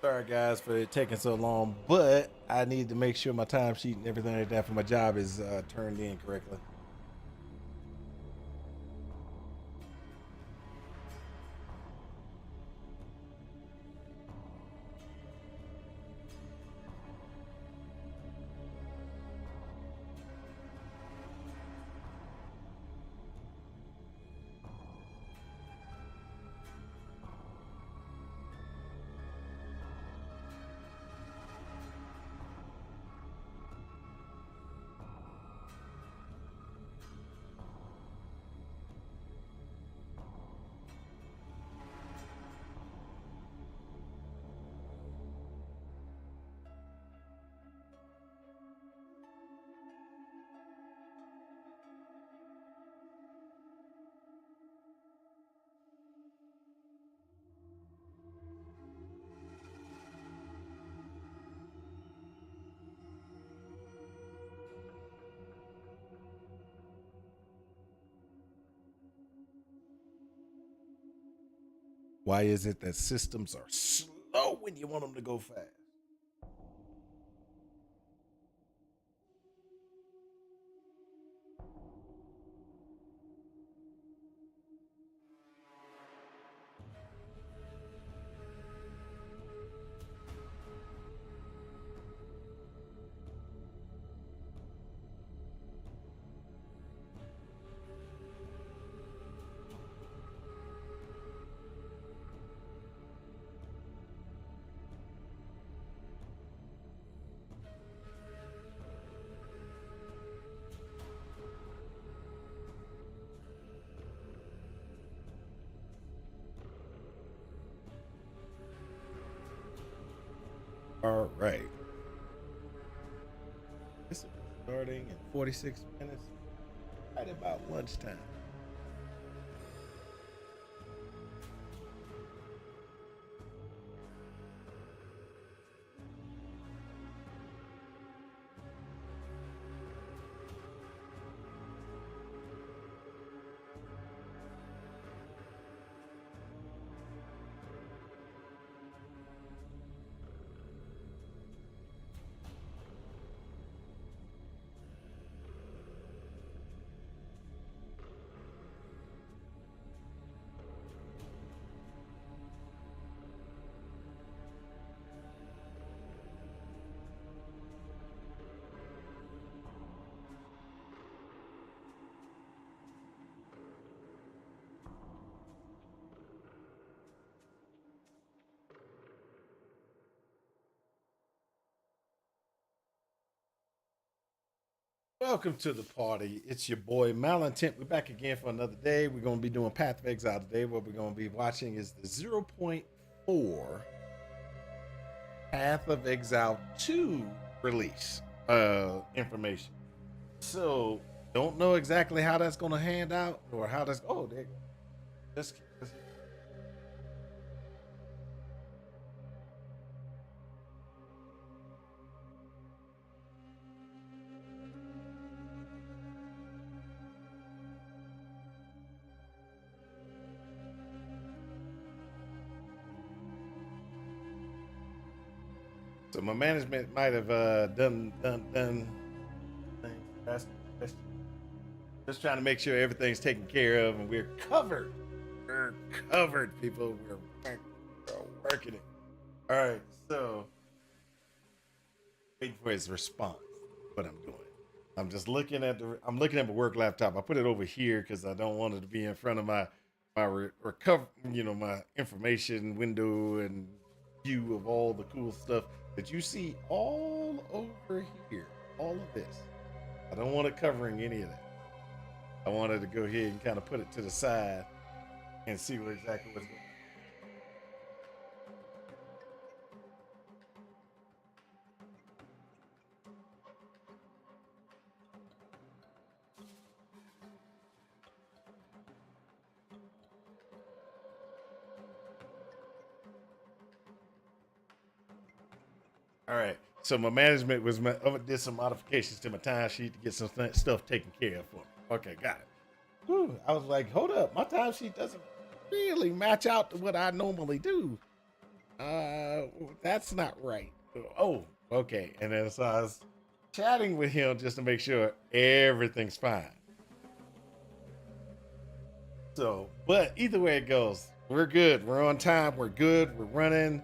Sorry guys for it taking so long, but I need to make sure my timesheet and everything like that for my job is turned in correctly. Why is it that systems are slow when you want them to go fast? All right. This will be starting in 46 minutes, right about lunchtime. Welcome to the party. It's your boy Malintent. We're back again for another day. We're going to be doing Path of Exile today. What we're going to be watching is the zero point 0.4 Path of Exile 2 release information. So, don't know exactly how that's going to hand out or how that's. Oh, there. Just so my management might have done things. That's just trying to make sure everything's taken care of and we're covered. We're covered, people. We're working it. All right, so waiting for his response. What I'm doing. I'm just looking at the. I'm looking at my work laptop. I put it over here because I don't want it to be in front of my recover. My information window and view of all the cool stuff that you see all over here. All of this. I don't want it covering any of that. I wanted to go ahead and kind of put it to the side and see what exactly what's going on. All right. So my management did some modifications to my timesheet to get some stuff taken care of for me. Okay, got it. Whew, I was like, hold up, my timesheet doesn't really match out to what I normally do. that's not right. Oh, okay. And then so I was chatting with him just to make sure everything's fine. So, but either way it goes, we're good. We're on time. We're good. We're running.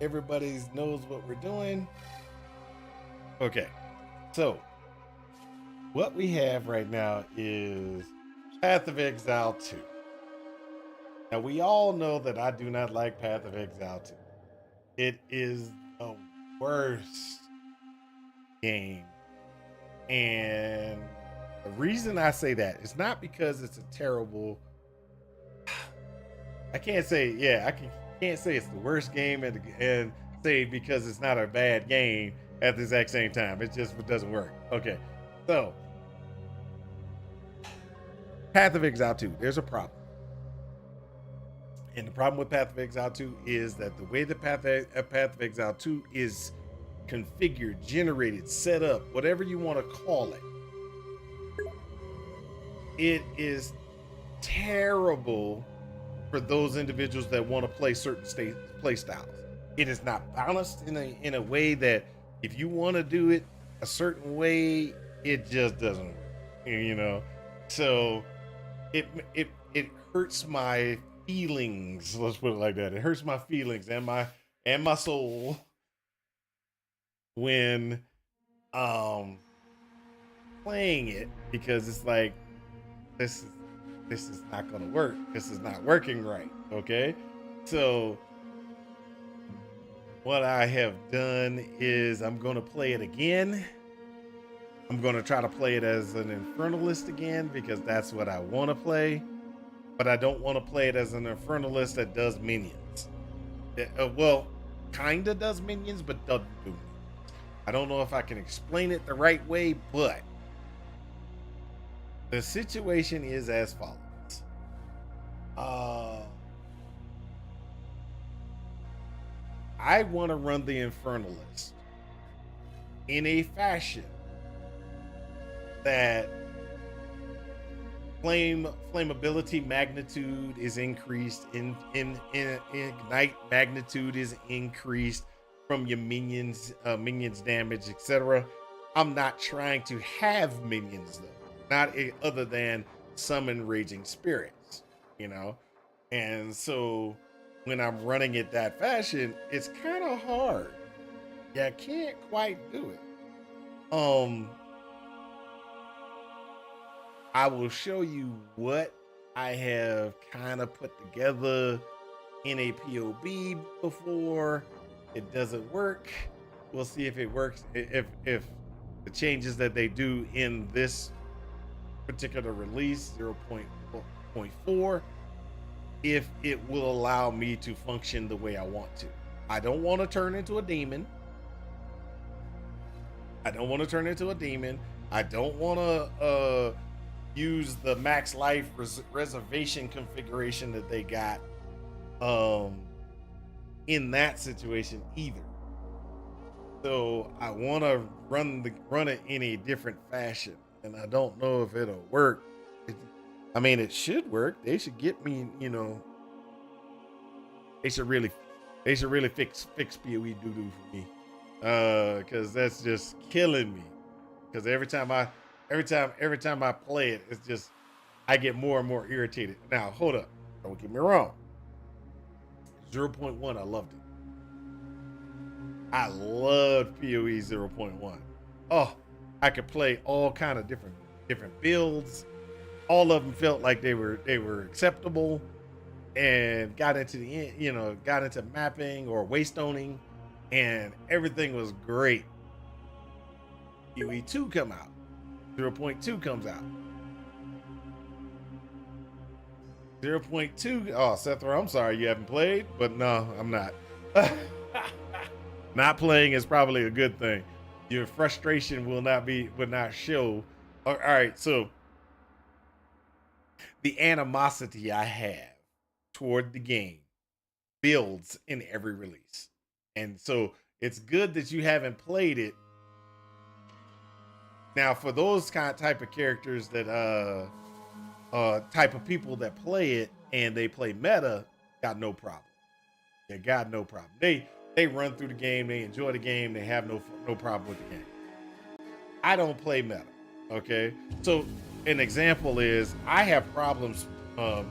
Everybody knows what we're doing. Okay. So, what we have right now is Path of Exile 2. Now, we all know that I do not like Path of Exile 2. It is the worst game. And the reason I say that is not because it's a terrible. I can't say, yeah, can't say it's the worst game and say because it's not a bad game at the exact same time. It just doesn't work. Okay. So, Path of Exile 2, there's a problem. And the problem with Path of Exile 2 is that the way the Path of Exile 2 is configured, generated, set up, whatever you want to call it, it is terrible for those individuals that want to play certain play styles. It is not balanced in a way that if you want to do it a certain way, it just doesn't work. You know, so it hurts my feelings. Let's put it like that. It hurts my feelings and my soul when playing it, because it's like this is not going to work. This is not working right. Okay, so what I have done is I'm going to play it again. I'm going to try to play it as an Infernalist again because that's what I want to play. But I don't want to play it as an Infernalist that does minions. Well, kind of does minions, but doesn't do minions. I don't know if I can explain it the right way, but the situation is as follows. I want to run the Infernalist in a fashion that flammability magnitude is increased, in ignite magnitude is increased from your minions damage, etc. I'm not trying to have minions though, not other than summon raging spirits, you know. And so when I'm running it that fashion, it's kind of hard. Yeah, I can't quite do it. I will show you what I have kind of put together in a POB before. It doesn't work. We'll see if it works. If the changes that they do in this particular release 0.4, if it will allow me to function the way I want to. I don't want to turn into a demon. I don't want to use the max life reservation configuration that they got in that situation either. So I want to run it in a different fashion, and I don't know if it'll work. It should work. They should get me, you know. They should really fix PoE doo-doo for me, because that's just killing me. Because every time I play it, it's just I get more and more irritated. Now hold up, don't get me wrong. 0.1, I loved it. I loved PoE 0.1. Oh, I could play all kind of different builds. All of them felt like they were acceptable, and got into mapping or waystoning, and everything was great. PoE 2 come out. 0.2 comes out. 0.2. Oh, Seth, I'm sorry you haven't played, but no, I'm not. Not playing is probably a good thing. Your frustration will not show. All right, so the animosity I have toward the game builds in every release. And so it's good that you haven't played it. Now, for those type of characters that type of people that play it and they play meta, got no problem. They got no problem. They run through the game. They enjoy the game. They have no problem with the game. I don't play meta. Okay, so an example is I have problems.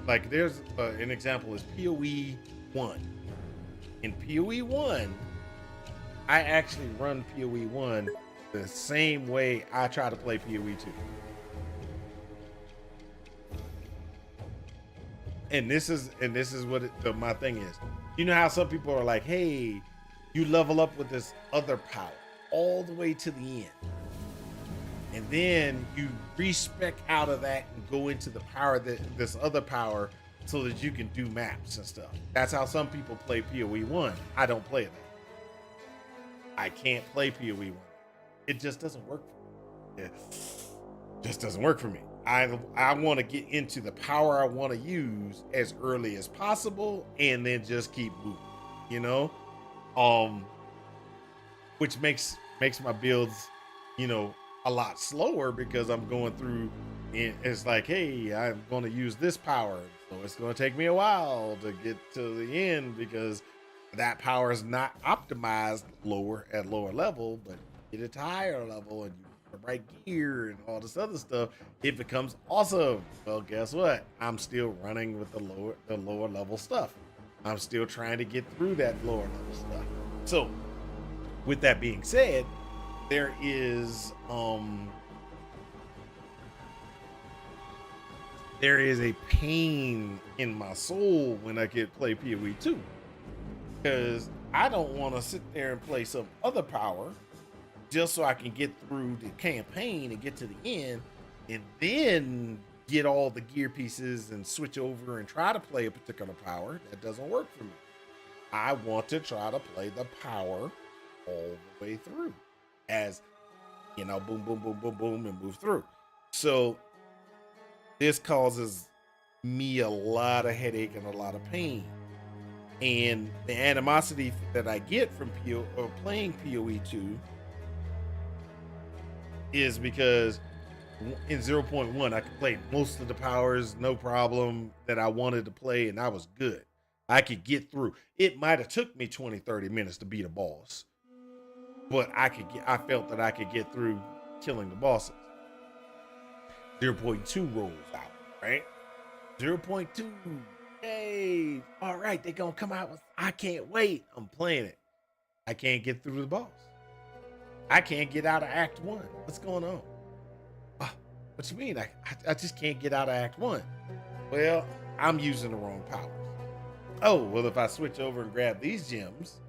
Like there's an example is PoE one. In PoE one, I actually run PoE one the same way I try to play PoE two. And this is what my thing is. You know how some people are like, "Hey, you level up with this other power all the way to the end, and then you respec out of that and go into the power that this other power, so that you can do maps and stuff." That's how some people play PoE one. I don't play that. I can't play PoE one. It just doesn't work for me. It just doesn't work for me. I want to get into the power I want to use as early as possible and then just keep moving, you know? Which makes my builds, a lot slower because I'm going through and it's like, hey, I'm going to use this power. So it's going to take me a while to get to the end because that power is not optimized at lower level, but get it to higher level and you the right gear and all this other stuff, it becomes awesome. Well, guess what? I'm still running with the lower level stuff. I'm still trying to get through that lower level stuff. So, with that being said, there is a pain in my soul when I get play PoE 2 because I don't want to sit there and play some other power just so I can get through the campaign and get to the end and then get all the gear pieces and switch over and try to play a particular power. That doesn't work for me. I want to try to play the power all the way through as, boom, boom, boom, boom, boom, and move through. So this causes me a lot of headache and a lot of pain. And the animosity that I get from playing PoE 2 is because in 0.1 I could play most of the powers no problem that I wanted to play and I was good. I could get through. It might have took me 20-30 minutes to beat a boss, but I felt that I could get through killing the bosses. 0.2 rolls out, right? 0.2, yay, all right, they're gonna come out with, I can't wait, I'm playing it. I can't get through the boss. I can't get out of Act 1. What's going on? What you mean? I just can't get out of Act 1. Well, I'm using the wrong powers. Oh, well, if I switch over and grab these gems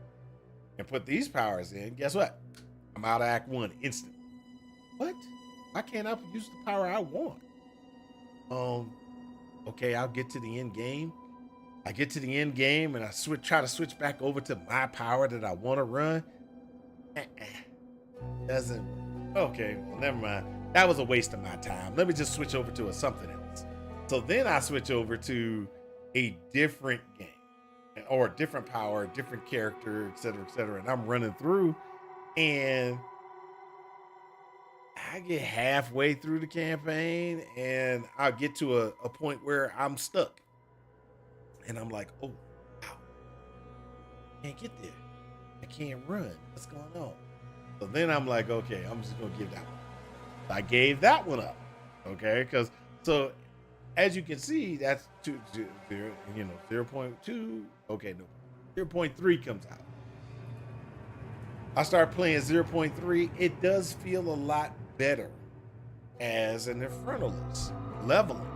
and put these powers in, guess what? I'm out of Act 1 instantly. What? Why can't I use the power I want? Okay, I'll get to the end game. I get to the end game and I try to switch back over to my power that I want to run. Doesn't. Okay, well, never mind. That was a waste of my time. Let me just switch over to something else. So then I switch over to a different game or a different power, different character, etc., etc. And I'm running through and I get halfway through the campaign and I get to a point where I'm stuck. And I'm like, oh, wow, I can't get there. I can't run. What's going on? So then I'm like, okay, I'm just going to give that one. I gave that one up. Okay. Because so as you can see, that's 0.2. Okay. No, 0.3 comes out. I start playing 0.3. It does feel a lot better as an Infernalist leveling,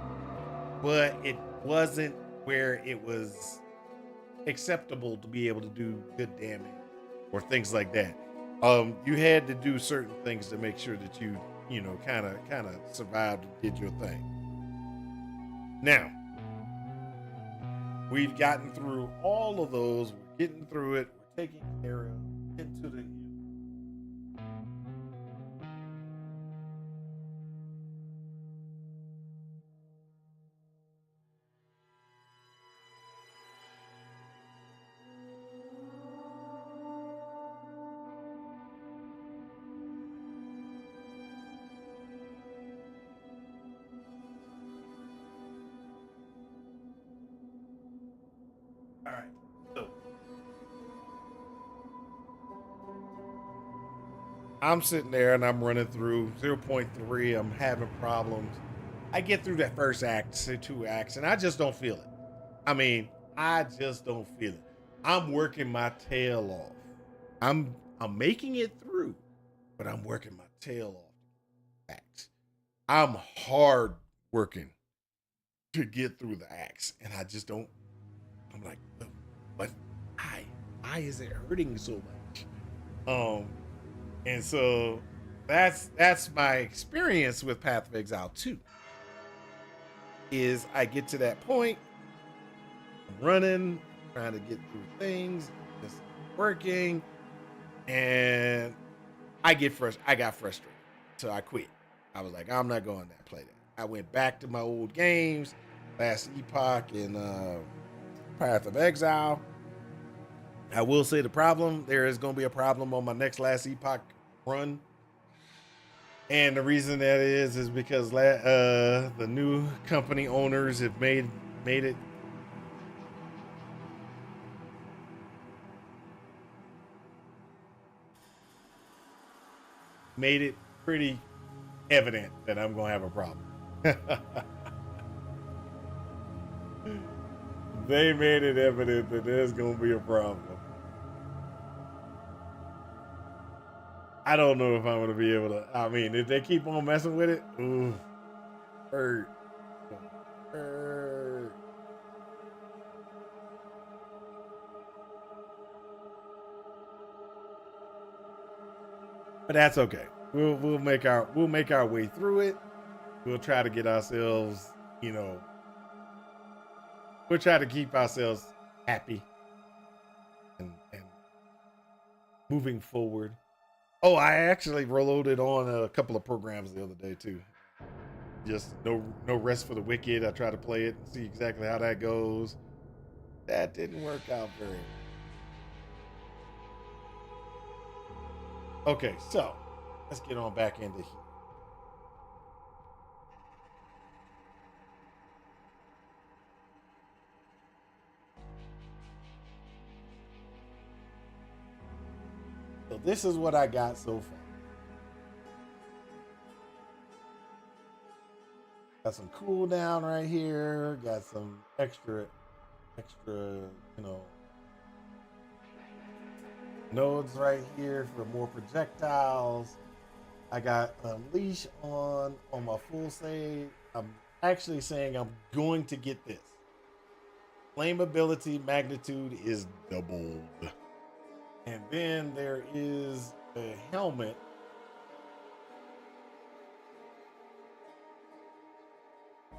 but it wasn't where it was acceptable to be able to do good damage or things like that. You had to do certain things to make sure that you kind of survived and did your thing. Now, we've gotten through all of those. We're getting through it. We're taking care of into the all right. So I'm sitting there and I'm running through zero point 0.3. I'm having problems. I get through that first act, say 2 acts, and I just don't feel it. I mean, I just don't feel it. I'm working my tail off. I'm making it through, but I'm working my tail off. Acts. I'm hard working to get through the acts, and I just don't. I'm like, but why? Why is it hurting so much? Um, and so that's my experience with Path of Exile 2. Is I get to that point, I'm running, trying to get through things, just working, and I got frustrated. So I quit. I was like, I'm not going to play that. I went back to my old games, Last Epoch and Path of Exile. I will say there is going to be a problem on my next Last Epoch run. And the reason that is because the new company owners have made it pretty evident that I'm gonna have a problem. They made it evident that there's gonna be a problem. I don't know if I'm gonna be able to. I mean, if they keep on messing with it, ooh, hurt. Hurt. But that's okay. We'll make our way through it. We'll try to get ourselves, you know, we'll try to keep ourselves happy and moving forward. Oh, I actually reloaded on a couple of programs the other day too. Just no rest for the wicked. I tried to play it and see exactly how that goes. That didn't work out very well. Okay, so let's get on back into here. So this is what I got so far. Got some cooldown right here. Got some extra, you know, nodes right here for more projectiles. I got Unleash on my full save. I'm actually saying I'm going to get this. Flame ability magnitude is doubled. And then there is a helmet.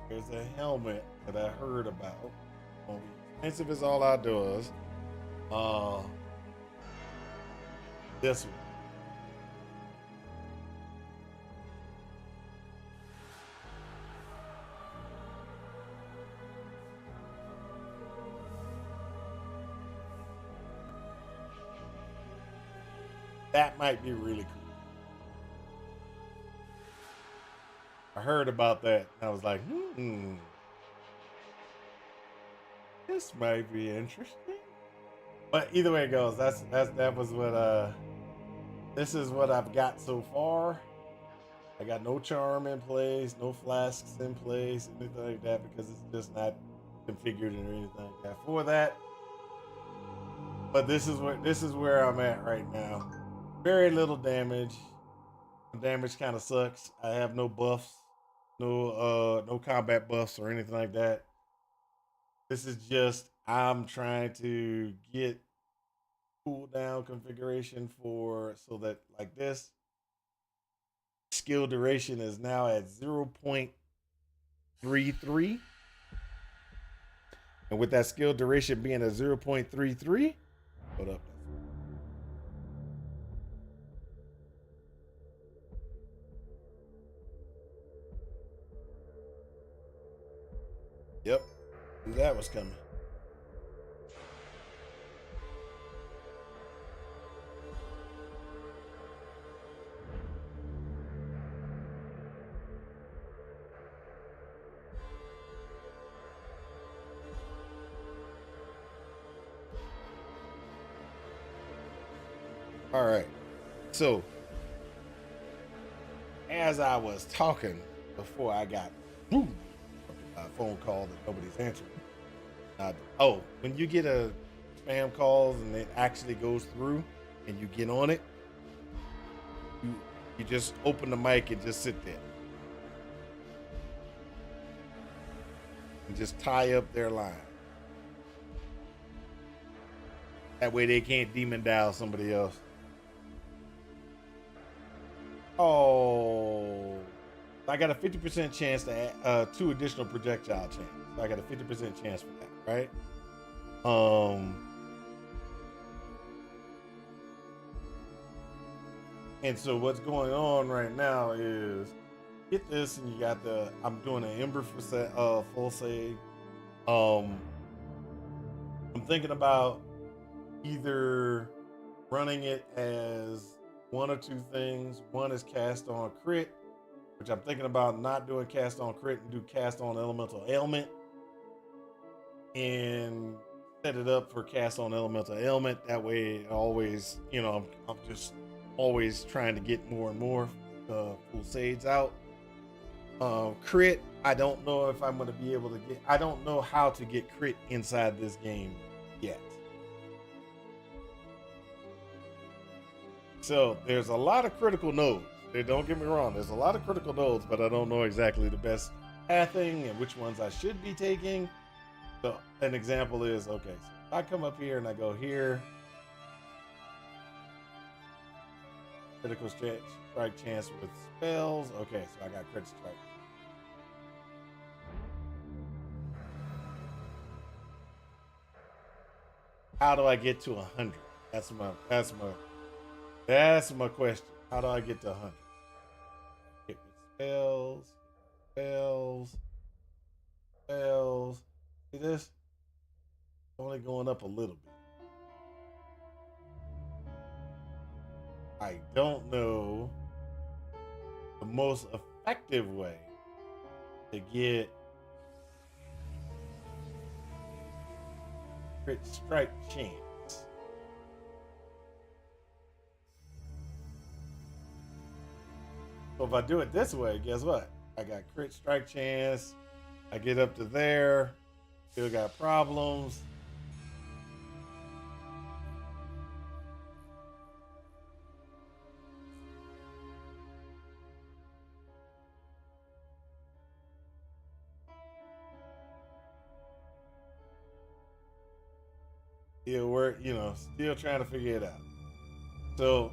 There's a helmet that I heard about. Expensive as all outdoors. This one. That might be really cool. I heard about that and I was like, this might be interesting. But either way it goes, that was what this is what I've got so far. I got no charm in place, no flasks in place, anything like that, because it's just not configured or anything like that for that. But this is where I'm at right now. Very little damage. Damage kind of sucks. I have no buffs, no combat buffs or anything like that. This is just I'm trying to get cooldown configuration for so that like this skill duration is now at 0.33. And with that skill duration being at 0.33, hold up. Yep, knew that was coming. All right. So as I was talking before I got boom, a phone call that nobody's answering. Oh, when you get a spam calls and it actually goes through and you get on it, you you just open the mic and just sit there and just tie up their line. That way they can't demon dial somebody else. Oh, I got a 50% chance to add 2 additional projectile chance. So I got a 50% chance for that, right? And so what's going on right now is get this, and you got the I'm doing an Ember for full save. I'm thinking about either running it as 1 or 2 things. One is cast on crit, which I'm thinking about not doing cast on crit and do cast on elemental ailment, and set it up for cast on elemental ailment. That way, always, I'm just always trying to get more and more full sage out. Crit, I don't know if I'm going to be able to get. I don't know how to get crit inside this game yet. So there's a lot of critical nodes. Don't get me wrong, there's a lot of critical nodes, but I don't know exactly the best pathing and which ones I should be taking. So an example is, okay, so if I come up here and I go here, critical strike chance with spells. Okay, so I got crit strike. How do I get to 100? That's my question. How do I get to 100? Hit with spells. See this? Only going up a little bit. I don't know the most effective way to get crit strike chance. So if I do it this way, guess what? I got crit strike chance. I get up to there. Still got problems. Still work, still trying to figure it out. So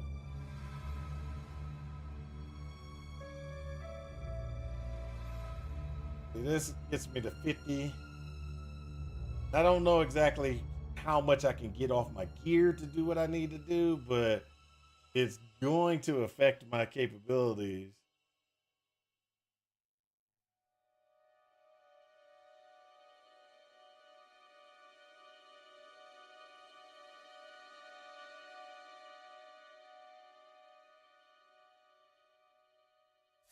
this gets me to 50. I don't know exactly how much I can get off my gear to do what I need to do, but it's going to affect my capabilities.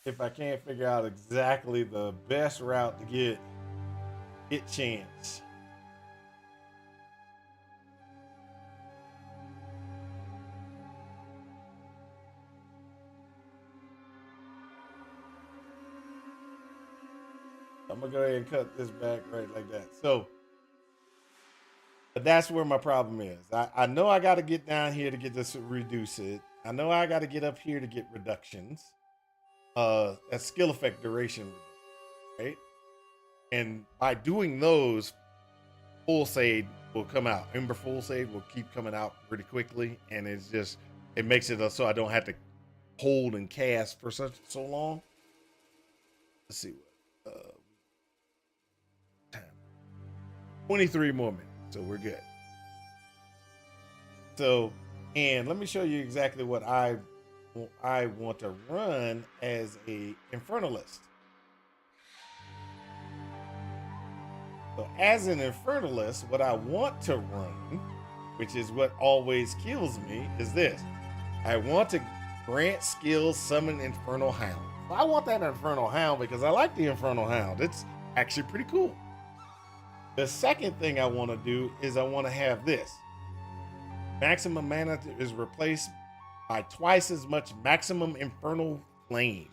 If I can't figure out exactly the best route to get hit chance. I'm gonna go ahead and cut this back right like that. So, but that's where my problem is. I know I got to get down here to get this reduce it. I know I got to get up here to get reductions. That skill effect duration, right? And by doing those, full save will come out. Ember full save will keep coming out pretty quickly, and it makes it so I don't have to hold and cast for so long. Let's see what 23 more minutes, so we're good. So, and let me show you exactly what I want to run as a Infernalist. So as an Infernalist, what I want to run, which is what always kills me, is this. I want to grant skills summon Infernal Hound. So I want that Infernal Hound because I like the Infernal Hound. It's actually pretty cool. The second thing I want to do is I want to have this. Maximum mana is replaced by twice as much maximum infernal flame.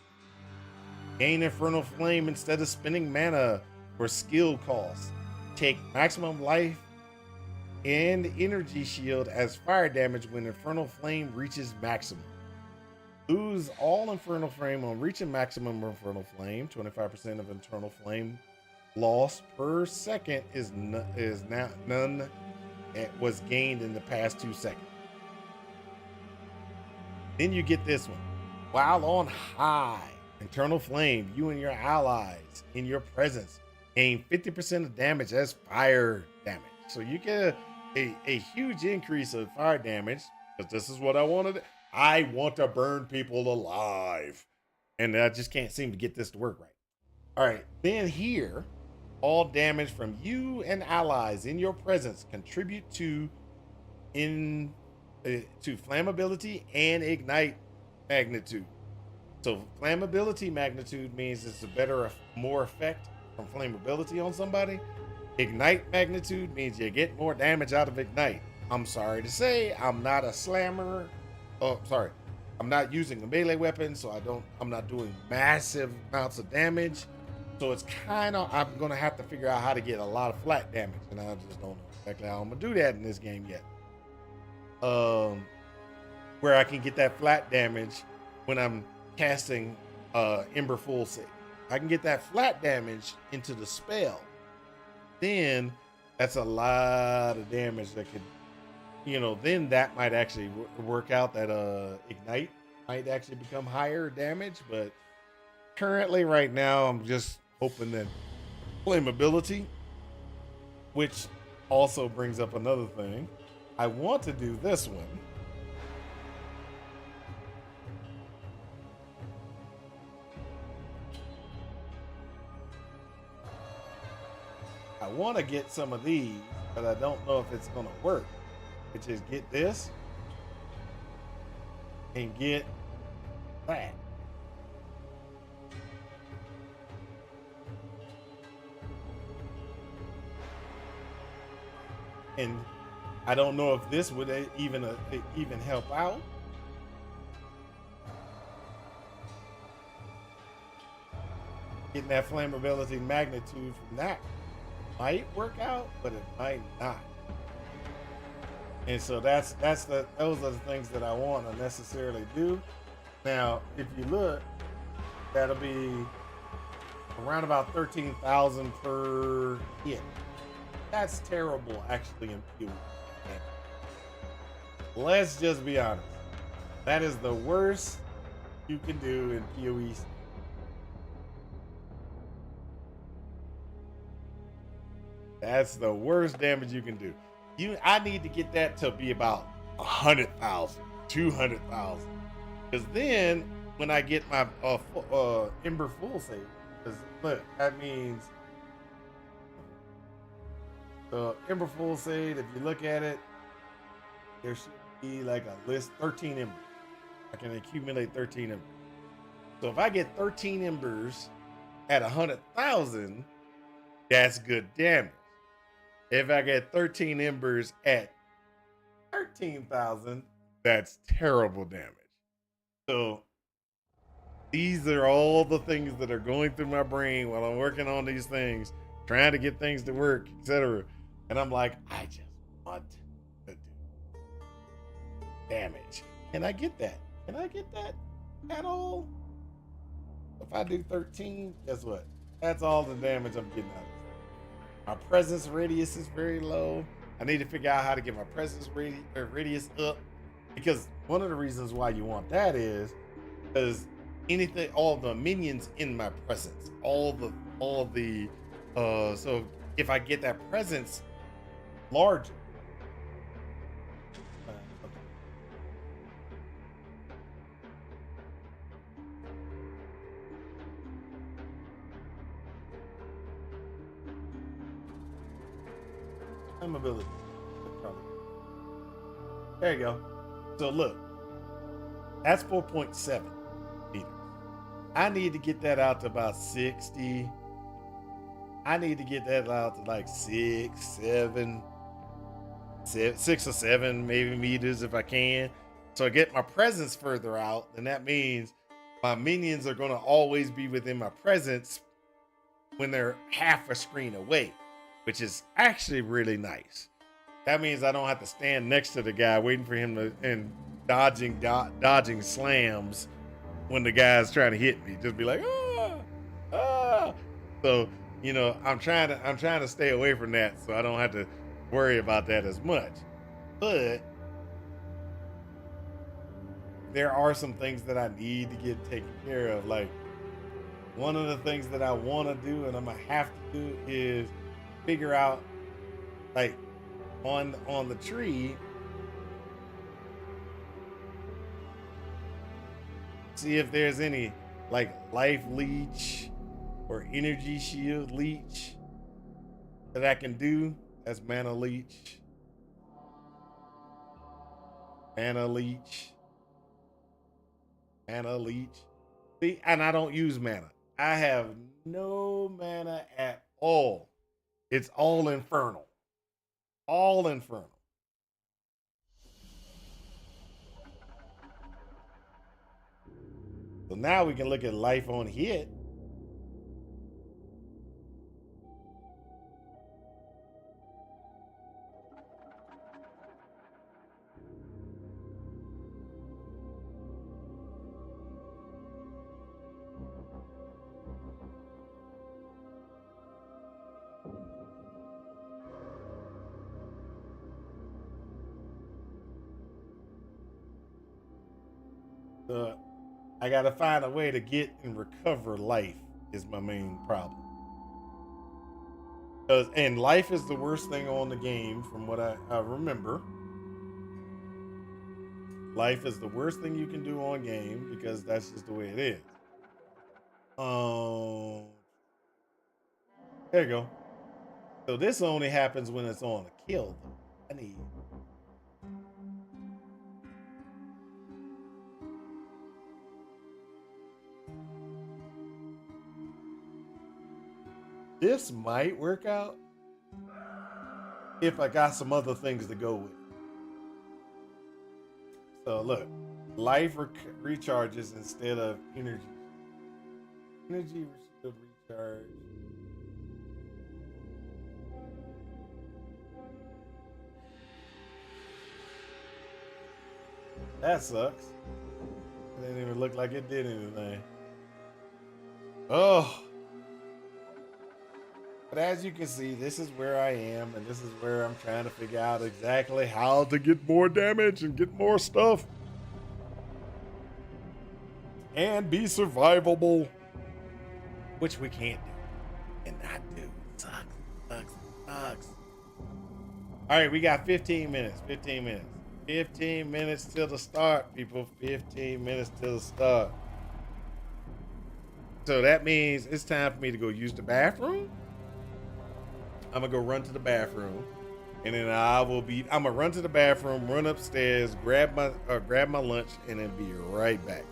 Gain Infernal Flame instead of spending mana for skill costs. Take maximum life and energy shield as fire damage when Infernal Flame reaches maximum. Lose all Infernal Flame on reaching maximum Infernal Flame. 25% of Infernal Flame loss per second is now none was gained in the past 2 seconds. Then you get this one. While on high, Infernal Flame, you and your allies in your presence gain 50% of damage as fire damage. So you get a huge increase of fire damage, because this is what I wanted. I want to burn people alive. And I just can't seem to get this to work right. All right, then here, all damage from you and allies in your presence contribute to flammability and ignite magnitude. So flammability magnitude means it's more effect from flammability on somebody. Ignite magnitude means you get more damage out of ignite. I'm sorry to say, I'm not a slammer. Oh, sorry. I'm not using a melee weapon, so I'm not doing massive amounts of damage. So it's I'm gonna have to figure out how to get a lot of flat damage, and I just don't know exactly how I'm gonna do that in this game yet. Where I can get that flat damage when I'm casting Ember Full Save. I can get that flat damage into the spell. Then that's a lot of damage that could, then that might actually work out that ignite might actually become higher damage. But currently right now, I'm just hoping that flammability, which also brings up another thing. I want to do this one. I want to get some of these, but I don't know if it's going to work. Which is get this and get that. And I don't know if this would even help out. Getting that flammability magnitude from that might work out, but it might not. And so those are the things that I want to necessarily do. Now, if you look, that'll be around about 13,000 per hit. That's terrible, actually, in PoE. Let's just be honest. That is the worst you can do in PoE. That's the worst damage you can do. I need to get that to be about 100,000, 200,000. Because then when I get my Ember Full Save, because look, that means the Ember Full Save, if you look at it, there should be like a list, 13 embers. I can accumulate 13 embers. So if I get 13 embers at 100,000, that's good damage. If I get 13 embers at 13,000, that's terrible damage. So these are all the things that are going through my brain while I'm working on these things, trying to get things to work, etc. And I'm like, I just want to do damage. Can I get that? Can I get that at all? If I do 13, guess what? That's all the damage I'm getting out of it. My presence radius is very low. I need to figure out how to get my presence radius up, because one of the reasons why you want that is because all the minions in my presence, so if I get that presence larger, ability. There you go. So look, that's 4.7 meters. I need to get that out to about 60. I need to get that out to like 6 or 7 maybe meters if I can. So I get my presence further out, and that means my minions are going to always be within my presence when they're half a screen away, which is actually really nice. That means I don't have to stand next to the guy waiting for him to and dodging slams when the guy's trying to hit me. Just be like, ah, ah. So, I'm trying to stay away from that so I don't have to worry about that as much. But there are some things that I need to get taken care of. Like, one of the things that I want to do and I'm gonna have to do is figure out, like, on the tree, see if there's any like life leech or energy shield leech that I can do. That's mana leech, mana leech, mana leech. See, and I don't use mana. I have no mana at all. It's all infernal. All infernal. So now we can look at life on hit. I gotta find a way to get and recover life is my main problem. And life is the worst thing on the game from what I remember. Life is the worst thing you can do on game because that's just the way it is. There you go. So this only happens when it's on a kill though. I need this might work out if I got some other things to go with. So look, life recharges instead of energy. Energy shield recharge. That sucks. It didn't even look like it did anything. Oh. But as you can see, this is where I am, and this is where I'm trying to figure out exactly how to get more damage and get more stuff. And be survivable. Which we can't do. And not do. It sucks. All right, we got 15 minutes. 15 minutes till the start, people. 15 minutes till the start. So that means it's time for me to go use the bathroom. I'm gonna go run to the bathroom, and then I'm gonna run to the bathroom, run upstairs, grab my lunch, and then be right back.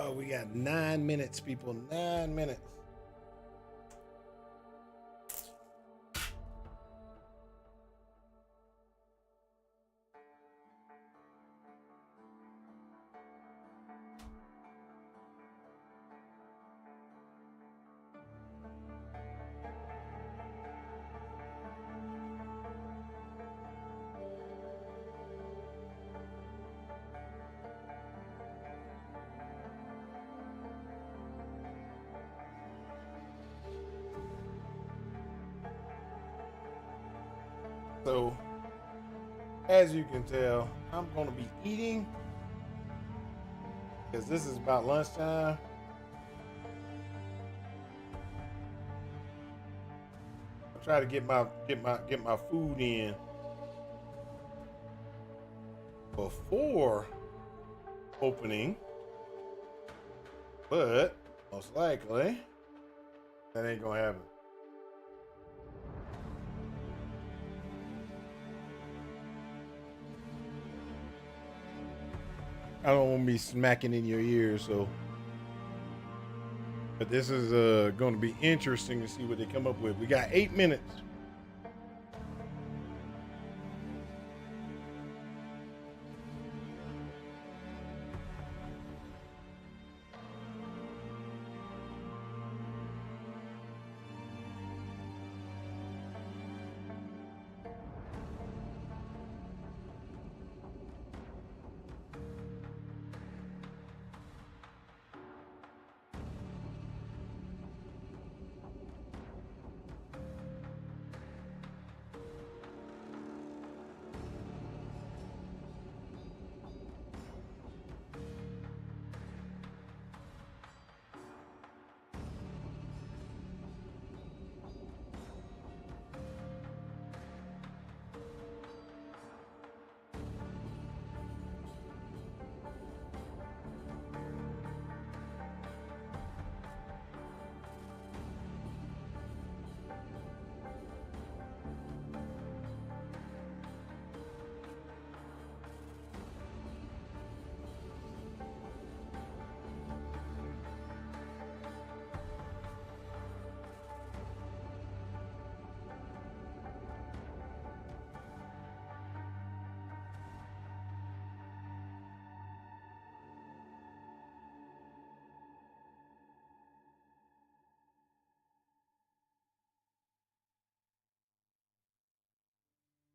Oh, we got 9 minutes, people. 9 minutes. So, as you can tell, I'm going to be eating because this is about lunchtime. I try to get my food in before opening, but most likely that ain't gonna happen. I don't want to be smacking in your ears, so. But this is going to be interesting to see what they come up with. We got 8 minutes.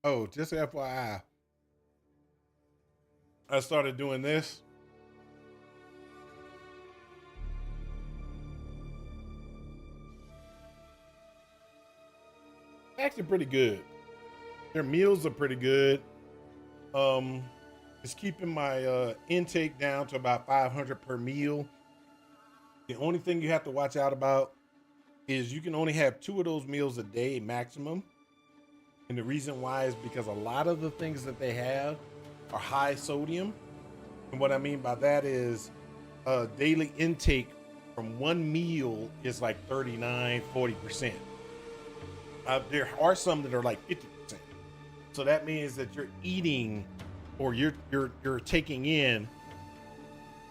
Oh, just FYI, I started doing this. Actually, pretty good. Their meals are pretty good. Um, it's keeping my intake down to about 500 per meal. The only thing you have to watch out about is you can only have 2 of those meals a day maximum. And the reason why is because a lot of the things that they have are high sodium. And what I mean by that is daily intake from one meal is like 39, 40%. There are some that are like 50%. So that means that you're eating or you're taking in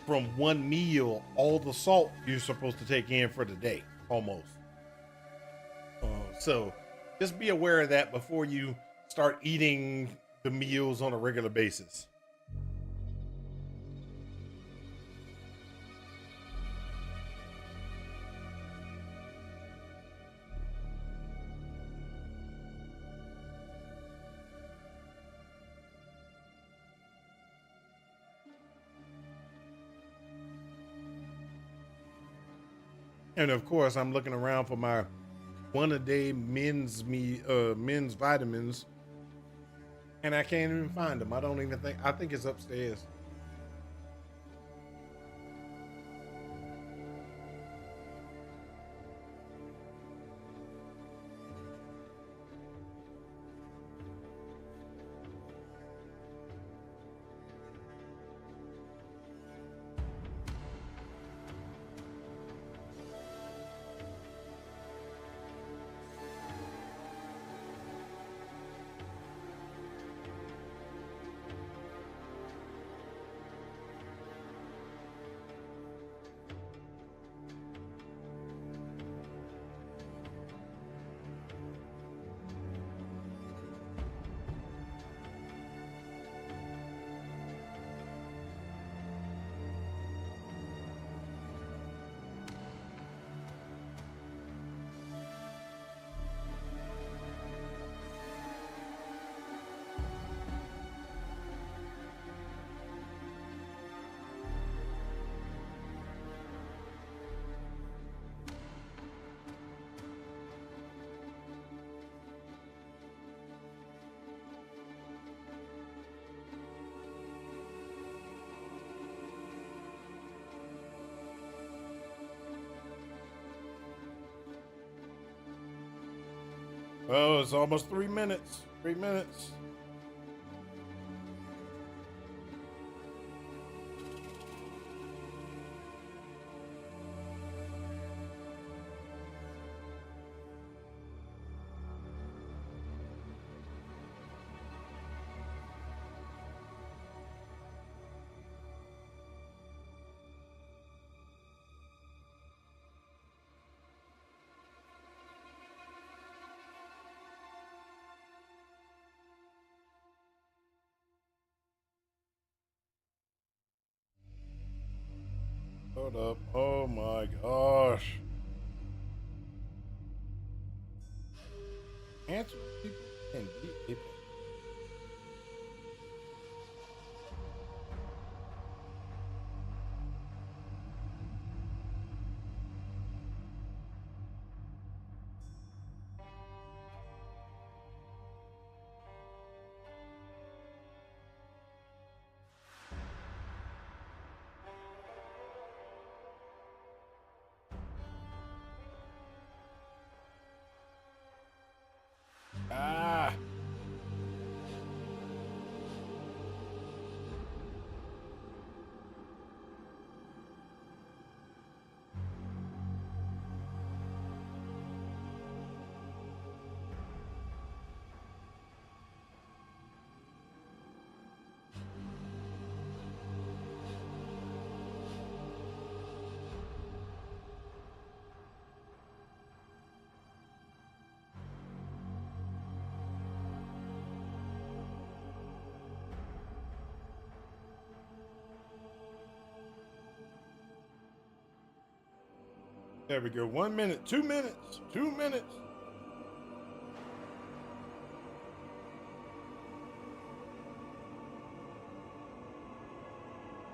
from one meal all the salt you're supposed to take in for the day, almost. So just be aware of that before you start eating the meals on a regular basis. And of course, I'm looking around for my one a day men's vitamins, and I can't even find them. I don't even think. I think it's upstairs. Oh, it's almost 3 minutes. 3 minutes. Hold up. Oh my gosh. Answer people and be Ah. There we go. 1 minute, 2 minutes, 2 minutes.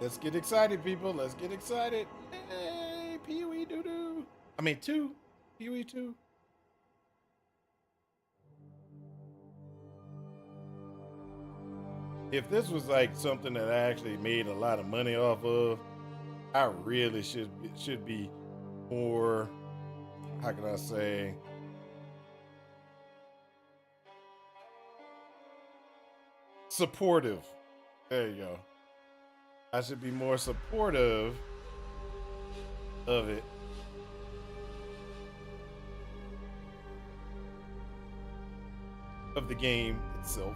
Let's get excited, people. Let's get excited. Hey, Pee-wee doo-doo. I mean, 2. Pee-wee 2. If this was like something that I actually made a lot of money off of, I really should be more, how can I say, supportive. There you go. I should be more supportive of it. Of the game itself.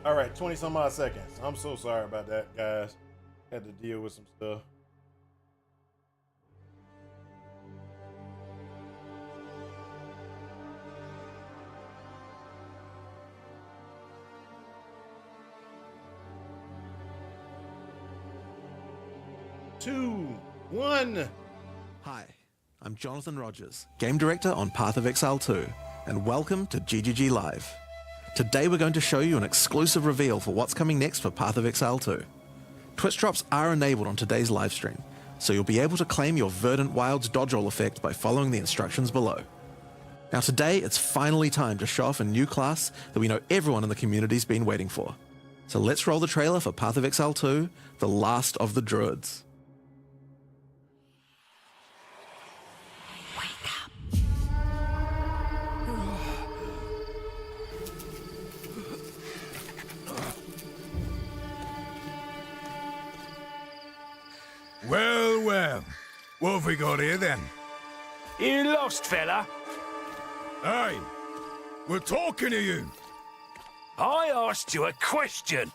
All right, 20 some odd seconds. I'm so sorry about that, guys. Had to deal with some stuff. Two, one. Hi, I'm Jonathan Rogers, Game Director on Path of Exile 2, and welcome to GGG Live. Today we're going to show you an exclusive reveal for what's coming next for Path of Exile 2. Twitch drops are enabled on today's live stream, so you'll be able to claim your Verdant Wilds dodge roll effect by following the instructions below. Now today, it's finally time to show off a new class that we know everyone in the community's been waiting for. So let's roll the trailer for Path of Exile 2, The Last of the Druids. Well, well. What have we got here then? You lost, fella? Hey, we're talking to you. I asked you a question.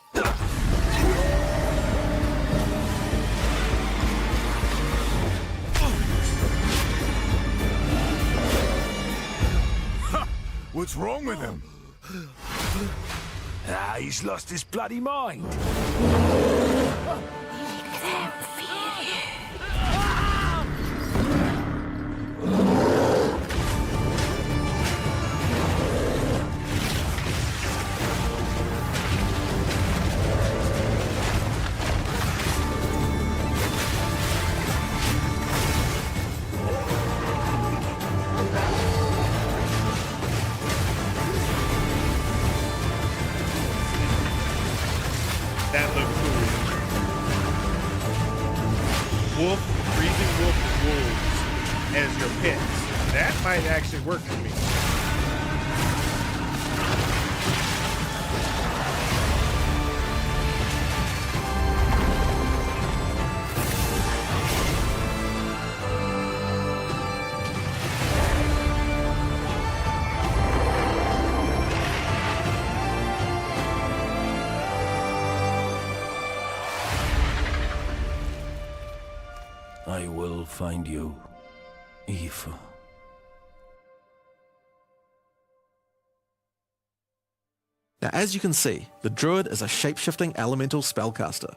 What's wrong with him? Ah, he's lost his bloody mind. That looked cool. Wolf, breathing wolf and wolves as your pets. That might actually work for me. I will find you, Eve. Now, as you can see, the druid is a shape-shifting elemental spellcaster.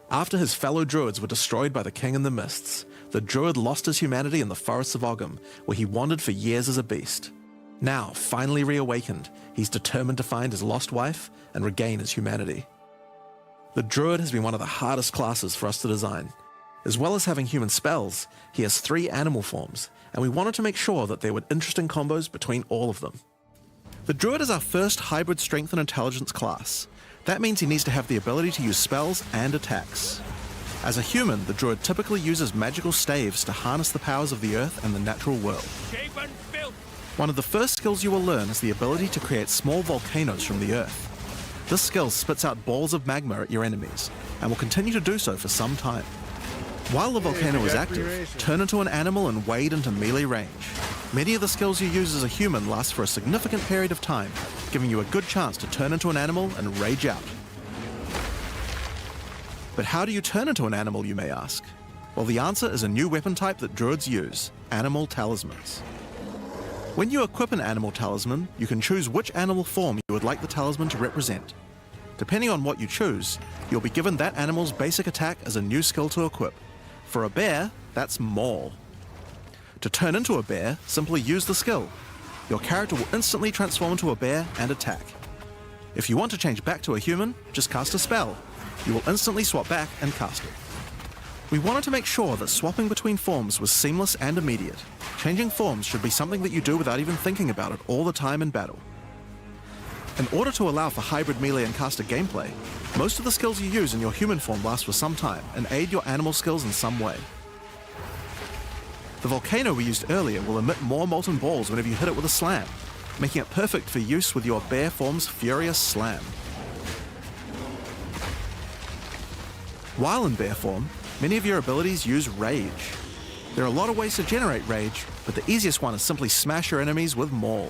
After his fellow druids were destroyed by the King in the Mists, the druid lost his humanity in the forests of Ogham, where he wandered for years as a beast. Now, finally reawakened, he's determined to find his lost wife and regain his humanity. The druid has been one of the hardest classes for us to design. As well as having human spells, he has 3 animal forms, and we wanted to make sure that there were interesting combos between all of them. The druid is our first hybrid strength and intelligence class. That means he needs to have the ability to use spells and attacks. As a human, the druid typically uses magical staves to harness the powers of the earth and the natural world. One of the first skills you will learn is the ability to create small volcanoes from the earth. This skill spits out balls of magma at your enemies, and will continue to do so for some time. While the volcano is active, turn into an animal and wade into melee range. Many of the skills you use as a human last for a significant period of time, giving you a good chance to turn into an animal and rage out. But how do you turn into an animal, you may ask? Well, the answer is a new weapon type that druids use, animal talismans. When you equip an animal talisman, you can choose which animal form you would like the talisman to represent. Depending on what you choose, you'll be given that animal's basic attack as a new skill to equip. For a bear, that's Maul. To turn into a bear, simply use the skill. Your character will instantly transform into a bear and attack. If you want to change back to a human, just cast a spell. You will instantly swap back and cast it. We wanted to make sure that swapping between forms was seamless and immediate. Changing forms should be something that you do without even thinking about it all the time in battle. In order to allow for hybrid melee and caster gameplay, most of the skills you use in your human form last for some time and aid your animal skills in some way. The volcano we used earlier will emit more molten balls whenever you hit it with a slam, making it perfect for use with your bear form's Furious Slam. While in bear form, many of your abilities use rage. There are a lot of ways to generate rage, but the easiest one is simply smash your enemies with Maul.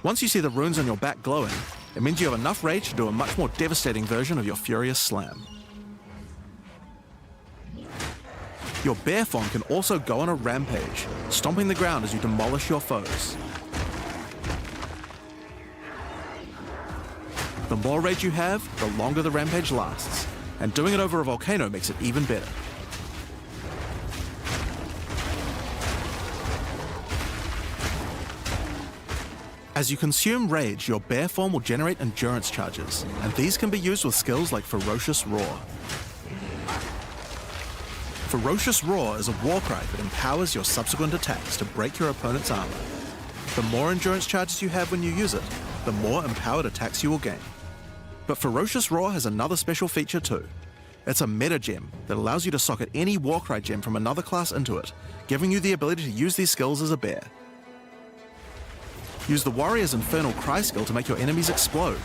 Once you see the runes on your back glowing, it means you have enough rage to do a much more devastating version of your Furious Slam. Your bear form can also go on a rampage, stomping the ground as you demolish your foes. The more rage you have, the longer the rampage lasts, and doing it over a volcano makes it even better. As you consume rage, your bear form will generate endurance charges, and these can be used with skills like Ferocious Roar. Ferocious Roar is a war cry that empowers your subsequent attacks to break your opponent's armor. The more endurance charges you have when you use it, the more empowered attacks you will gain. But Ferocious Roar has another special feature too. It's a meta gem that allows you to socket any Warcry gem from another class into it, giving you the ability to use these skills as a bear. Use the Warrior's Infernal Cry skill to make your enemies explode.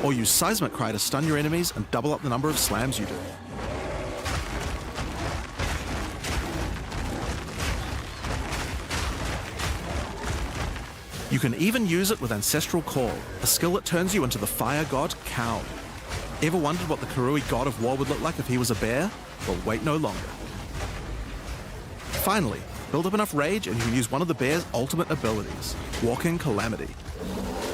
Or use Seismic Cry to stun your enemies and double up the number of slams you do. You can even use it with Ancestral Call, a skill that turns you into the fire god Kaun. Ever wondered what the Karui god of war would look like if he was a bear? Well, wait no longer. Finally, build up enough rage and you can use one of the bear's ultimate abilities, Walking Calamity.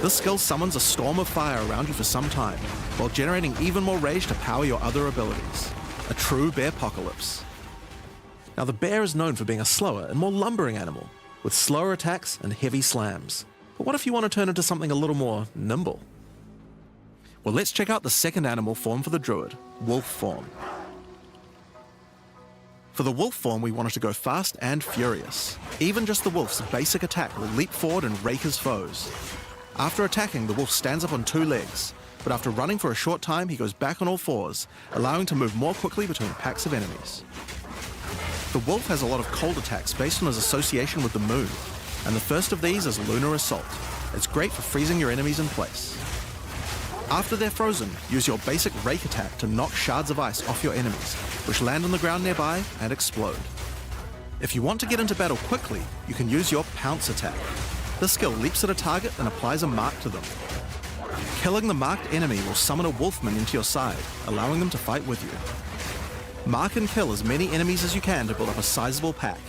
This skill summons a storm of fire around you for some time, while generating even more rage to power your other abilities. A true bear-pocalypse. Now the bear is known for being a slower and more lumbering animal, with slower attacks and heavy slams. But what if you want to turn into something a little more nimble? Well, let's check out the second animal form for the druid, wolf form. For the wolf form, we wanted to go fast and furious. Even just the wolf's basic attack will leap forward and rake his foes. After attacking, the wolf stands up on two legs, but after running for a short time, he goes back on all fours, allowing to move more quickly between packs of enemies. The wolf has a lot of cold attacks based on his association with the moon, and the first of these is Lunar Assault. It's great for freezing your enemies in place. After they're frozen, use your basic rake attack to knock shards of ice off your enemies, which land on the ground nearby and explode. If you want to get into battle quickly, you can use your pounce attack. This skill leaps at a target and applies a mark to them. Killing the marked enemy will summon a wolfman into your side, allowing them to fight with you. Mark and kill as many enemies as you can to build up a sizable pack.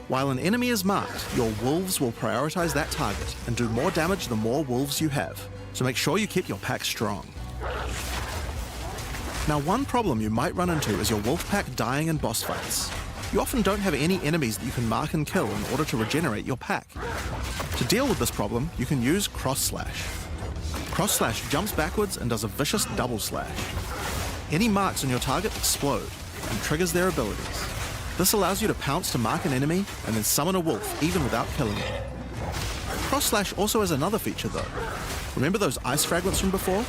While an enemy is marked, your wolves will prioritize that target and do more damage the more wolves you have. So make sure you keep your pack strong. Now, one problem you might run into is your wolf pack dying in boss fights. You often don't have any enemies that you can mark and kill in order to regenerate your pack. To deal with this problem, you can use Cross Slash. Cross Slash jumps backwards and does a vicious double slash. Any marks on your target explode and triggers their abilities. This allows you to pounce to mark an enemy and then summon a wolf even without killing it. Cross Slash also has another feature though. Remember those ice fragments from before?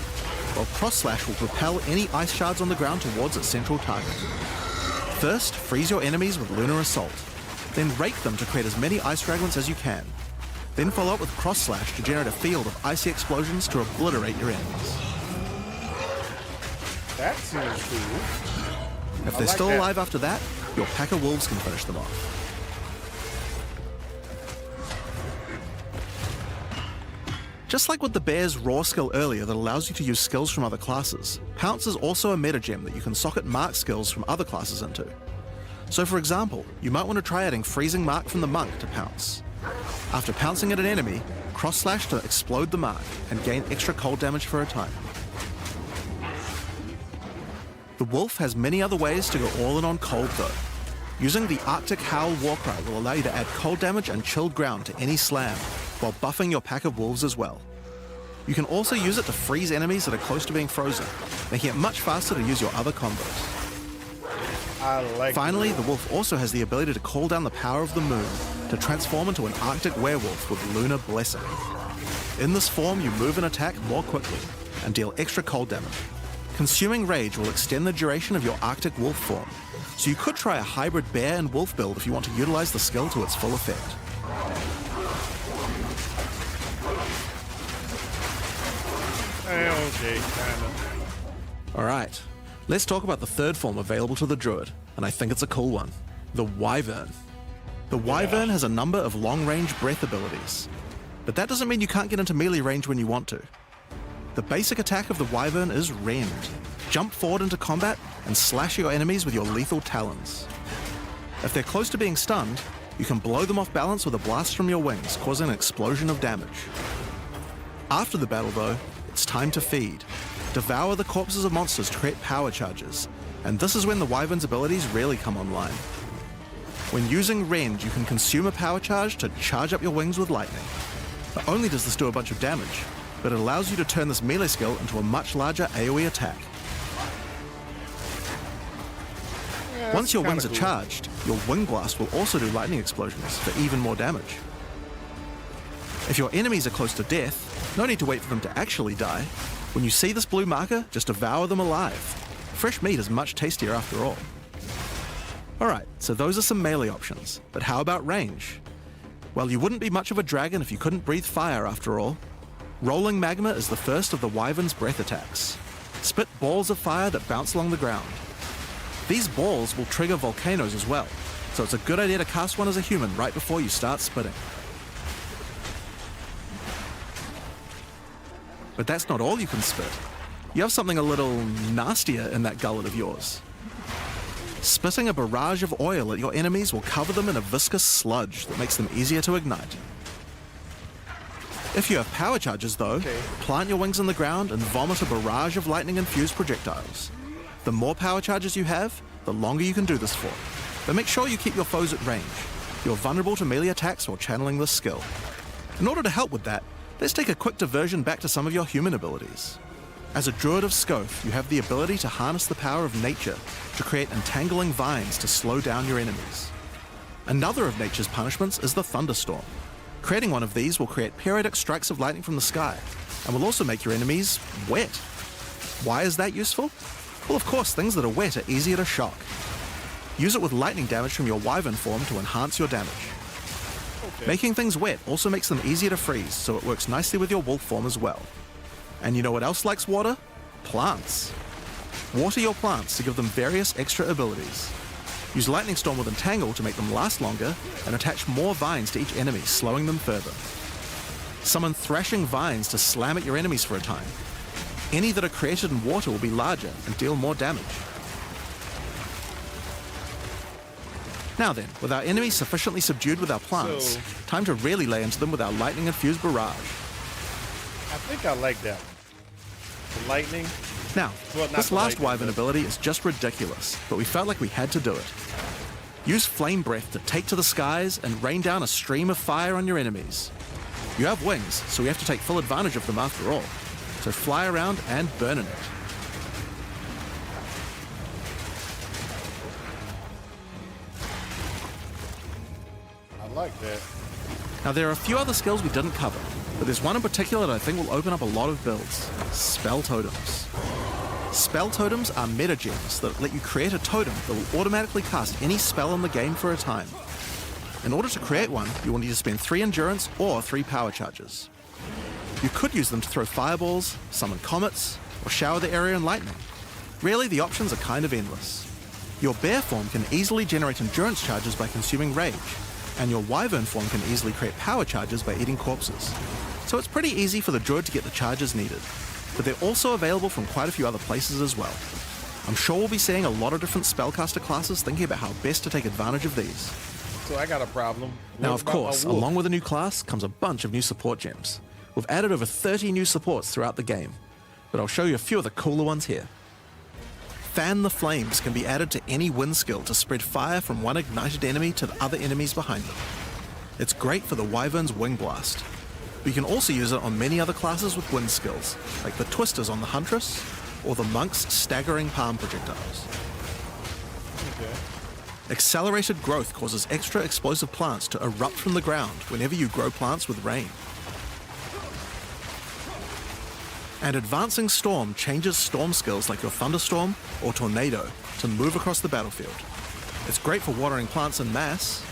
Well, Cross Slash will propel any ice shards on the ground towards its central target. First, freeze your enemies with Lunar Assault. Then rake them to create as many ice fragments as you can. Then follow up with Cross Slash to generate a field of icy explosions to obliterate your enemies. That seems cool. If they're like still that. alive after that, your pack of wolves can finish them off. Just like with the bear's raw skill earlier that allows you to use skills from other classes, Pounce is also a meta gem that you can socket mark skills from other classes into. So for example, you might want to try adding Freezing Mark from the Monk to Pounce. After pouncing at an enemy, Cross Slash to explode the mark and gain extra cold damage for a time. The Wolf has many other ways to go all in on cold though. Using the Arctic Howl Warcry will allow you to add cold damage and chilled ground to any slam, while buffing your pack of wolves as well. You can also use it to freeze enemies that are close to being frozen, making it much faster to use your other combos. I like Finally, the wolf also has the ability to call down the power of the moon to transform into an Arctic werewolf with Lunar Blessing. In this form, you move and attack more quickly and deal extra cold damage. Consuming Rage will extend the duration of your Arctic wolf form, so you could try a hybrid bear and wolf build if you want to utilize the skill to its full effect. Okay, kinda. Alright, let's talk about the third form available to the druid, and I think it's a cool one. The Wyvern. The Wyvern has a number of long-range breath abilities, but that doesn't mean you can't get into melee range when you want to. The basic attack of the Wyvern is Rend. Jump forward into combat and slash your enemies with your lethal talons. If they're close to being stunned, you can blow them off balance with a blast from your wings, causing an explosion of damage. After the battle though, it's time to feed. Devour the corpses of monsters to create power charges, and this is when the Wyvern's abilities really come online. When using Rend, you can consume a power charge to charge up your wings with lightning. Not only does this do a bunch of damage, but it allows you to turn this melee skill into a much larger AoE attack. Yeah, Once your that's wings are kinda cool. charged, your Wing Blast will also do lightning explosions for even more damage. If your enemies are close to death, no need to wait for them to actually die. When you see this blue marker, just devour them alive. Fresh meat is much tastier after all. Alright, so those are some melee options, but how about range? Well, you wouldn't be much of a dragon if you couldn't breathe fire after all. Rolling Magma is the first of the Wyvern's breath attacks. Spit balls of fire that bounce along the ground. These balls will trigger volcanoes as well, so it's a good idea to cast one as a human right before you start spitting. But that's not all you can spit. you have something a little nastier in that gullet of yours. Spitting a barrage of oil at your enemies will cover them in a viscous sludge that makes them easier to ignite. If you have power charges though, plant your wings in the ground and vomit a barrage of lightning-infused projectiles. The more power charges you have, the longer you can do this for. But make sure you keep your foes at range. You're vulnerable to melee attacks while channeling this skill. In order to help with that, let's take a quick diversion back to some of your human abilities. As a druid of Scoth, you have the ability to harness the power of nature to create entangling vines to slow down your enemies. Another of nature's punishments is the thunderstorm. Creating one of these will create periodic strikes of lightning from the sky, and will also make your enemies wet. Why is that useful? Well, of course, things that are wet are easier to shock. Use it with lightning damage from your wyvern form to enhance your damage. Making things wet also makes them easier to freeze, so it works nicely with your wolf form as well. And you know what else likes water? Plants. Water your plants to give them various extra abilities. Use Lightning Storm with Entangle to make them last longer, and attach more vines to each enemy, slowing them further. Summon Thrashing Vines to slam at your enemies for a time. Any that are created in water will be larger and deal more damage. Now then, with our enemies sufficiently subdued with our plants, time to really lay into them with our lightning-infused barrage. I think I like that one. The lightning. Now, Well, not this the last lightning, wyvern but- ability is just ridiculous, but we felt like we had to do it. Use Flame Breath to take to the skies and rain down a stream of fire on your enemies. You have wings, so we have to take full advantage of them after all. So fly around and burn in it. I like that. Now there are a few other skills we didn't cover, but there's one in particular that I think will open up a lot of builds. Spell Totems. Spell Totems are meta gems that let you create a totem that will automatically cast any spell in the game for a time. In order to create one, you will need to spend 3 endurance or 3 power charges. You could use them to throw fireballs, summon comets, or shower the area in lightning. Really, the options are kind of endless. Your bear form can easily generate endurance charges by consuming rage, and your wyvern form can easily create power charges by eating corpses. So it's pretty easy for the druid to get the charges needed, but they're also available from quite a few other places as well. I'm sure we'll be seeing a lot of different spellcaster classes thinking about how best to take advantage of these. So I got a problem. Now, What of about my course, wolf? along with a new class comes a bunch of new support gems. We've added over 30 new supports throughout the game, but I'll show you a few of the cooler ones here. Fan the Flames can be added to any wind skill to spread fire from one ignited enemy to the other enemies behind them. It's great for the Wyvern's Wing Blast, but you can also use it on many other classes with wind skills, like the Twisters on the Huntress, or the Monk's Staggering Palm Projectiles. Accelerated Growth causes extra explosive plants to erupt from the ground whenever you grow plants with rain. And Advancing Storm changes storm skills like your Thunderstorm or Tornado to move across the battlefield. It's great for watering plants en masse,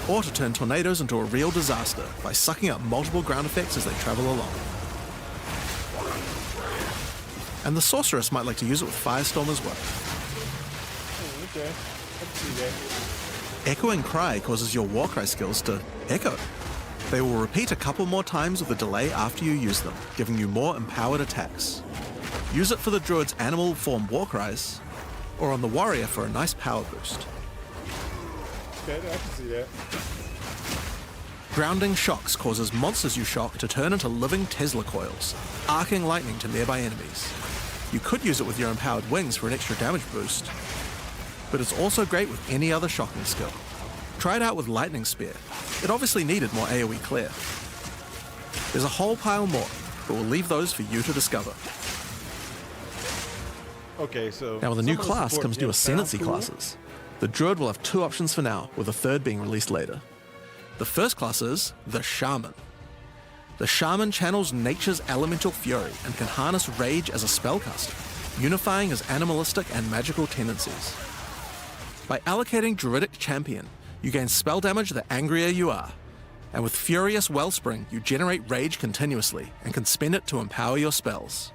or to turn tornadoes into a real disaster by sucking up multiple ground effects as they travel along. And the Sorceress might like to use it with Firestorm as well. Okay, I can see that. Echoing Cry causes your Warcry skills to echo. They will repeat a couple more times with a delay after you use them, giving you more empowered attacks. Use it for the Druid's animal form Warcries, or on the Warrior for a nice power boost. Okay, I can see that. Grounding Shocks causes monsters you shock to turn into living Tesla coils, arcing lightning to nearby enemies. You could use it with your empowered wings for an extra damage boost, but it's also great with any other shocking skill. Try it out with Lightning Spear. It obviously needed more AoE clear. There's a whole pile more, but we'll leave those for you to discover. Okay, so Now with a new some of the class support comes new gems sound Ascendancy cool. classes. The Druid will have 2 options for now, with a third being released later. The first class is the Shaman. The Shaman channels nature's elemental fury and can harness rage as a spellcaster, unifying his animalistic and magical tendencies. By allocating Druidic Champion, you gain spell damage the angrier you are, and with Furious Wellspring, you generate rage continuously and can spend it to empower your spells.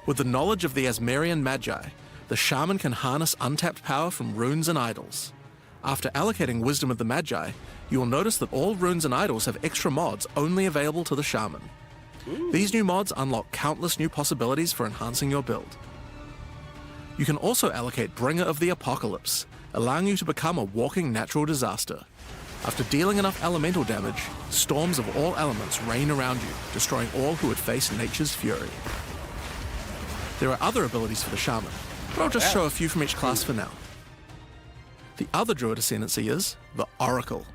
With the knowledge of the Asmerian Magi, the Shaman can harness untapped power from runes and idols. After allocating Wisdom of the Magi, you will notice that all runes and idols have extra mods only available to the Shaman. These new mods unlock countless new possibilities for enhancing your build. You can also allocate Bringer of the Apocalypse, allowing you to become a walking natural disaster. After dealing enough elemental damage, storms of all elements rain around you, destroying all who would face nature's fury. There are other abilities for the Shaman, but I'll just show a few from each class for now. The other Druid ascendancy is the Oracle.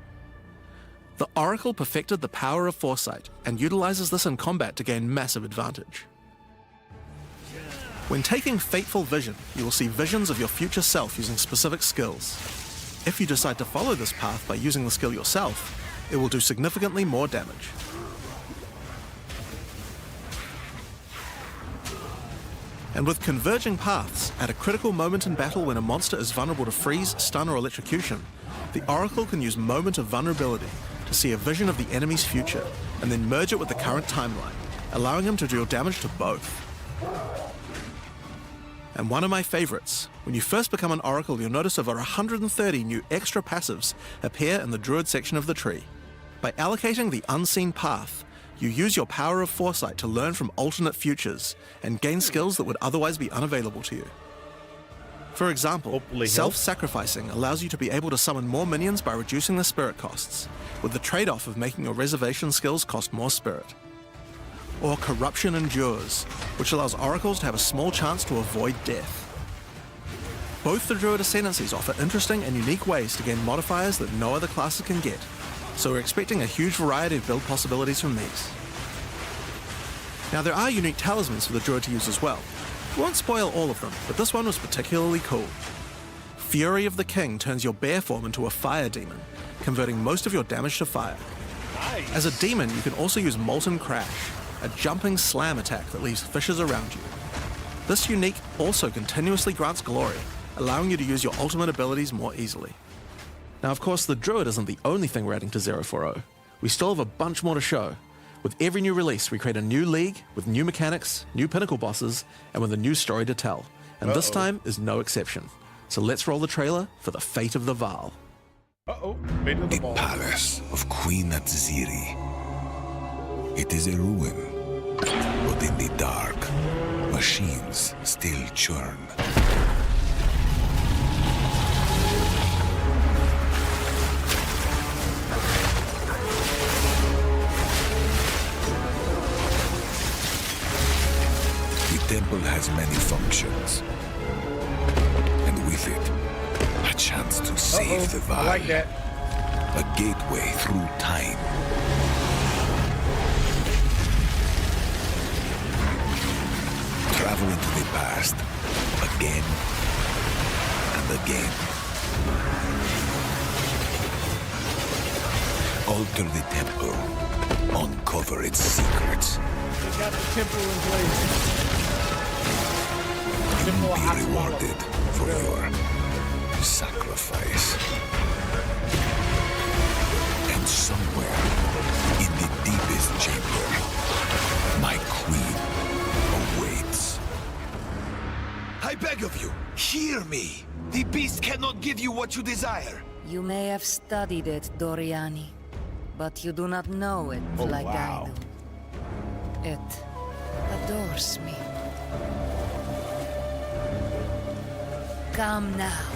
The Oracle perfected the power of foresight and utilizes this in combat to gain massive advantage. When taking Fateful Vision, you will see visions of your future self using specific skills. If you decide to follow this path by using the skill yourself, it will do significantly more damage. And with Converging Paths, at a critical moment in battle when a monster is vulnerable to freeze, stun, or electrocution, the Oracle can use Moment of Vulnerability to see a vision of the enemy's future, and then merge it with the current timeline, allowing him to deal damage to both. And one of my favorites, when you first become an Oracle, you'll notice over 130 new extra passives appear in the Druid section of the tree. By allocating the Unseen Path, you use your power of foresight to learn from alternate futures and gain skills that would otherwise be unavailable to you. For example, Hopefully self-sacrificing allows you to be able to summon more minions by reducing the spirit costs, with the trade-off of making your reservation skills cost more spirit. Or Corruption Endures, which allows oracles to have a small chance to avoid death. Both the Druid ascendancies offer interesting and unique ways to gain modifiers that no other classes can get, so we're expecting a huge variety of build possibilities from these. Now there are unique talismans for the Druid to use as well. We won't spoil all of them, but this one was particularly cool. Fury of the King turns your bear form into a fire demon, converting most of your damage to fire. As a demon, you can also use Molten Crash, a jumping slam attack that leaves fissures around you. This unique also continuously grants glory, allowing you to use your ultimate abilities more easily. Now of course the Druid isn't the only thing we're adding to 040. We still have a bunch more to show. With every new release we create a new league, with new mechanics, new pinnacle bosses, and with a new story to tell. And this time is no exception. So let's roll the trailer for the Fate of the Vaal. Fate of the The Vaal. palace of Queen Atziri. It is a ruin, but in the dark, machines still churn. The temple has many functions, and with it, a chance to save the Vaal. I like that. A gateway through time. Travel into the past again and again. Alter the temple. Uncover its secrets. They got the temple in place. You will be rewarded for your sacrifice. And somewhere in the deepest chamber, my queen awaits. I beg of you, hear me. The beast cannot give you what you desire. You may have studied it, Doriani, but you do not know it like wow. I do. It adores me. Come now,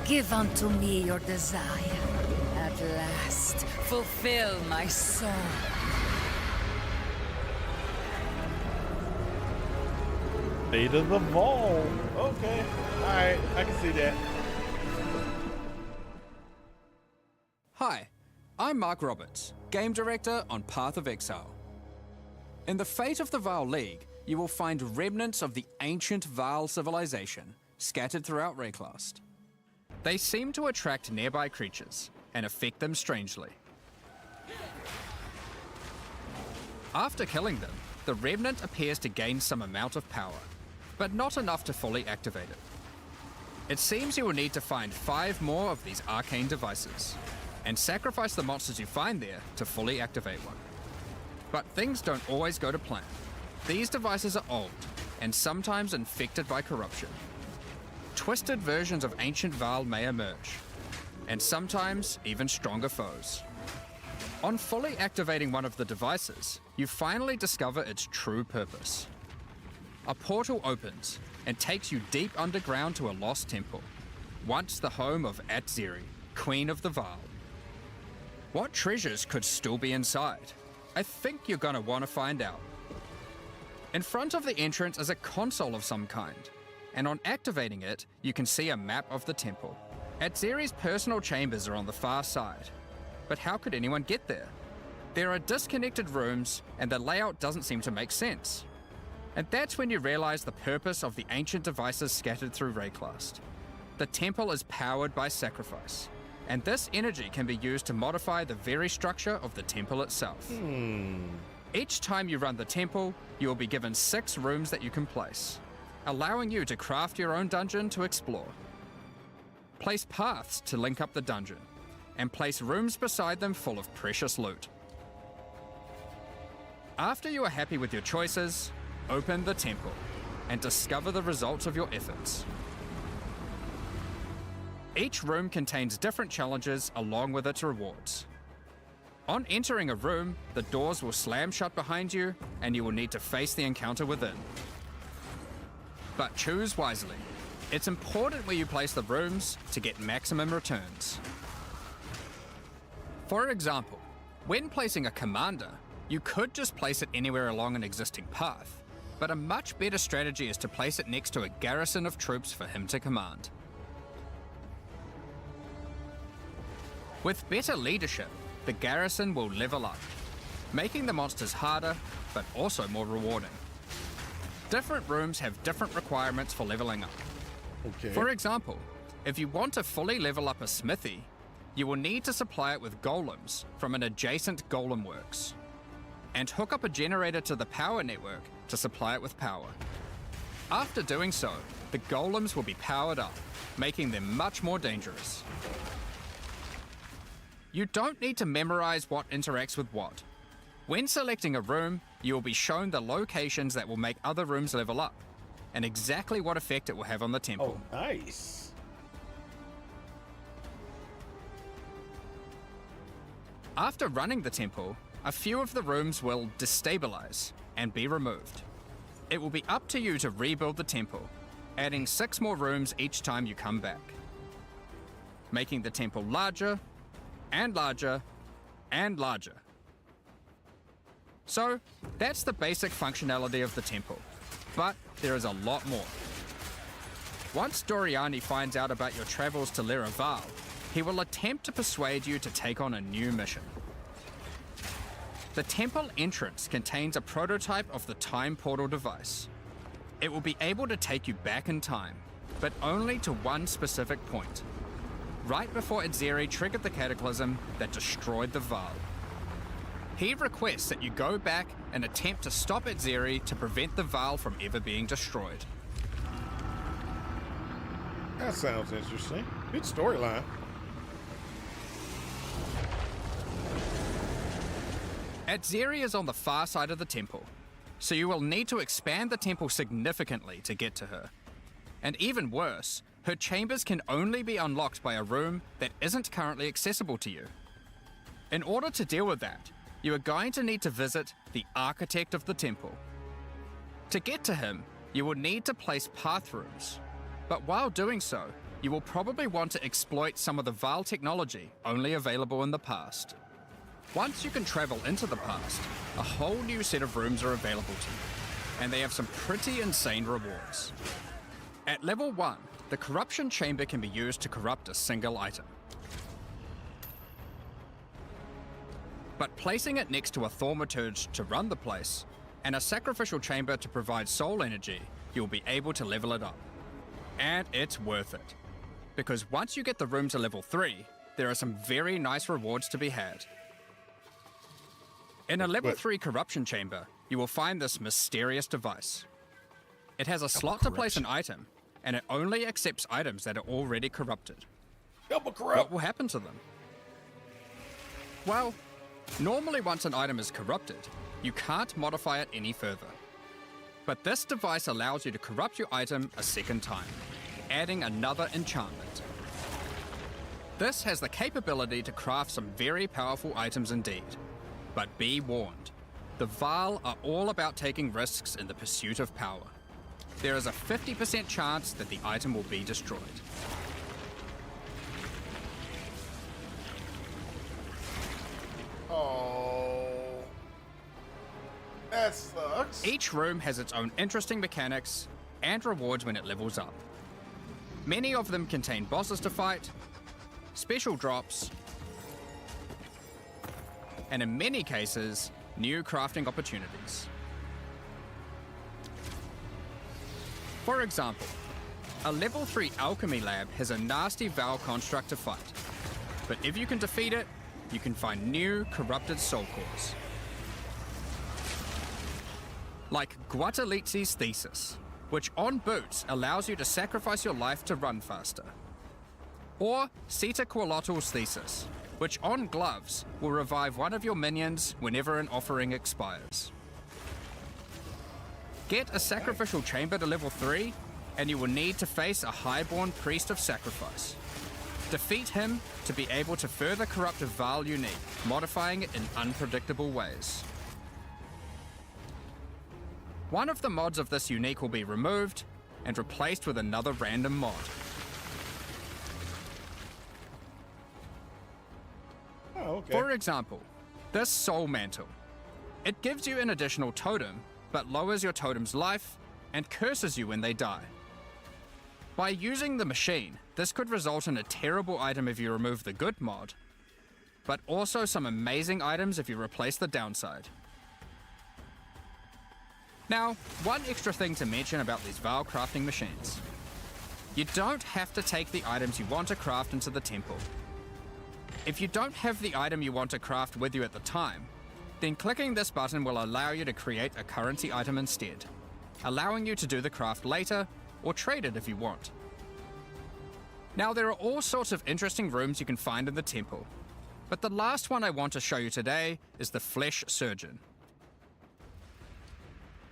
give unto me your desire. At last, fulfill my soul. Fate of the Vaal. Okay. Alright, I can see that. Hi, I'm Mark Roberts, Game Director on Path of Exile. In the Fate of the Vaal League, you will find remnants of the ancient Vaal civilization scattered throughout Rayclast. They seem to attract nearby creatures and affect them strangely. After killing them, the remnant appears to gain some amount of power, but not enough to fully activate it. It seems you will need to find 5 more of these arcane devices, and sacrifice the monsters you find there to fully activate one. But things don't always go to plan. These devices are old, and sometimes infected by corruption. Twisted versions of ancient Vaal may emerge, and sometimes even stronger foes. On fully activating one of the devices, you finally discover its true purpose. A portal opens and takes you deep underground to a lost temple, once the home of Atziri, Queen of the Vaal. What treasures could still be inside? I think you're gonna want to find out. In front of the entrance is a console of some kind, and on activating it, you can see a map of the temple. Atziri's personal chambers are on the far side, but how could anyone get there? There are disconnected rooms, and the layout doesn't seem to make sense. And that's when you realize the purpose of the ancient devices scattered through Rayclast. The temple is powered by sacrifice, and this energy can be used to modify the very structure of the temple itself. Each time you run the temple, you will be given 6 rooms that you can place, allowing you to craft your own dungeon to explore. Place paths to link up the dungeon, and place rooms beside them full of precious loot. After you are happy with your choices, open the temple and discover the results of your efforts. Each room contains different challenges along with its rewards. On entering a room, the doors will slam shut behind you and you will need to face the encounter within. But choose wisely. It's important where you place the rooms to get maximum returns. For example, when placing a commander, you could just place it anywhere along an existing path, but a much better strategy is to place it next to a garrison of troops for him to command. With better leadership, the garrison will level up, making the monsters harder, but also more rewarding. Different rooms have different requirements for leveling up. Okay. For example, if you want to fully level up a smithy, you will need to supply it with golems from an adjacent golem works, and hook up a generator to the power network to supply it with power. After doing so, the golems will be powered up, making them much more dangerous. You don't need to memorize what interacts with what. When selecting a room, you will be shown the locations that will make other rooms level up, and exactly what effect it will have on the temple. Oh, nice. After running the temple, a few of the rooms will destabilize and be removed. It will be up to you to rebuild the temple, adding 6 more rooms each time you come back, making the temple larger and larger and larger. So, that's the basic functionality of the temple, but there is a lot more. Once Doriani finds out about your travels to Laraval, he will attempt to persuade you to take on a new mission. The temple entrance contains a prototype of the time portal device. It will be able to take you back in time, but only to one specific point, right before Atziri triggered the cataclysm that destroyed the Vaal. He requests that you go back and attempt to stop Atziri to prevent the Vaal from ever being destroyed. That sounds interesting. Good storyline. Atziri is on the far side of the temple, so you will need to expand the temple significantly to get to her. And even worse, her chambers can only be unlocked by a room that isn't currently accessible to you. In order to deal with that, you are going to need to visit the architect of the temple. To get to him, you will need to place path rooms, but while doing so, you will probably want to exploit some of the Vaal technology only available in the past. Once you can travel into the past, a whole new set of rooms are available to you, and they have some pretty insane rewards. At level 1, the corruption chamber can be used to corrupt a single item. But placing it next to a thaumaturge to run the place, and a sacrificial chamber to provide soul energy, you'll be able to level it up. And it's worth it, because once you get the room to level 3, there are some very nice rewards to be had. In a level 3 corruption chamber, you will find this mysterious device. It has a slot to place an item, and it only accepts items that are already corrupted. Double What corrupt. will happen to them? Well, normally once an item is corrupted, you can't modify it any further. But this device allows you to corrupt your item a second time, adding another enchantment. This has the capability to craft some very powerful items indeed. But be warned, the Vaal are all about taking risks in the pursuit of power. There is a 50% chance that the item will be destroyed. Oh, that sucks. Each room has its own interesting mechanics and rewards when it levels up. Many of them contain bosses to fight, special drops, and in many cases, new crafting opportunities. For example, a level 3 alchemy lab has a nasty Vaal construct to fight, but if you can defeat it, you can find new corrupted soul cores. Like Guatalizi's Thesis, which on boots allows you to sacrifice your life to run faster. Or Sitaqualottl's Thesis, which on gloves will revive one of your minions whenever an offering expires. Get a sacrificial chamber to level 3, and you will need to face a highborn priest of sacrifice. Defeat him to be able to further corrupt a Vaal unique, modifying it in unpredictable ways. One of the mods of this unique will be removed and replaced with another random mod. Oh, okay. For example, this Soul Mantle. It gives you an additional totem, but lowers your totem's life and curses you when they die. By using the machine, this could result in a terrible item if you remove the good mod, but also some amazing items if you replace the downside. Now, one extra thing to mention about these Vaal crafting machines. You don't have to take the items you want to craft into the temple. If you don't have the item you want to craft with you at the time, then clicking this button will allow you to create a currency item instead, allowing you to do the craft later or trade it if you want. Now, there are all sorts of interesting rooms you can find in the temple, but the last one I want to show you today is the Flesh Surgeon.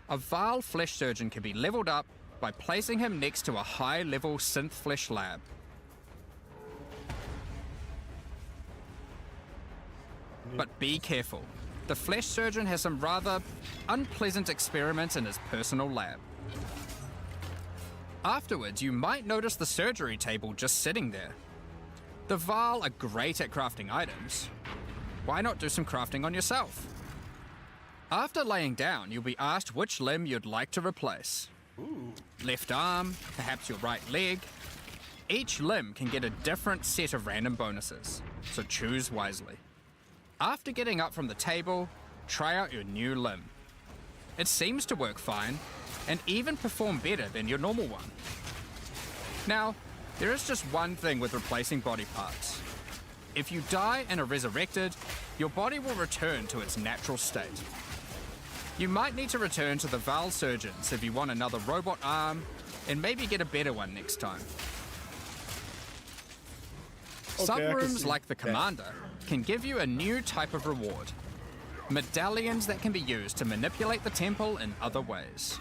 A Vaal Flesh Surgeon can be leveled up by placing him next to a high-level synth flesh lab. But be careful. The Flesh Surgeon has some rather unpleasant experiments in his personal lab. Afterwards, you might notice the surgery table just sitting there. The Vaal are great at crafting items. Why not do some crafting on yourself? After laying down, you'll be asked which limb you'd like to replace. Left arm, perhaps your right leg. Each limb can get a different set of random bonuses, so choose wisely. After getting up from the table, try out your new limb. It seems to work fine, and even perform better than your normal one. Now, there is just one thing with replacing body parts. If you die and are resurrected, your body will return to its natural state. You might need to return to the Vaal Surgeons if you want another robot arm, and maybe get a better one next time. Some I can rooms, see like the that. Commander, can give you a new type of reward. Medallions that can be used to manipulate the temple in other ways.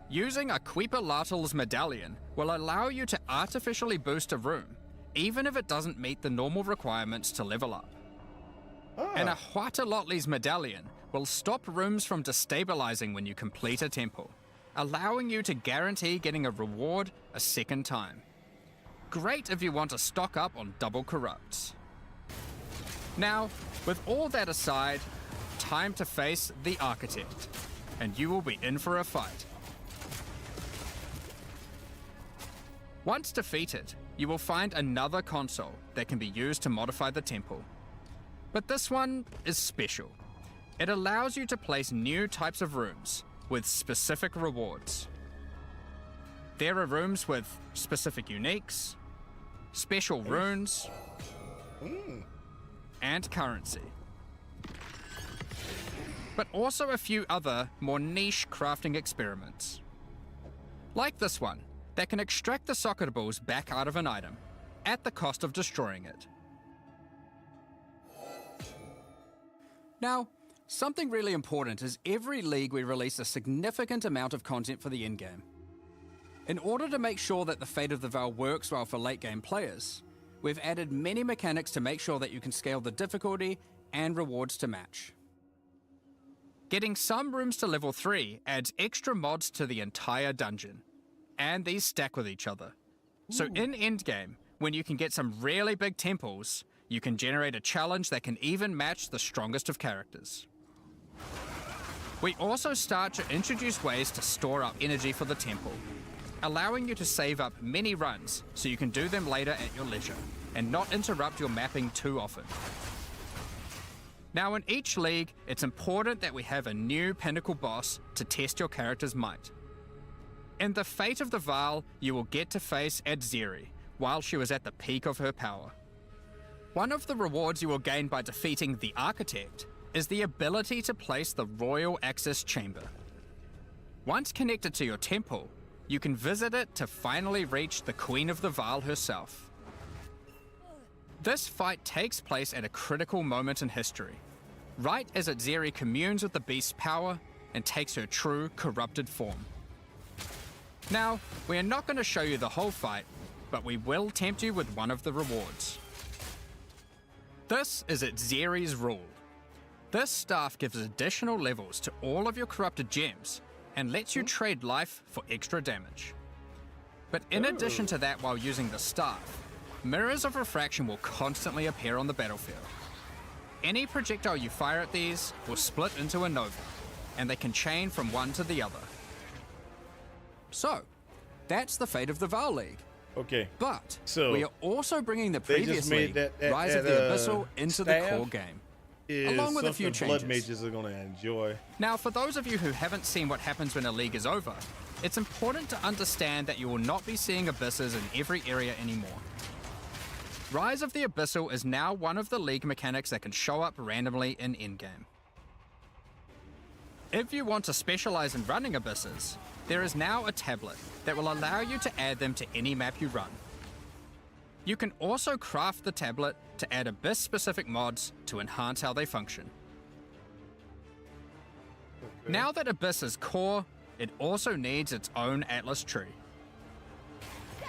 Using a Quipalattl's medallion will allow you to artificially boost a room, even if it doesn't meet the normal requirements to level up. And a Huatalotli's medallion will stop rooms from destabilizing when you complete a temple, allowing you to guarantee getting a reward a second time. Great if you want to stock up on double corrupts. Now, with all that aside, time to face the Architect, and you will be in for a fight. Once defeated, you will find another console that can be used to modify the temple. But this one is special. It allows you to place new types of rooms with specific rewards. There are rooms with specific uniques, special runes, and currency. But also a few other, more niche crafting experiments. Like this one, that can extract the socket balls back out of an item, at the cost of destroying it. Now, something really important is every league we release a significant amount of content for the in-game. In order to make sure that the Fate of the Val works well for late game players, we've added many mechanics to make sure that you can scale the difficulty and rewards to match. Getting some rooms to level 3 adds extra mods to the entire dungeon, and these stack with each other. So in endgame, when you can get some really big temples, you can generate a challenge that can even match the strongest of characters. We also start to introduce ways to store up energy for the temple, allowing you to save up many runs so you can do them later at your leisure and not interrupt your mapping too often. Now in each league, it's important that we have a new pinnacle boss to test your character's might. In the Fate of the Val, you will get to face Adziri while she was at the peak of her power. One of the rewards you will gain by defeating the Architect is the ability to place the Royal Access Chamber. Once connected to your temple, you can visit it to finally reach the Queen of the Val herself. This fight takes place at a critical moment in history, right as Adziri communes with the beast's power and takes her true corrupted form. Now, we are not going to show you the whole fight, but we will tempt you with one of the rewards. This is Adziri's Rule. This staff gives additional levels to all of your corrupted gems and lets you trade life for extra damage. But in addition to that, while using the staff, mirrors of refraction will constantly appear on the battlefield. Any projectile you fire at these will split into a nova, and they can chain from one to the other. So, that's the Fate of the Val League. Okay. But So, we are also bringing the they just previous made league, that Rise of the Abyssal, into staff the core game. Is along with a few something blood changes. mages are going to enjoy. Now, for those of you who haven't seen what happens when a league is over, it's important to understand that you will not be seeing abysses in every area anymore. Rise of the Abyssal is now one of the league mechanics that can show up randomly in endgame. If you want to specialize in running abysses, there is now a tablet that will allow you to add them to any map you run. You can also craft the tablet to add abyss-specific mods to enhance how they function. Now that Abyss is core, it also needs its own Atlas tree.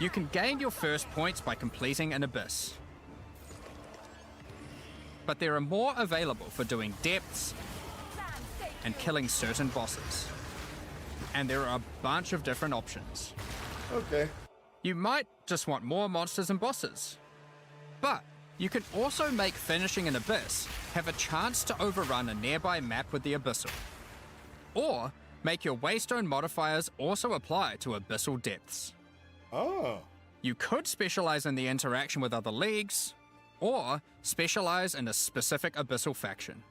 You can gain your first points by completing an Abyss. But there are more available for doing depths and killing certain bosses. And there are a bunch of different options. Okay. You might just want more monsters and bosses. But you can also make finishing an Abyss have a chance to overrun a nearby map with the Abyssal. Or make your Waystone modifiers also apply to Abyssal depths. Oh. You could specialize in the interaction with other leagues, or specialize in a specific Abyssal faction.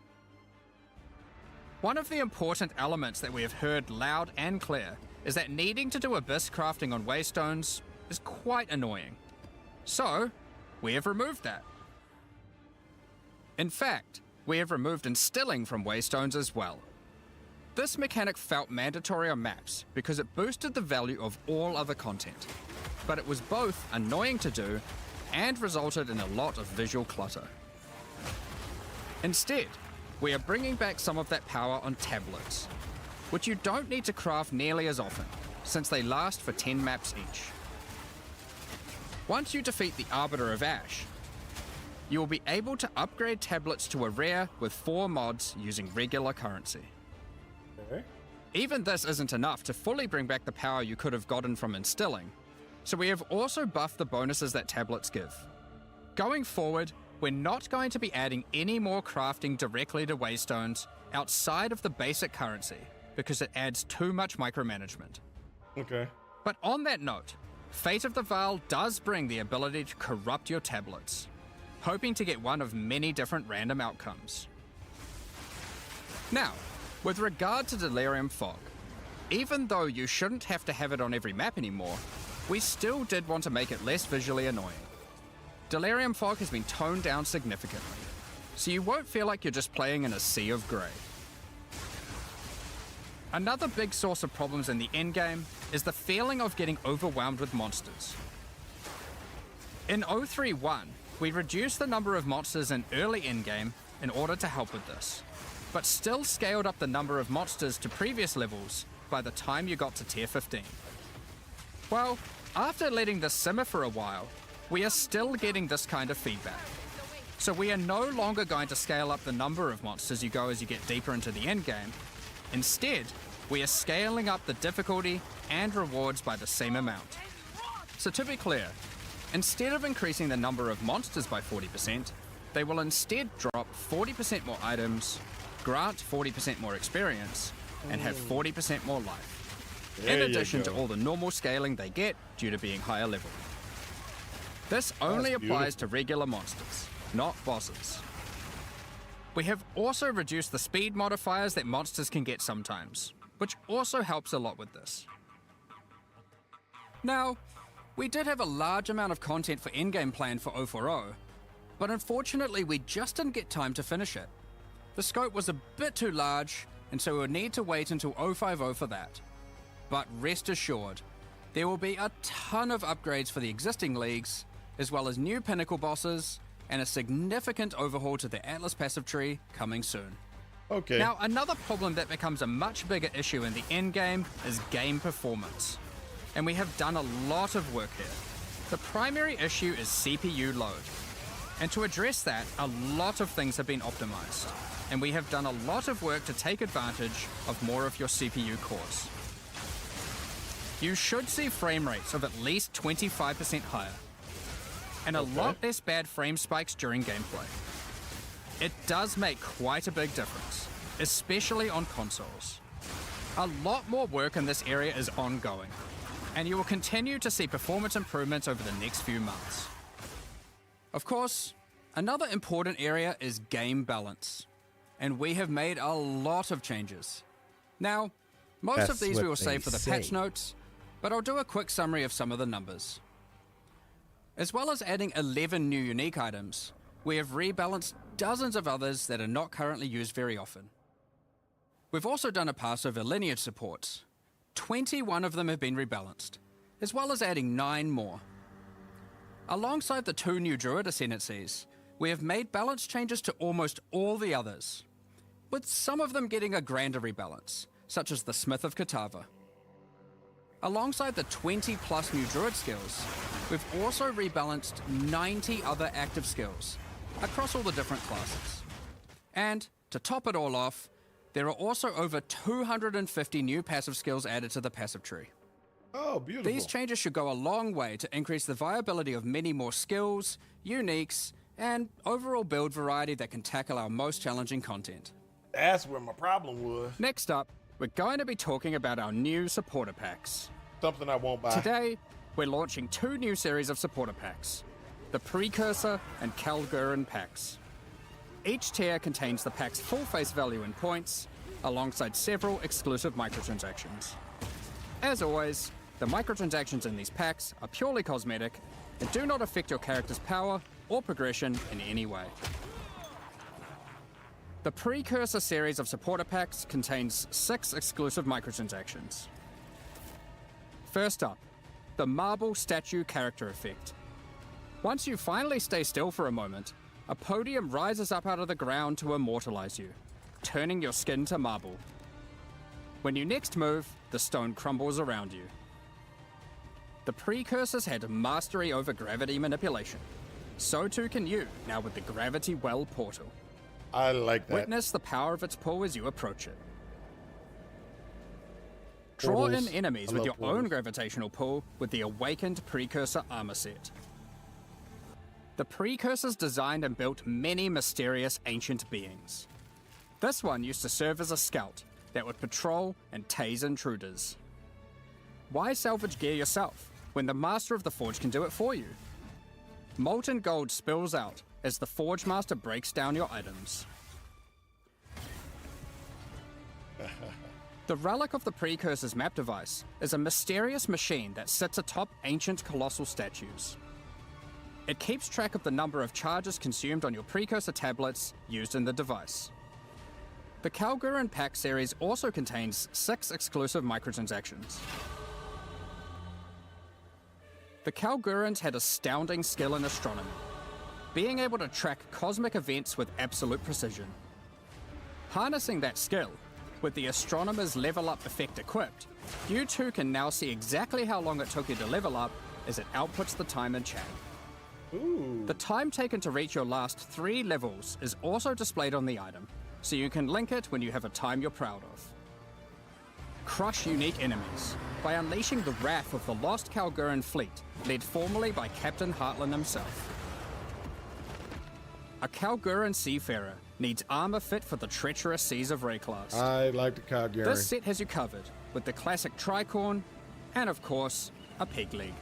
One of the important elements that we have heard loud and clear is that needing to do Abyss crafting on Waystones is quite annoying. So, we have removed that. In fact, we have removed instilling from Waystones as well. This mechanic felt mandatory on maps because it boosted the value of all other content, but it was both annoying to do and resulted in a lot of visual clutter. Instead, we are bringing back some of that power on tablets, which you don't need to craft nearly as often, since they last for 10 maps each. Once you defeat the Arbiter of Ash, you will be able to upgrade tablets to a rare with 4 mods using regular currency. Okay. Even this isn't enough to fully bring back the power you could have gotten from instilling, so we have also buffed the bonuses that tablets give. Going forward, we're not going to be adding any more crafting directly to Waystones outside of the basic currency, because it adds too much micromanagement. Okay. But on that note, Fate of the Val does bring the ability to corrupt your tablets, hoping to get one of many different random outcomes. Now, with regard to Delirium Fog, even though you shouldn't have to have it on every map anymore, we still did want to make it less visually annoying. Delirium Fog has been toned down significantly, so you won't feel like you're just playing in a sea of grey. Another big source of problems in the endgame is the feeling of getting overwhelmed with monsters. In 031, we reduced the number of monsters in early endgame in order to help with this, but still scaled up the number of monsters to previous levels by the time you got to tier 15. Well, after letting this simmer for a while, we are still getting this kind of feedback. So we are no longer going to scale up the number of monsters you go as you get deeper into the endgame. Instead, we are scaling up the difficulty and rewards by the same amount. So to be clear, instead of increasing the number of monsters by 40%, they will instead drop 40% more items, grant 40% more experience, and have 40% more life. In There you addition to go. all the normal scaling they get due to being higher level. This only That's applies beautiful. to regular monsters, not bosses. We have also reduced the speed modifiers that monsters can get sometimes, which also helps a lot with this. Now, we did have a large amount of content for endgame planned for 040, but unfortunately we just didn't get time to finish it. The scope was a bit too large, and so we would need to wait until 050 for that. But rest assured, there will be a ton of upgrades for the existing leagues, as well as new pinnacle bosses, and a significant overhaul to the Atlas passive tree coming soon. Okay. Now, another problem that becomes a much bigger issue in the endgame is game performance. And we have done a lot of work here. The primary issue is CPU load. And to address that, a lot of things have been optimized. And we have done a lot of work to take advantage of more of your CPU cores. You should see frame rates of at least 25% higher. And a lot less bad frame spikes during gameplay. It does make quite a big difference, especially on consoles. A lot more work in this area is ongoing, and you will continue to see performance improvements over the next few months. Of course, another important area is game balance, and we have made a lot of changes. Now, most of That's these we what will save they for the say. patch notes, but I'll do a quick summary of some of the numbers. As well as adding 11 new unique items, we have rebalanced dozens of others that are not currently used very often. We've also done a pass over lineage supports. 21 of them have been rebalanced, as well as adding 9 more. Alongside the 2 new Druid ascendancies, we have made balance changes to almost all the others, with some of them getting a grander rebalance, such as the Smith of Katava. Alongside the 20 plus new Druid skills, we've also rebalanced 90 other active skills across all the different classes. And to top it all off, there are also over 250 new passive skills added to the passive tree. Oh, beautiful. These changes should go a long way to increase the viability of many more skills, uniques, and overall build variety that can tackle our most challenging content. That's where my problem was. Next up, we're going to be talking about our new supporter packs. Something I won't buy. Today, we're launching 2 new series of supporter packs, the Precursor and Kalgurin packs. Each tier contains the pack's full face value in points, alongside several exclusive microtransactions. As always, the microtransactions in these packs are purely cosmetic and do not affect your character's power or progression in any way. The Precursor series of supporter packs contains 6 exclusive microtransactions. First up, the Marble Statue character effect. Once you finally stay still for a moment, a podium rises up out of the ground to immortalize you, turning your skin to marble. When you next move, the stone crumbles around you. The Precursors had mastery over gravity manipulation. So too can you, now with the Gravity Well portal. I like that. Witness the power of its pull as you approach it. Draw Portals. in enemies I with love your portals. own gravitational pull with the Awakened Precursor armor set. The Precursors designed and built many mysterious ancient beings. This one used to serve as a scout that would patrol and tase intruders. Why salvage gear yourself when the Master of the Forge can do it for you? Molten gold spills out as the Forge Master breaks down your items. The Relic of the Precursor's map device is a mysterious machine that sits atop ancient colossal statues. It keeps track of the number of charges consumed on your Precursor tablets used in the device. The Kalgurin pack series also contains 6 exclusive microtransactions. The Kalgurins had astounding skill in astronomy, being able to track cosmic events with absolute precision. Harnessing that skill, With the Astronomer's level up effect equipped, you too can now see exactly how long it took you to level up as it outputs the time in chat. Ooh. The time taken to reach your last 3 levels is also displayed on the item, so you can link it when you have a time you're proud of. Crush unique enemies by unleashing the wrath of the Lost Kalguran fleet, led formerly by Captain Heartland himself. A Kalguran seafarer needs armor fit for the treacherous seas of Rayclast. I like the Calgary. This set has you covered with the classic tricorn and, of course, a pig leg.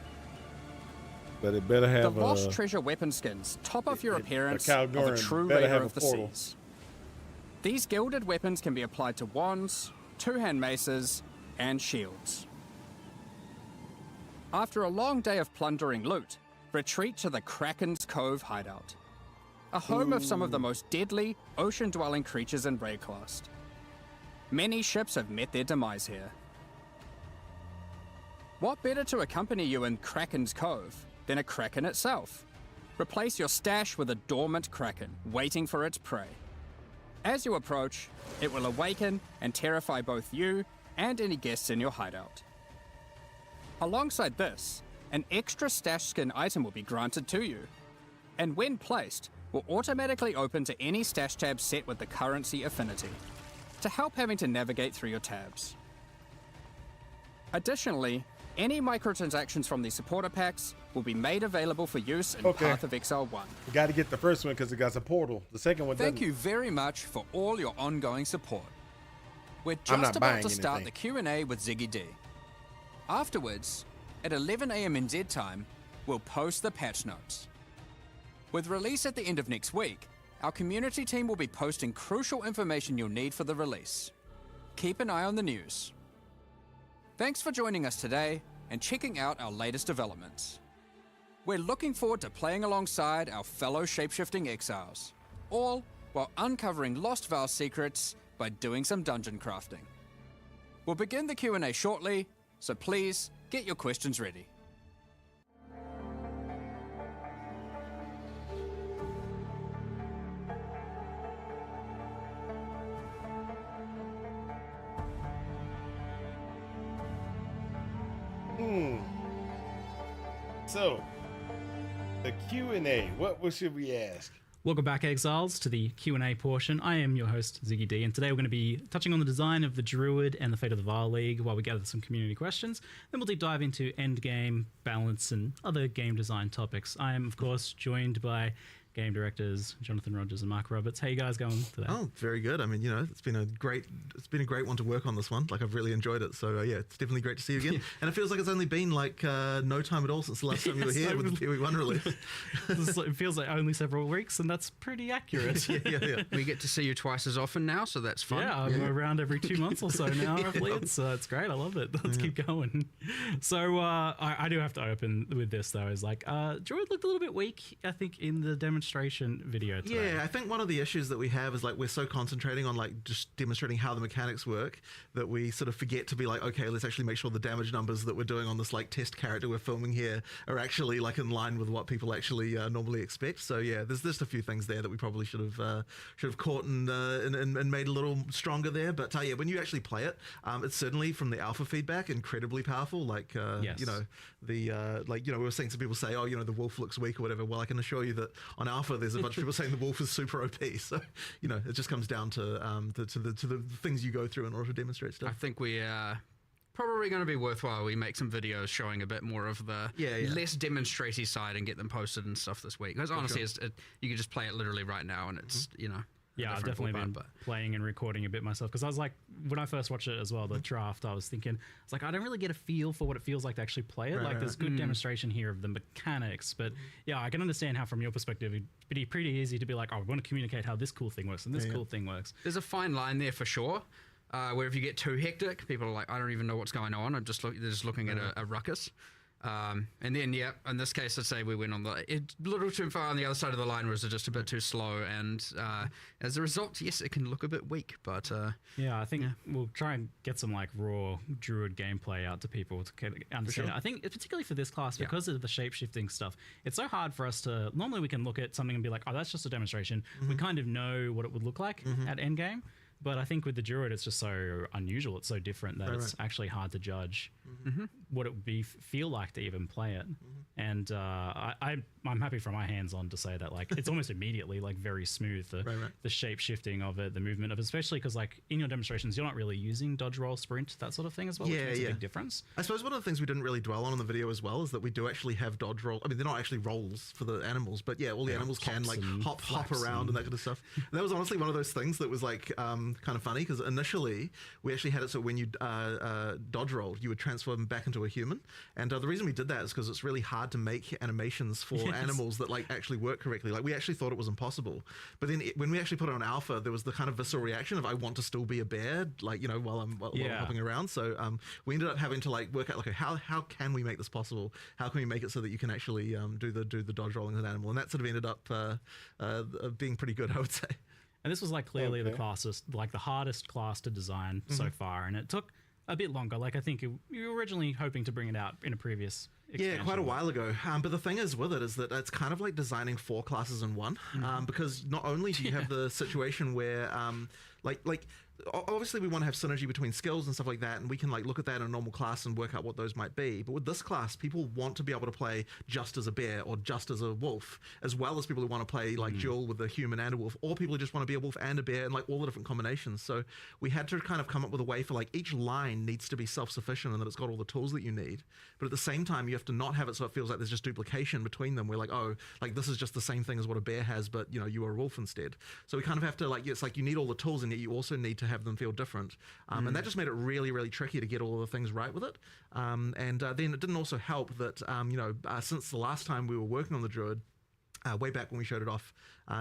But it better The have Lost a... Treasure weapon skins top off your appearance a of a Kalguran true better raider have of a the portal. seas. These gilded weapons can be applied to wands, two-hand maces, and shields. After a long day of plundering loot, retreat to the Kraken's Cove hideout, a home of some of the most deadly, ocean-dwelling creatures in Rayclast. Many ships have met their demise here. What better to accompany you in Kraken's Cove than a kraken itself? Replace your stash with a dormant kraken, waiting for its prey. As you approach, it will awaken and terrify both you and any guests in your hideout. Alongside this, an extra stash skin item will be granted to you, and when placed, will automatically open to any stash tab set with the currency affinity, to help having to navigate through your tabs. Additionally, any microtransactions from these supporter packs will be made available for use in Okay. Path of Exile 1. You got to get the first one because it got a portal. The second one Thank doesn't. you very much for all your ongoing support. We're I'm not just about buying to start anything. the Q&A with Ziggy D. Afterwards, at 11 AM NZ time, we'll post the patch notes. With release at the end of next week, our community team will be posting crucial information you'll need for the release. Keep an eye on the news. Thanks for joining us today and checking out our latest developments. We're looking forward to playing alongside our fellow shapeshifting exiles, all while uncovering Lost Vow secrets by doing some dungeon crafting. We'll begin the Q&A shortly, so please get your questions ready. So, the Q&A. What should we ask? Welcome back, Exiles, to the Q&A portion. I am your host, Ziggy D, and today we're going to be touching on the design of the Druid and the Fate of the Vile League while we gather some community questions. Then we'll deep dive into endgame, balance, and other game design topics. I am, of course, joined by game directors Jonathan Rogers and Mark Roberts. How you guys going today? Oh, very good. I mean, you know, it's been a great one to work on this one. Like, I've really enjoyed it. So yeah, it's definitely great to see you again. And it feels like it's only been like no time at all since the last time you were here with the PoE1 release. It feels like only several weeks, and that's pretty accurate. yeah. We get to see you twice as often now, so that's fun. Yeah, I'm around every 2 months or so now, roughly. It's great. I love it. Let's keep going. So I do have to open with this, though, is like, Druid looked a little bit weak, I think, in the demonstration video today. Yeah, I think one of the issues that we have is like we're so concentrating on like just demonstrating how the mechanics work that we sort of forget to be like, okay, let's actually make sure the damage numbers that we're doing on this like test character we're filming here are actually like in line with what people actually normally expect. So yeah, there's just a few things there that we probably should have caught and made a little stronger there. But yeah, when you actually play it, it's certainly from the alpha feedback incredibly powerful. Like Yes. you know, the like, you know, we were seeing some people say, oh, you know, the wolf looks weak or whatever. Well, I can assure you that on alpha there's a bunch of people saying the wolf is super OP. So you know, it just comes down to the things you go through in order to demonstrate I stuff. think we probably going to be worthwhile. We make some videos showing a bit more of the Yeah. less demonstratey side and get them posted and stuff this week. Because honestly, you can just play it literally right now, and it's you know. Yeah, I've definitely been playing and recording a bit myself because I was like, when I first watched it as well, the draft, I was thinking, it's like, I don't really get a feel for what it feels like to actually play it. Like, there's good demonstration here of the mechanics, but yeah, I can understand how, from your perspective, it'd be pretty easy to be like, oh, I want to communicate how this cool thing works and this cool thing works. There's a fine line there for sure. Where if you get too hectic, people are like, I don't even know what's going on. They're just looking at a ruckus. And then, yeah, in this case, I'd say we went on a little too far on the other side of the line, was just a bit too slow. And as a result, yes, it can look a bit weak. But yeah, I think we'll try and get some like raw Druid gameplay out to people to understand. sure. I think particularly for this class, because of the shape-shifting stuff, it's so hard for us to, normally we can look at something and be like, oh, that's just a demonstration. We kind of know what it would look like at endgame. But I think with the Druid, it's just so unusual. It's so different that it's actually hard to judge what it would feel like to even play it. And I'm happy for my hands-on to say that like it's almost immediately like very smooth. The shape shifting of it, the movement of it, especially because like in your demonstrations, you're not really using dodge, roll, sprint, that sort of thing as well, which makes a big difference. I suppose one of the things we didn't really dwell on in the video as well is that we do actually have dodge roll. I mean, they're not actually rolls for the animals, but all the animals can like hop around and that kind of stuff. And that was honestly one of those things that was like kind of funny because initially we actually had it so when you dodge rolled, you would transform back into a human. And the reason we did that is because it's really hard to make animations for animals that like actually work correctly. Like we actually thought it was impossible, but then when we actually put it on alpha, there was the kind of visceral reaction of I want to still be a bear, like while I'm hopping around. So we ended up having to like work out like how can we make this possible? How can we make it so that you can actually do the dodge rolling as an animal? And that sort of ended up being pretty good, I would say. And this was like clearly the hardest class to design so far, and it took a bit longer. Like I think you were originally hoping to bring it out in a previous expansion. Yeah, quite a while ago. But the thing is with it is that it's kind of like designing 4 classes in one, because not only do you have the situation where like obviously we want to have synergy between skills and stuff like that, and we can like look at that in a normal class and work out what those might be. But with this class, people want to be able to play just as a bear or just as a wolf, as well as people who want to play like dual with a human and a wolf, or people who just want to be a wolf and a bear, and like all the different combinations. So we had to kind of come up with a way for like each line needs to be self-sufficient and that it's got all the tools that you need. But at the same time, you have to not have it so it feels like there's just duplication between them. We're like, oh, like this is just the same thing as what a bear has, but you are a wolf instead. So we kind of have to like, it's like you need all the tools and yet you also need to have them feel different. And that just made it really, really tricky to get all of the things right with it. And then it didn't also help that, since the last time we were working on the Druid, way back when we showed it off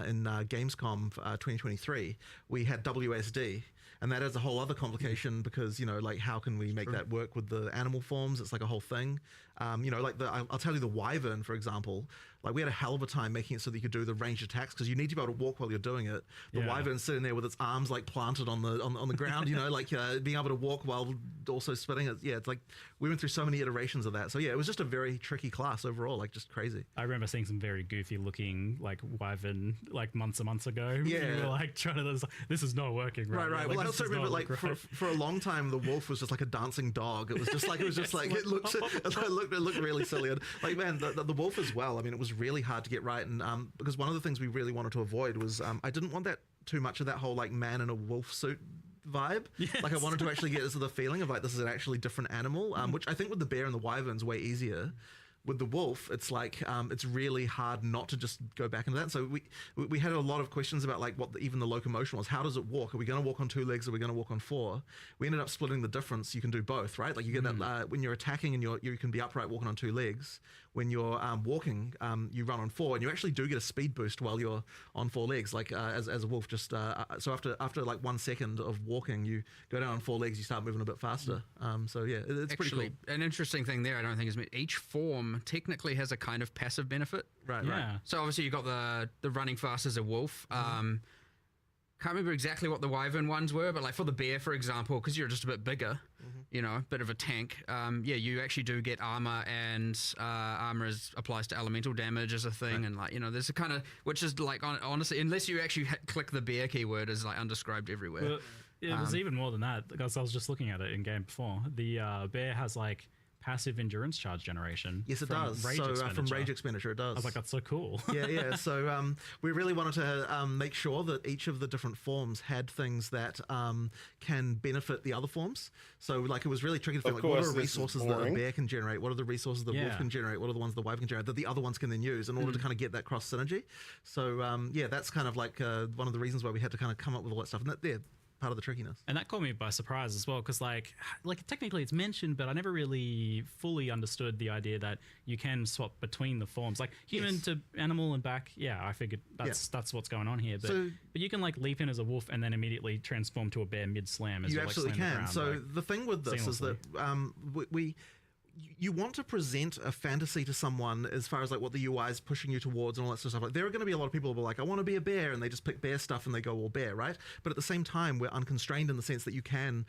in Gamescom 2023, we had WSD. And that is a whole other complication because, like how can we make that work with the animal forms? It's like a whole thing. Like I'll tell you the Wyvern, for example, like we had a hell of a time making it so that you could do the ranged attacks because you need to be able to walk while you're doing it. The Wyvern's sitting there with its arms like planted on the ground, like being able to walk while also spinning it. Yeah, it's like we went through so many iterations of that. So yeah, it was just a very tricky class overall, like just crazy. I remember seeing some very goofy looking like Wyvern like months and months ago. Yeah, we were like trying to this is not working. Right. Like, Well, I also remember like for a long time the wolf was just like a dancing dog. It was just like it looked really silly. And like man, the wolf as well. I mean, it was really hard to get right, and because one of the things we really wanted to avoid was I didn't want that too much of that whole like man in a wolf suit vibe. Like I wanted to actually get this the feeling of like this is an actually different animal, which I think with the bear and the wyvern's way easier. With the wolf, it's like it's really hard not to just go back into that. So we had a lot of questions about like what even the locomotion was. How does it walk? Are we going to walk on 2 legs? Are we going to walk on 4? We ended up splitting the difference. You can do both, right? Like you get that when you're attacking and you can be upright walking on 2 legs. When you're walking, you run on 4, and you actually do get a speed boost while you're on 4 legs. Like as a wolf, just so after like 1 second of walking, you go down on 4 legs. You start moving a bit faster. So yeah, it's actually pretty cool. An interesting thing there. I don't think is each form technically has a kind of passive benefit. Right. So obviously you got the running fast as a wolf. Can't remember exactly what the wyvern ones were, but like for the bear, for example, because you're just a bit bigger, a bit of a tank. You actually do get armor, and armor applies to elemental damage as a thing, and like there's a kind of which is like honestly, unless you actually click the bear keyword, is like undescribed everywhere. Well, it was even more than that because I was just looking at it in game before. The bear has like passive endurance charge generation. Yes, it does. From rage expenditure, it does. I was like, that's so cool. Yeah. So we really wanted to make sure that each of the different forms had things that can benefit the other forms. So like it was really tricky to figure what are the resources that a bear can generate? What are the resources the wolf can generate? What are the ones the wyvern can generate that the other ones can then use in order to kind of get that cross synergy? So that's kind of like one of the reasons why we had to kind of come up with all that stuff. And that, part of the trickiness. And that caught me by surprise as well, because like technically it's mentioned, but I never really fully understood the idea that you can swap between the forms, like human to animal and back. Yeah, I figured that's what's going on here. But you can like leap in as a wolf and then immediately transform to a bear mid slam. You absolutely can. So the thing with this is that you want to present a fantasy to someone as far as like what the UI is pushing you towards and all that sort of stuff. Like there are going to be a lot of people who are like, I want to be a bear, and they just pick bear stuff and they go all bear, right? But at the same time, we're unconstrained in the sense that you can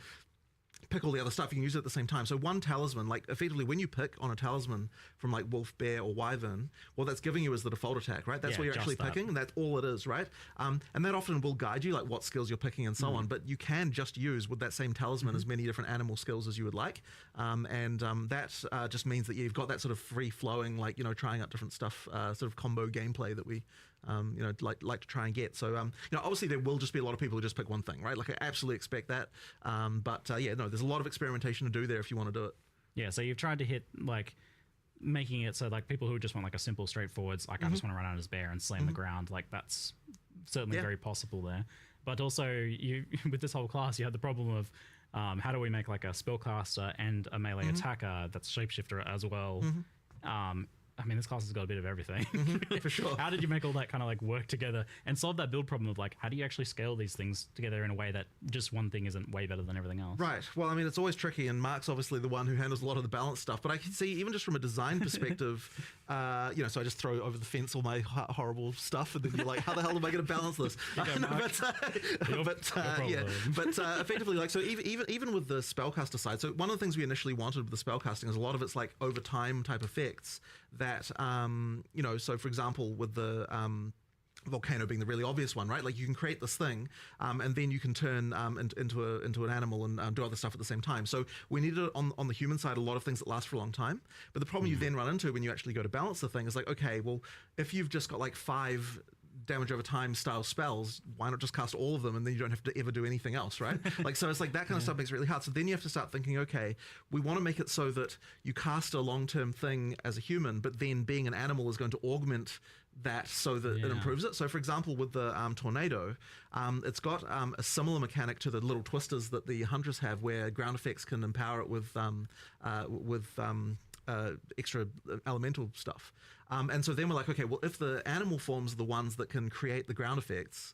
pick all the other stuff, you can use it at the same time. So one talisman, like effectively when you pick on a talisman from like wolf, bear, or wyvern, what that's giving you is the default attack, right? That's Yeah, what you're just actually that. picking, and that's all it is, right? And that often will guide you, like what skills you're picking and so on, but you can just use with that same talisman as many different animal skills as you would like. That just means that you've got that sort of free-flowing, like, you know, trying out different stuff, sort of combo gameplay that we you know, like to try and get. So, you know, obviously there will just be a lot of people who just pick one thing, right? Like I absolutely expect that. Yeah, no, there's a lot of experimentation to do there if you want to do it. Yeah, so you've tried to hit like making it so like people who just want like a simple, straightforward, like I just want to run out as bear and slam the ground, like that's certainly Yeah. very possible there. But also you with this whole class, you had the problem of how do we make like a spellcaster and a melee attacker that's shapeshifter as well. I mean, this class has got a bit of everything. For sure. How did you make all that kind of like work together and solve that build problem of like, how do you actually scale these things together in a way that just one thing isn't way better than everything else? Right. Well, I mean, it's always tricky, and Mark's obviously the one who handles a lot of the balance stuff. But I can see, even just from a design perspective, you know, so I just throw over the fence all my horrible stuff, and then you're like, how the hell am I going to balance this? Effectively, like, so even with the spellcaster side, so one of the things we initially wanted with the spellcasting is a lot of it's like over time type effects that, you know, so for example, with the volcano being the really obvious one, right? Like you can create this thing, and then you can turn into an animal and do other stuff at the same time. So we needed on the human side a lot of things that last for a long time. But the problem you then run into when you actually go to balance the thing is like, okay, well, if you've just got like 5 damage over time style spells, why not just cast all of them and then you don't have to ever do anything else, right? Like, so it's like that kind of stuff makes it really hard. So then you have to start thinking, okay, we want to make it so that you cast a long-term thing as a human, but then being an animal is going to augment that so that it improves it. So for example, with the tornado, it's got a similar mechanic to the little twisters that the hunters have, where ground effects can empower it with extra elemental stuff. And so then we're like, okay, well, if the animal forms are the ones that can create the ground effects,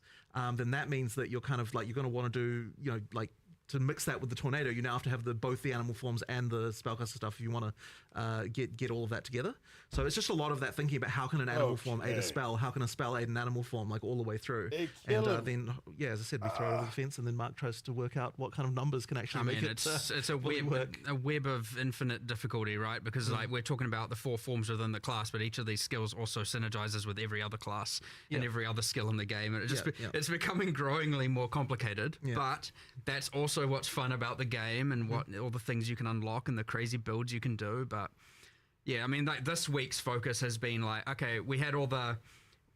then that means that you're kind of like, you're going to want to do, you know, like, to mix that with the tornado, you now have to have both the animal forms and the spellcaster stuff if you want to get all of that together. So it's just a lot of that thinking about how can an animal form aid a spell, how can a spell aid an animal form, like all the way through. And then, yeah, as I said, we throw it over the fence, and then Mark tries to work out what kind of numbers can actually make it. It's a web of infinite difficulty, right? Because like we're talking about the 4 forms within the class, but each of these skills also synergizes with every other class and every other skill in the game, and it's becoming growingly more complicated. But that's also what's fun about the game, and what all the things you can unlock and the crazy builds you can do. But yeah, I mean, like this week's focus has been like, okay, we had all the,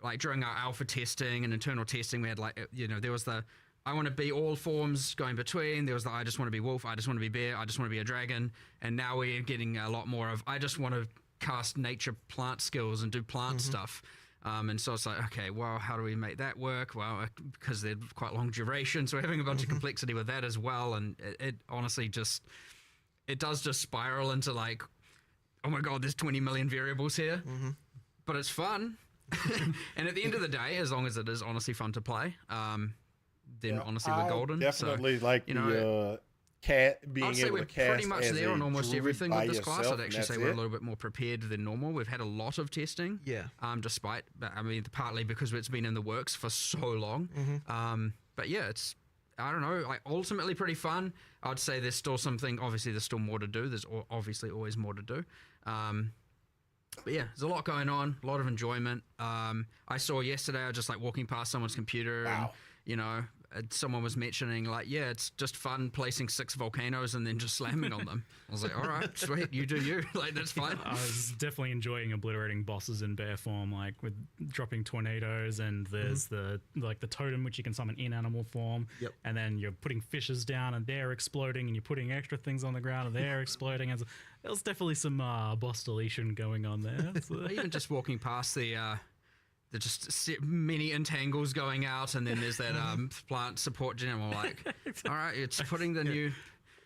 like during our alpha testing and internal testing, we had like, you know, there was the I want to be all forms going between, there was the I just want to be wolf, I just want to be bear, I just want to be a dragon, and now we're getting a lot more of I just want to cast nature plant skills and do plant stuff. And so it's like, okay, well, how do we make that work? Well, because they're quite long duration, so we're having a bunch of complexity with that as well. And it honestly just, it does just spiral into like, oh my God, there's 20 million variables here. But it's fun. And at the end of the day, as long as it is honestly fun to play, then honestly we're golden. Definitely so, like you know, being I'd say able we're to cast pretty much as there a on almost druid everything by with this class. yourself, I'd actually say and we're a that's little bit more prepared than normal. We've had a lot of testing. Despite, I mean, partly because it's been in the works for so long. But yeah, it's, I don't know, like ultimately pretty fun. I'd say there's still something, obviously there's still more to do. There's obviously always more to do. But yeah, there's a lot going on, a lot of enjoyment. I saw yesterday, I was just like walking past someone's computer and, you know, someone was mentioning like, yeah, it's just fun placing 6 volcanoes and then just slamming on them. I was like, all right, sweet, you do you. Like, that's fine. I was definitely enjoying obliterating bosses in bear form, like with dropping tornadoes, and there's the totem which you can summon in animal form, and then you're putting fishes down and they're exploding, and you're putting extra things on the ground and they're exploding. And so there's definitely some boss deletion going on there. So. Even just walking past the just many entangles going out, and then there's that plant support general. Like, all right, it's putting the new.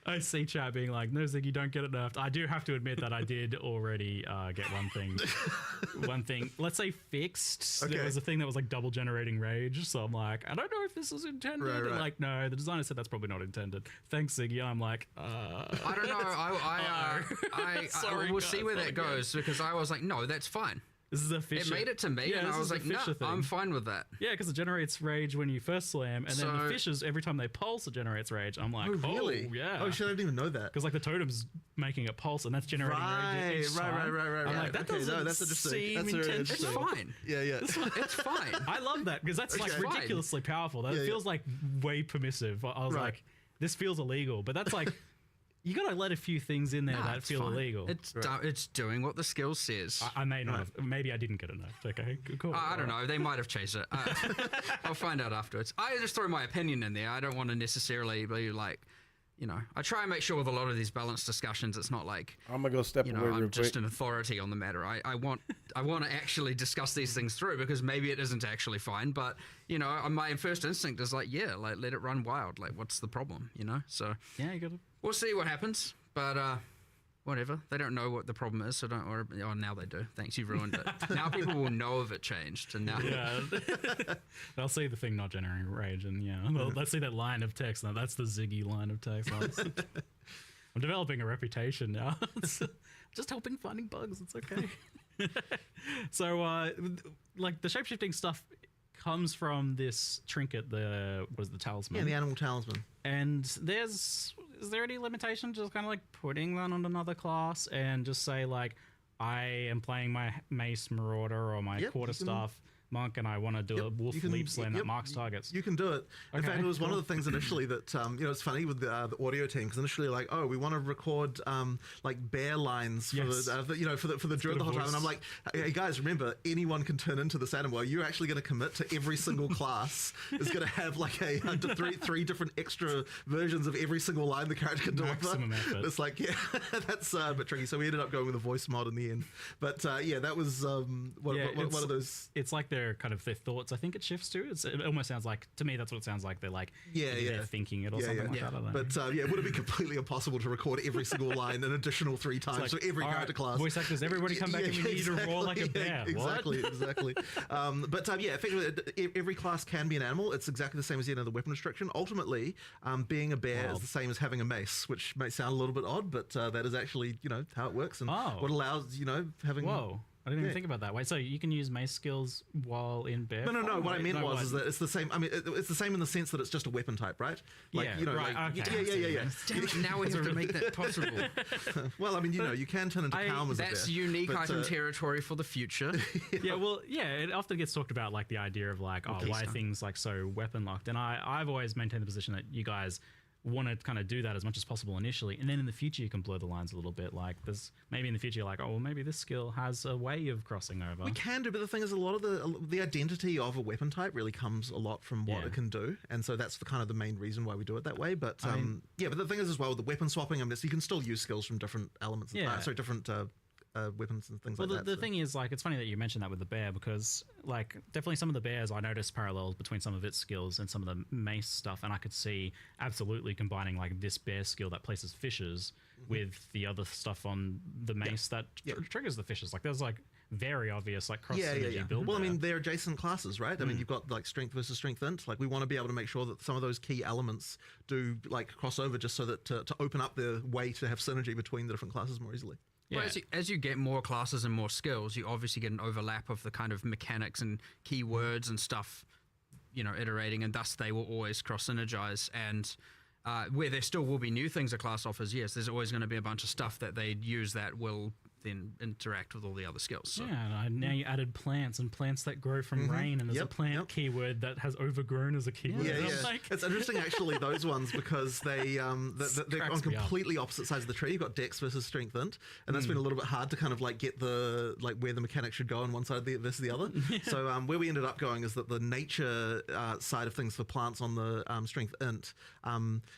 I see chat being like, no, Ziggy, don't get it nerfed. I do have to admit that I did already get one thing, let's say fixed. Okay. There was a thing that was like double generating rage. So I'm like, I don't know if this is intended. Right. And like, no, the designer said that's probably not intended. Thanks, Ziggy. I'm like, I don't know. I will see where that goes, because I was like, no, that's fine. This is a Fisher. It made it to me, Yeah, and this I was is a like, no, Fisher thing. I'm fine with that. Yeah, because it generates rage when you first slam, and then the So- Fishers, every time they pulse, it generates rage. I'm like, Oh, really? yeah. Oh, shit, I didn't even know that. Because like the totem's making it pulse, and that's generating rage each time. Right. I'm like, that Okay, doesn't that's interesting. seem That's very intentional. It's interesting. fine. Yeah. It's fine. I love that because that's like Okay. Fine. ridiculously powerful. That Yeah, feels like way permissive. I was Right. like, this feels illegal, but that's like, you gotta let a few things in there Nah, that it's feel fine. illegal. It's doing what the skill says. I may not have, maybe I didn't get enough. Okay, cool. I don't know. They might have changed it. I'll find out afterwards. I just throw my opinion in there. I don't want to necessarily be like, I try and make sure with a lot of these balanced discussions, it's not like, I'm gonna go step away real I'm quick. just an authority on the matter. I want to actually discuss these things through because maybe it isn't actually fine. But my first instinct is like, yeah, like let it run wild. Like, what's the problem? So Yeah, you gotta. we'll see what happens. But whatever. They don't know what the problem is, so don't worry. Oh, now they do. Thanks, you've ruined it. Now people will know if it changed, and now Yeah, they'll see the thing not generating rage, and they'll see that line of text. Now that's the Ziggy line of text. I'm developing a reputation now. It's just helping finding bugs. It's okay. So, like the shapeshifting stuff comes from this trinket, the talisman? Yeah, the animal talisman. And is there any limitation to just kind of like putting that on another class and just say like, I am playing my Mace Marauder or my Quarterstaff Monk and I want to do a wolf leap slam that marks targets? You can do it. In Okay, fact, it was one cool. of the things initially that it's funny with the audio team because initially like, oh, we want to record like bear lines for Yes. for the druid the whole time, and I'm like, hey guys, remember anyone can turn into this animal. Are you actually going to commit to every single class is going to have like three different extra versions of every single line the character can deliver? Maximum effort. It's like that's a bit tricky. So we ended up going with a voice mod in the end. But that was one of those. It's like their thoughts. I think it shifts to. It almost sounds like, to me, that's what it sounds like. They're like, they're thinking it or something like that. I don't know. But would it be completely impossible to record every single line an additional 3 times like, for every all character right, class? voice actors, everybody come back and we need to roar like a bear. Exactly. What? Effectively, every class can be an animal. It's exactly the same as the weapon restriction. Ultimately, being a bear is the same as having a mace, which may sound a little bit odd, but that is actually how it works and what allows having. Whoa. I didn't even think about that. Wait, so you can use mace skills while in bear? No. What I meant was that it's the same. I mean, it's the same in the sense that it's just a weapon type, right? Like, Yeah, right, okay. Yeah. Damn it, now we have to make that possible. Well, I mean, you can turn into Calm as a bear. That's unique but, item territory for the future. It often gets talked about like the idea of like, why are things like so weapon locked? And I've always maintained the position that you guys want to kind of do that as much as possible initially, and then in the future you can blur the lines a little bit. Like there's maybe in the future you're like, oh well, maybe this skill has a way of crossing over. We can do, but the thing is, a lot of the identity of a weapon type really comes a lot from what it can do, and so that's the main reason why we do it that way. But but the thing is as well with the weapon swapping, I mean, you can still use skills from different elements. Different weapons and things like that. The thing is, like, it's funny that you mentioned that with the bear because, like, definitely some of the bears, I noticed parallels between some of its skills and some of the mace stuff, and I could see absolutely combining, like, this bear skill that places fishes with the other stuff on the mace that triggers the fishes. Like, there's, like, very obvious, like, cross synergy build. Well, I mean, they're adjacent classes, right? I mean, you've got, like, strength versus strength int. Like, we want to be able to make sure that some of those key elements do, like, cross over just so that to open up the way to have synergy between the different classes more easily. Yeah. Well, as you get more classes and more skills, you obviously get an overlap of the kind of mechanics and keywords and stuff, iterating, and thus they will always cross-synergize. And where there still will be new things a class offers, yes, there's always going to be a bunch of stuff that they use that will then interact with all the other skills. So. Yeah, and now you added plants and plants that grow from rain, and there's a plant keyword that has overgrown as a keyword. Yeah. Like... It's interesting actually those ones because they're on completely opposite sides of the tree. You've got Dex versus Strength int, and that's been a little bit hard to kind of like get the where the mechanic should go on one side versus the other. So where we ended up going is that the nature side of things for plants on the Strength int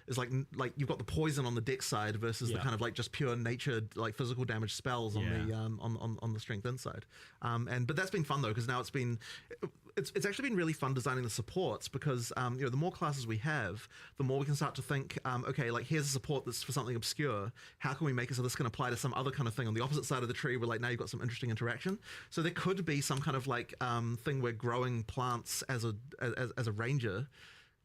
is like you've got the poison on the Dex side versus the kind of like just pure nature like physical damage spells on the strength inside, but that's been fun though because now it's actually been really fun designing the supports because the more classes we have, the more we can start to think, okay, like here's a support that's for something obscure. How can we make it so this can apply to some other kind of thing on the opposite side of the tree where like now you've got some interesting interaction? So there could be some kind of like thing where growing plants as a ranger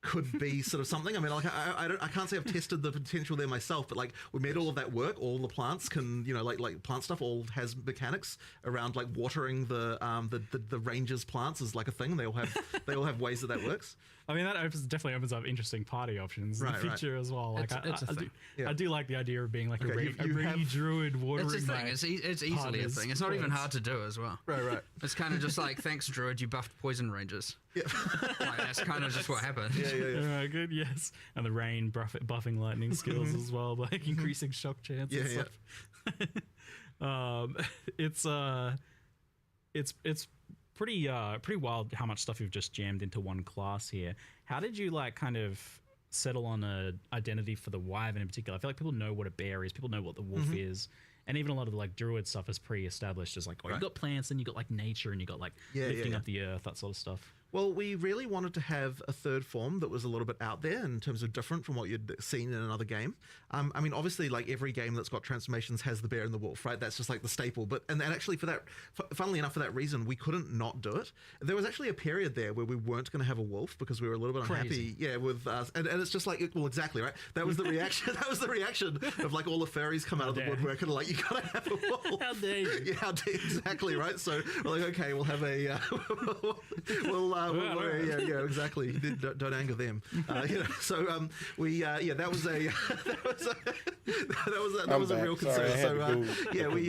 could be sort of something. I mean, like I can't say I've tested the potential there myself, but like we made all of that work. All the plants can, you know, like plant stuff all has mechanics around like watering the rangers plants is like a thing. They all have ways that works. I mean, that definitely opens up interesting party options in the future as well. Like, I do like the idea of being like a rainy druid watering. It's a thing. It's easily a thing. It's not even hard to do as well. Right. It's kind of just like, thanks, druid, you buffed poison rangers. Yeah. Like, that's kind of just what happened. Yeah. All right, good. Yes, and the rain buffing lightning skills as well, like increasing shock chance. And stuff. It's pretty wild how much stuff you've just jammed into one class here. How did you like kind of settle on a identity for the wyvern in particular? I feel like people know what a bear is, people know what the wolf is, and even a lot of the like druid stuff is pre-established as like, oh, you got plants, and you got like nature, and you got like lifting up the earth, that sort of stuff. Well, we really wanted to have a third form that was a little bit out there in terms of different from what you'd seen in another game. I mean, obviously, like every game that's got transformations has the bear and the wolf, right? That's just like the staple. But and actually, for that, funnily enough, for that reason, we couldn't not do it. There was actually a period there where we weren't going to have a wolf because we were a little bit unhappy, with us. And it's just like, well, exactly, right? That was the reaction. That was the reaction of like all the furries come out of the woodwork and like, you gotta have a wolf. How dare you? Yeah, how dare exactly, right? So we're like, okay, we'll have a yeah, exactly. Don't anger them. So that was a real concern. So we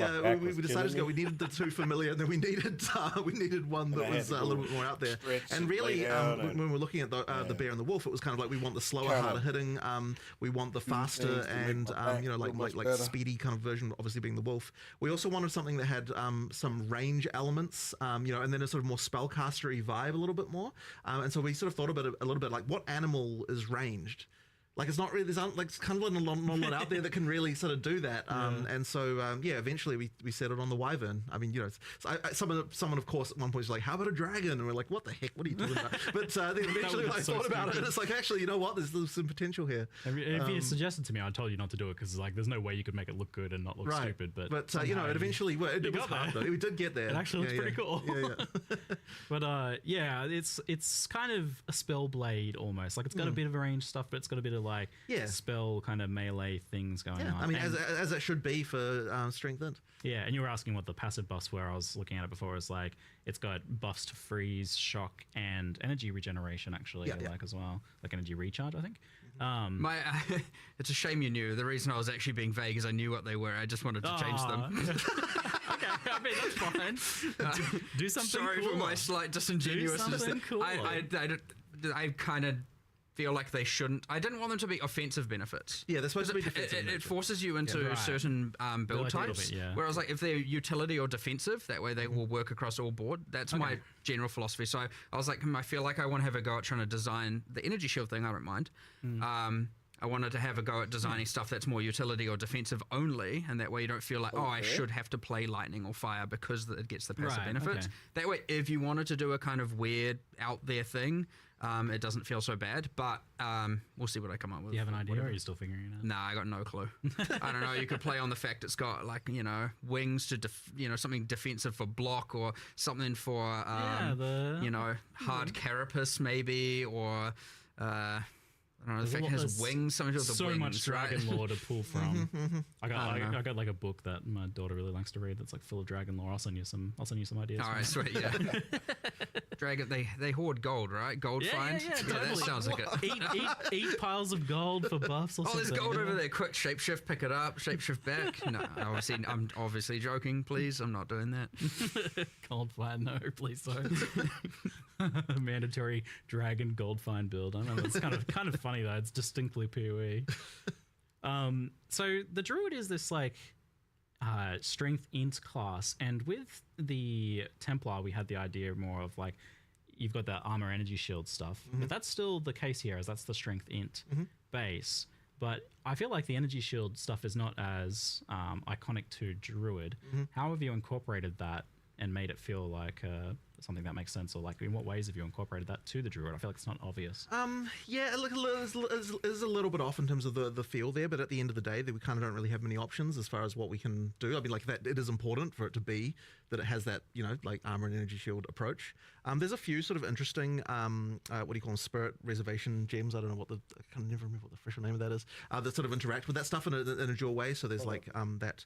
decided to go. We needed the two familiar, and then we needed one that was a little bit more out there. And really, when we're looking at the bear and the wolf, it was kind of like we want the slower, harder hitting. We want the faster and like speedy kind of version, obviously being the wolf. We also wanted something that had some range elements, and then a sort of more spellcastery vibe a little bit more. And so we sort of thought about it a little bit like, what animal is ranged? Like, it's not really, it's kind of not a lot out there that can really sort of do that. And so, eventually we settled on the wyvern. I mean, someone of course at one point was like, how about a dragon? And we're like, what the heck? What are you talking about? But then eventually I thought about it, and it's like, actually, you know what? There's some potential here. If you suggested to me, I told you not to do it because like, there's no way you could make it look good and not look stupid. But it eventually, it was hard though. We did get there. It actually looks pretty cool. But it's kind of a spell blade almost. Like, it's got a bit of range stuff, but it's got a bit of like spell kind of melee things going on. I mean, as it should be for strength int. Yeah, and you were asking what the passive buffs were. I was looking at it before. It's like, it's got buffs to freeze, shock, and energy regeneration actually, as well. Like energy recharge, I think. It's a shame you knew. The reason I was actually being vague is I knew what they were. I just wanted to change them. Okay, I mean, that's fine. Do something Sorry cool. for my slight disingenuousness. Do something cool. I kind of feel like they shouldn't. I didn't want them to be offensive benefits. Yeah, they're supposed to be defensive. It forces you into certain build types. Whereas, like, if they're utility or defensive, that way they will work across all board. That's my general philosophy. So I was like, I feel like I want to have a go at trying to design the energy shield thing. I don't mind. I wanted to have a go at designing stuff that's more utility or defensive only, and that way you don't feel like, I should have to play lightning or fire because it gets the passive benefits. That way, if you wanted to do a kind of weird out there thing, it doesn't feel so bad, but we'll see what I come up with. Do you have an idea, or are you still figuring it out? Nah, I got no clue. I don't know. You could play on the fact it's got, like, wings to, something defensive for block, or something for, hard carapace maybe, or... I don't know, the fact it has wings, something to do with the wings, so much dragon lore to pull from. I got like a book that my daughter really likes to read that's like full of dragon lore. I'll send you some ideas. All right, sweet, yeah. Dragon, they hoard gold, right? Gold find? Yeah, totally. That sounds like it. Eat piles of gold for buffs or something. There's gold over there. Quick, shapeshift, pick it up, shapeshift back. No, I'm obviously joking, please. I'm not doing that. Gold find, no, please don't. Mandatory dragon gold find build. I know it's kind of funny though. It's distinctly PoE. So the druid is this like strength int class, and with the Templar we had the idea more of like, you've got that armor energy shield stuff, but that's still the case here, as that's the strength int base. But I feel like the energy shield stuff is not as iconic to druid. How have you incorporated that and made it feel like something that makes sense, or like in what ways have you incorporated that to the druid? I feel like it's not obvious. Yeah, look, it is a little bit off in terms of the feel there, but at the end of the day, we kind of don't really have many options as far as what we can do. I mean, like that, it is important for it to be that it has that, like armor and energy shield approach. There's a few sort of interesting, what do you call them, spirit reservation gems. I don't know what I can never remember what the official name of that is. That sort of interact with that stuff in a dual way. So there's like that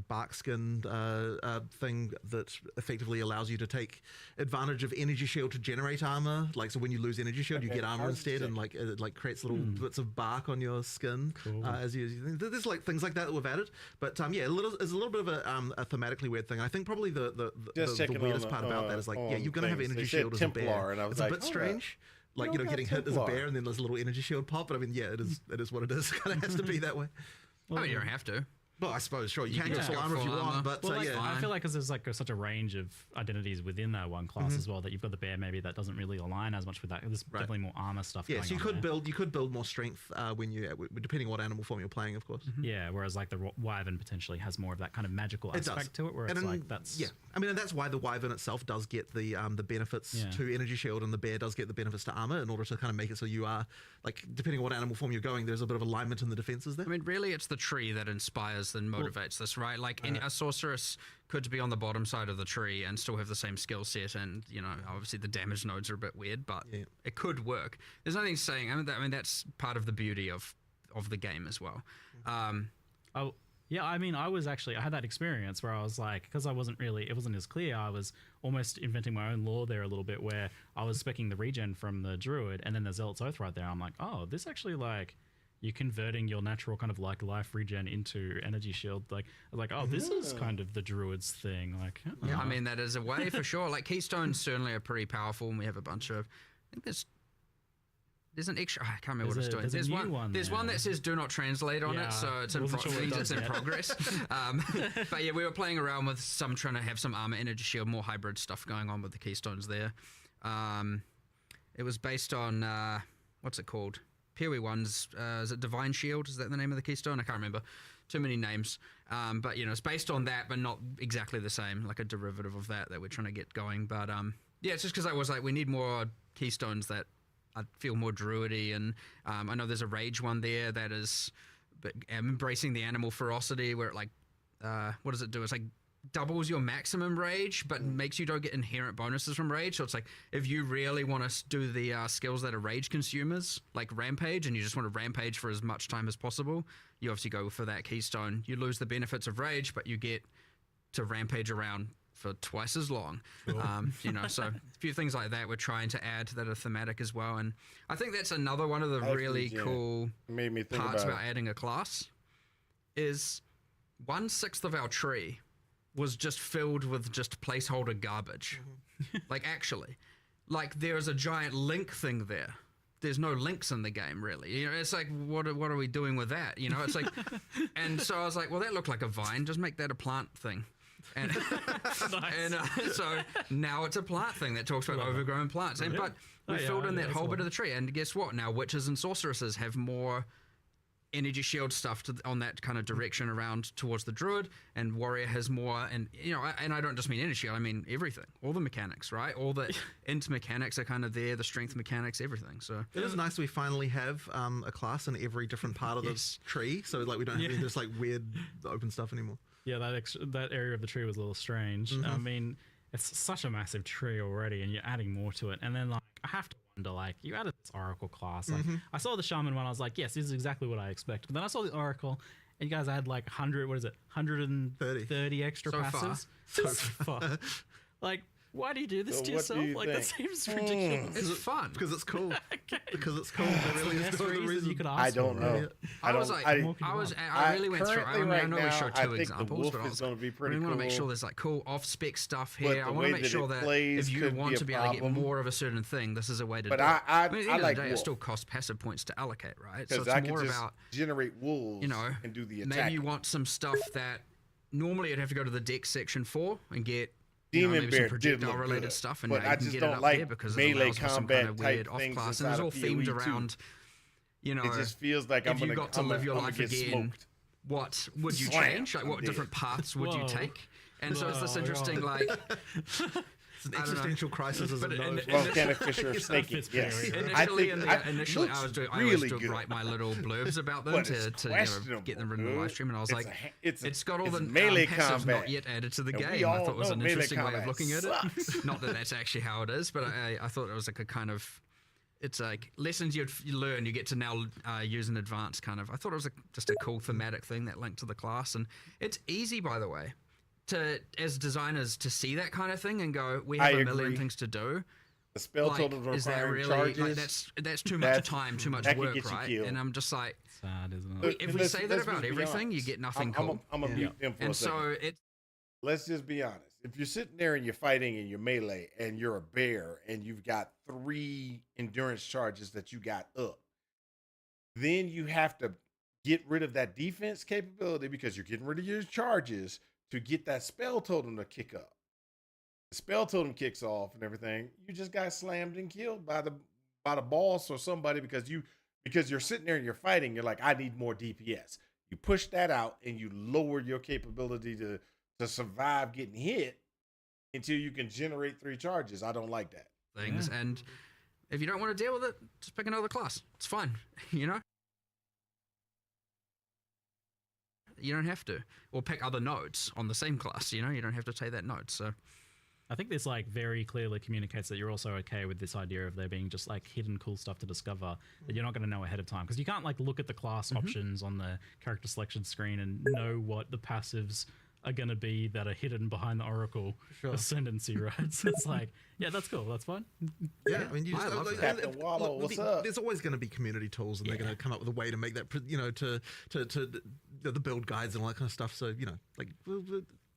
bark skinned thing that effectively allows you to take advantage of energy shield to generate armor. Like, so when you lose energy shield, you get armor instead, and like it like creates little bits of bark on your skin. As you there's like things like that we've added, but yeah, it's a little bit of a thematically weird thing. I think probably the weirdest part about that is like, yeah, you're gonna have energy shield as a bear. And I was it's a bit strange. Like, getting hit as a bear and then there's a little energy shield pop, but I mean, yeah, it is what it is. Kind of has to be that way. I mean, you don't have to. Well, I suppose, sure, you can go full armor if you want, but yeah. I feel like because there's like such a range of identities within that one class as well, that you've got the bear maybe that doesn't really align as much with that. There's definitely more armor stuff. Yeah, going so on you could build more strength when depending on what animal form you're playing, of course. Yeah, whereas like the wyvern potentially has more of that kind of magical aspect to it, where it's like that's I mean, and that's why the wyvern itself does get the benefits to energy shield, and the bear does get the benefits to armor in order to kind of make it so you are like, depending on what animal form you're going, there's a bit of alignment in the defenses there. I mean, really, it's the tree that inspires and motivates this, right? Like, a sorceress could be on the bottom side of the tree and still have the same skill set, and obviously the damage nodes are a bit weird, but it could work. There's nothing saying. I mean, that's part of the beauty of the game as well. Yeah, I mean, I had that experience where I was like, because it wasn't as clear, I was almost inventing my own lore there a little bit, where I was specking the regen from the druid, and then the Zealot's Oath right there. I'm like, oh, this actually, like, you're converting your natural kind of like life regen into energy shield. Like, oh, this is kind of the druid's thing. Like, yeah, I mean, that is a way for sure. Like, keystones certainly are pretty powerful, and we have a bunch of, I think there's an extra, I can't remember what it's doing. There's one that says do not translate on it, so it's in progress. But yeah, we were playing around with trying to have some armor, energy shield, more hybrid stuff going on with the keystones there. It was based on, what's it called? PoE1's, is it Divine Shield? Is that the name of the keystone? I can't remember. Too many names. But, it's based on that, but not exactly the same, like a derivative of that we're trying to get going. But, yeah, it's just because I was like, we need more keystones that I feel more druidy, and I know there's a rage one there that is embracing the animal ferocity, where it like, what does it do? It's like doubles your maximum rage, but makes you don't get inherent bonuses from rage. So it's like, if you really want to do the skills that are rage consumers, like rampage, and you just want to rampage for as much time as possible, you obviously go for that keystone. You lose the benefits of rage, but you get to rampage around for twice as long. So a few things like that we're trying to add that are thematic as well. And I think that's another one of the really cool parts about adding a class is 1/6 of our tree was just filled with just placeholder garbage. Like, actually, like, there's a giant link thing there. There's no links in the game, really. It's like, what are we doing with that? It's like, and so I was like, well, that looked like a vine. Just make that a plant thing. And, so now it's a plant thing that talks about overgrown plants. But we filled in that whole bit of the tree. And guess what? Now witches and sorceresses have more energy shield stuff on that kind of direction around towards the druid, and warrior has more. And and I don't just mean energy shield, I mean everything, all the mechanics, right? All the int mechanics are kind of there, the strength mechanics, everything. So it is nice we finally have a class in every different part of the tree, so like we don't have this like weird open stuff anymore. Yeah, that area of the tree was a little strange. I mean, it's such a massive tree already, and you're adding more to it. And then, like, I have to wonder, like, you added this Oracle class. Like, I saw the Shaman one, I was like, yes, this is exactly what I expect. But then I saw the Oracle, and you guys had, like, 130 extra passives. So far. Like, why do you do this to yourself? Like, that seems ridiculous. It's fun. Because it's cool. Because it's cool. It really is the reason you could ask I don't know. Right? I really went through. I know we showed two examples, but I was like, we want to make sure there's like cool off-spec stuff here. I want to make sure that if you want to be able to get more of a certain thing, this is a way to do it. But at the end of the day, it still costs passive points to allocate, right? So it's more about generate wolves, and do the attack. Maybe you want some stuff that normally you'd have to go to the deck section for and get. Demon Bear did look related good, stuff, and but now you I can just get don't it up like there because melee it allows for some combat kind of weird type off things class, and it's all themed PoE2. around. It just feels like if you got to live your life again, smoked. what would you Slam. change? Like, what different paths would you take? And so it's this Oh, interesting, God. like, It's an I don't know. existential crisis as a But node. Volcanic fissure of It's snaking. not Yes. Fitzgerald. initially, I looks always really do good. write my little blurbs about them But to it's get them written in the questionable, live stream, and I was dude. like, It's got all it's the melee passives combat. not yet added to the And we game. I all thought it was know an melee interesting way of combat looking at sucks. it. Not that that's actually how it is, but I thought it was like a kind of, it's like lessons you learn, you get to now use in advance kind of. I thought it was just a cool thematic thing that linked to the class, and it's easy, by the way, to as designers to see that kind of thing and go, we have I a million agree. things to do. The spell Like, total is that requiring really charges. like that's too much time, too much that could work, get you right? killed. And I'm just like, Sad, isn't it? if we say that about everything, you get nothing cool. I'm gonna mute them for a And second. so it's Let's just be honest. If you're sitting there and you're fighting and you're melee and you're a bear and you've got 3 endurance charges that you got up, then you have to get rid of that defense capability because you're getting rid of your charges to get that spell totem to kick up. The spell totem kicks off and everything. You just got slammed and killed by the boss or somebody because you're sitting there and you're fighting. You're like, I need more DPS. You push that out and you lower your capability to survive getting hit until you can generate 3 charges. I don't like that. things, and if you don't want to deal with it, just pick another class. It's fine, you know. You don't have to, or pick other nodes on the same class. You know, you don't have to take that node. So I think this like very clearly communicates that you're also okay with this idea of there being just like hidden cool stuff to discover that you're not going to know ahead of time, because you can't like look at the class options on the character selection screen and know what the passives are going to be that are hidden behind the Oracle ascendancy, right? So it's like, yeah, that's cool, that's fine. Yeah, I mean, you I just love like, that. Captain Wallow, what's up? There's always going to be community tools, and they're going to come up with a way to make that, you know, to the build guides and all that kind of stuff. So you know, like.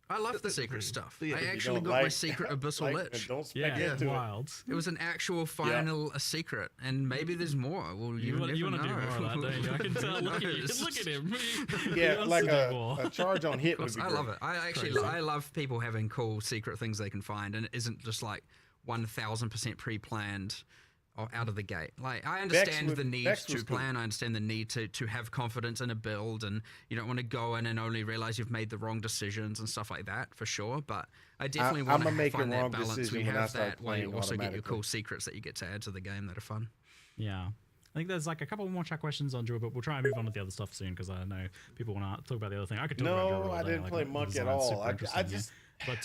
I love the secret stuff. Yeah. I If you actually don't got my like- secret abyssal like, lich. don't spec Yeah, into it. wild. It was an actual final a secret, and maybe there's more. Well, You want to do never more know. of that, don't you? I can tell. Look at you. Knows? Look at him. He Yeah, wants like to do more. a charge on hit would be I great. love it. I actually I love people having cool secret things they can find, and it isn't just like 1000% pre-planned or out of the gate. Like I understand the need Vex to was cool. plan. I understand the need to have confidence in a build, and you don't want to go in and only realize you've made the wrong decisions and stuff like that for sure. But I definitely want I'ma to make a find that wrong balance. decision We when I have start that while you playing also get your automatically. cool secrets that you get to add to the game that are fun. Yeah. I think there's like a couple more chat questions on Druid, but we'll try and move on to the other stuff soon because I know people want to talk about the other thing. I could talk about Druid No, all I day, didn't like, play the Monk at design's all. super I interesting, yeah. just But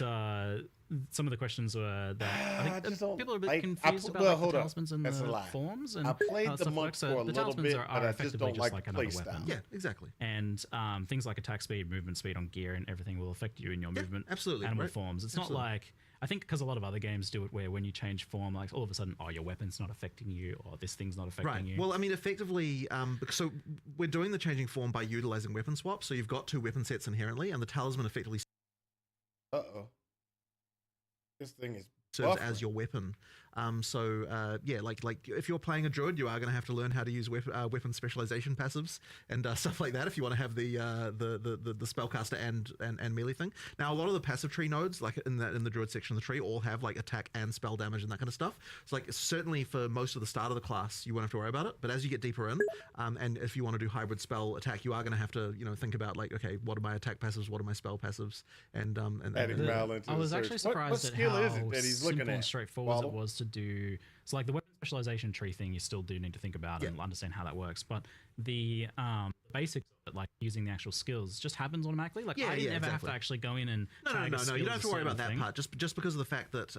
some of the questions were that I think just don't people are a bit like- confused about well, like, hold the up. talismans and That's a the lie. forms and I played how the stuff monk works. So for a the little talismans bit, are but I just effectively don't just like like the another play weapon. style. Yeah, exactly. And things like attack speed, movement speed on gear, and everything will affect you in your movement. absolutely, Animal right. forms. It's Absolutely. not like I think because a lot of other games do it where when you change form, like all of a sudden, oh, your weapon's not affecting you, or this thing's not affecting Right. you. Well, I mean, effectively, so we're doing the changing form by utilizing weapon swap. So you've got 2 weapon sets inherently, and the talisman effectively Uh-oh. This thing is serves buffering. as your weapon. Yeah, like if you're playing a druid, you are going to have to learn how to use weapon specialization passives and stuff like that if you want to have the spellcaster and melee thing. Now, a lot of the passive tree nodes, like in the druid section of the tree, all have like attack and spell damage and that kind of stuff. So like certainly for most of the start of the class, you won't have to worry about it. But as you get deeper in, and if you want to do hybrid spell attack, you are going to have to think about like, okay, what are my attack passives, what are my spell passives, and Adding Mal into I the was search. actually What surprised at skill how is it that he's looking simple at? and straightforward Wallow? it was to do. So like the weapon specialization tree thing, you still do need to think about and understand how that works. But the basics of it, like using the actual skills, just happens automatically. Like I didn't ever have to actually go in and No, tag a you skill don't have to worry certain about that thing. part. Just because of the fact that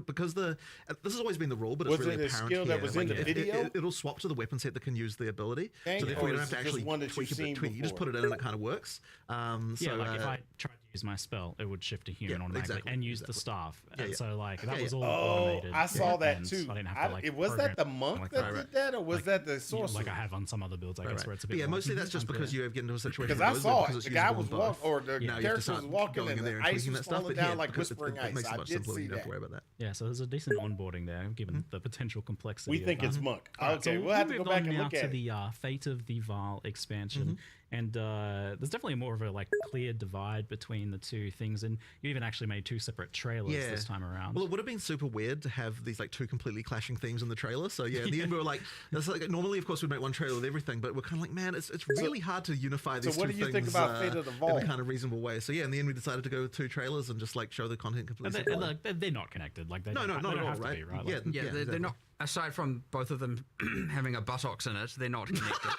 because this has always been the rule, but it's Was really it a apparent skill that here. was in the video? It'll swap to the weapon set that can use the ability. Okay, So therefore, or you don't is have to it just actually one that tweak you've it. seen You just before? put it in and it kind of works. Yeah, like if I tried to use my spell, it would shift to human automatically and use the staff. And so like that was all automated. I saw that and too. I didn't have to like. Was that the program monk like that did that, or was that the sorcerer? Like I have on some other builds, I guess, where it's a bit. Yeah, more mostly that's just because you have getting into a situation. Because where I those saw because it. it's The guy usable was on walking, both. or the Now you have to character start was walking, going and in there the and ice tweaking was that stuff. falling But yeah, down like because whispering it ice. makes it I much did simpler. see You don't have to that. worry about that. Yeah, so there's a decent onboarding there, given the potential complexity. We think it's monk. Alright, Okay, so we'll have to move go back on and now look to at it. the Fate of the Vaal expansion. And there's definitely more of a like clear divide between the two things, and you even actually made 2 separate trailers this time around. Well, it would have been super weird to have these like 2 completely clashing themes in the trailer. So yeah, in the end we were like, it's like normally of course we'd make one trailer with everything, but we're kind of like, man, it's really hard to unify these two things. So what do you think about Fate of the Vault in a kind of reasonable way? So yeah, in the end we decided to go with 2 trailers and just like show the content completely and separately. they're not connected. Like they No, don't, not they at don't all, have to right? be, right? Yeah, Like, Yeah, they're exactly. not. Aside from both of them having a buttocks in it, they're not connected.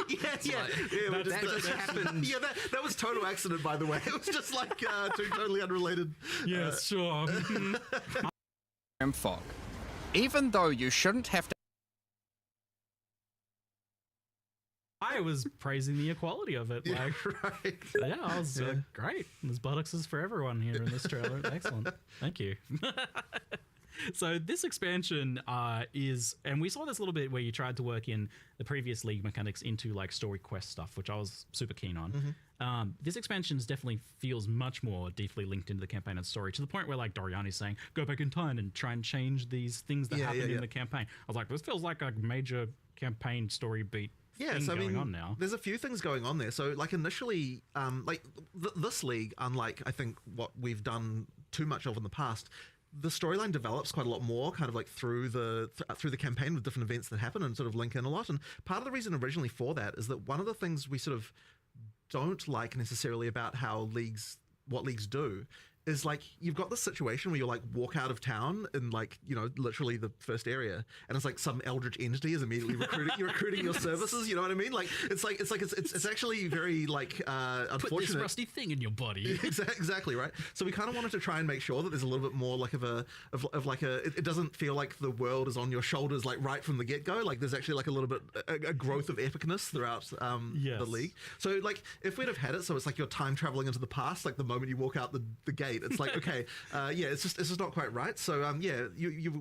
Yeah, That just happened. Yeah, that was total accident, by the way. It was just like 2 totally unrelated. yes, sure. Fog. Even though you shouldn't have to. I was praising the equality of it. Like, Right. yeah, I was great. There's buttocks for everyone here in this trailer. Excellent. Thank you. So this expansion is, and we saw this a little bit where you tried to work in the previous League mechanics into like story quest stuff, which I was super keen on. This expansion definitely feels much more deeply linked into the campaign and story, to the point where like Doriani's saying, go back in time and try and change these things that happened in the campaign. I was like, this feels like a major campaign story beat. Yeah, so I going mean, on now. there's a few things going on there. So, like initially, like this league, unlike I think what we've done too much of in the past, the storyline develops quite a lot more, kind of like through the campaign with different events that happen and sort of link in a lot. And part of the reason originally for that is that one of the things we sort of don't like necessarily about what leagues do is like you've got this situation where you like walk out of town in like, you know, literally the first area, and it's like some eldritch entity is immediately recruiting your services. You know what I mean? Like it's actually very like unfortunate. Put this rusty thing in your body. Exactly right. So we kind of wanted to try and make sure that there's a little bit more like it doesn't feel like the world is on your shoulders like right from the get go. Like there's actually like a little bit a growth of epicness throughout the league. So like if we'd have had it, so it's like you're time traveling into the past, like the moment you walk out the gate. It's like, okay, it's just not quite right. So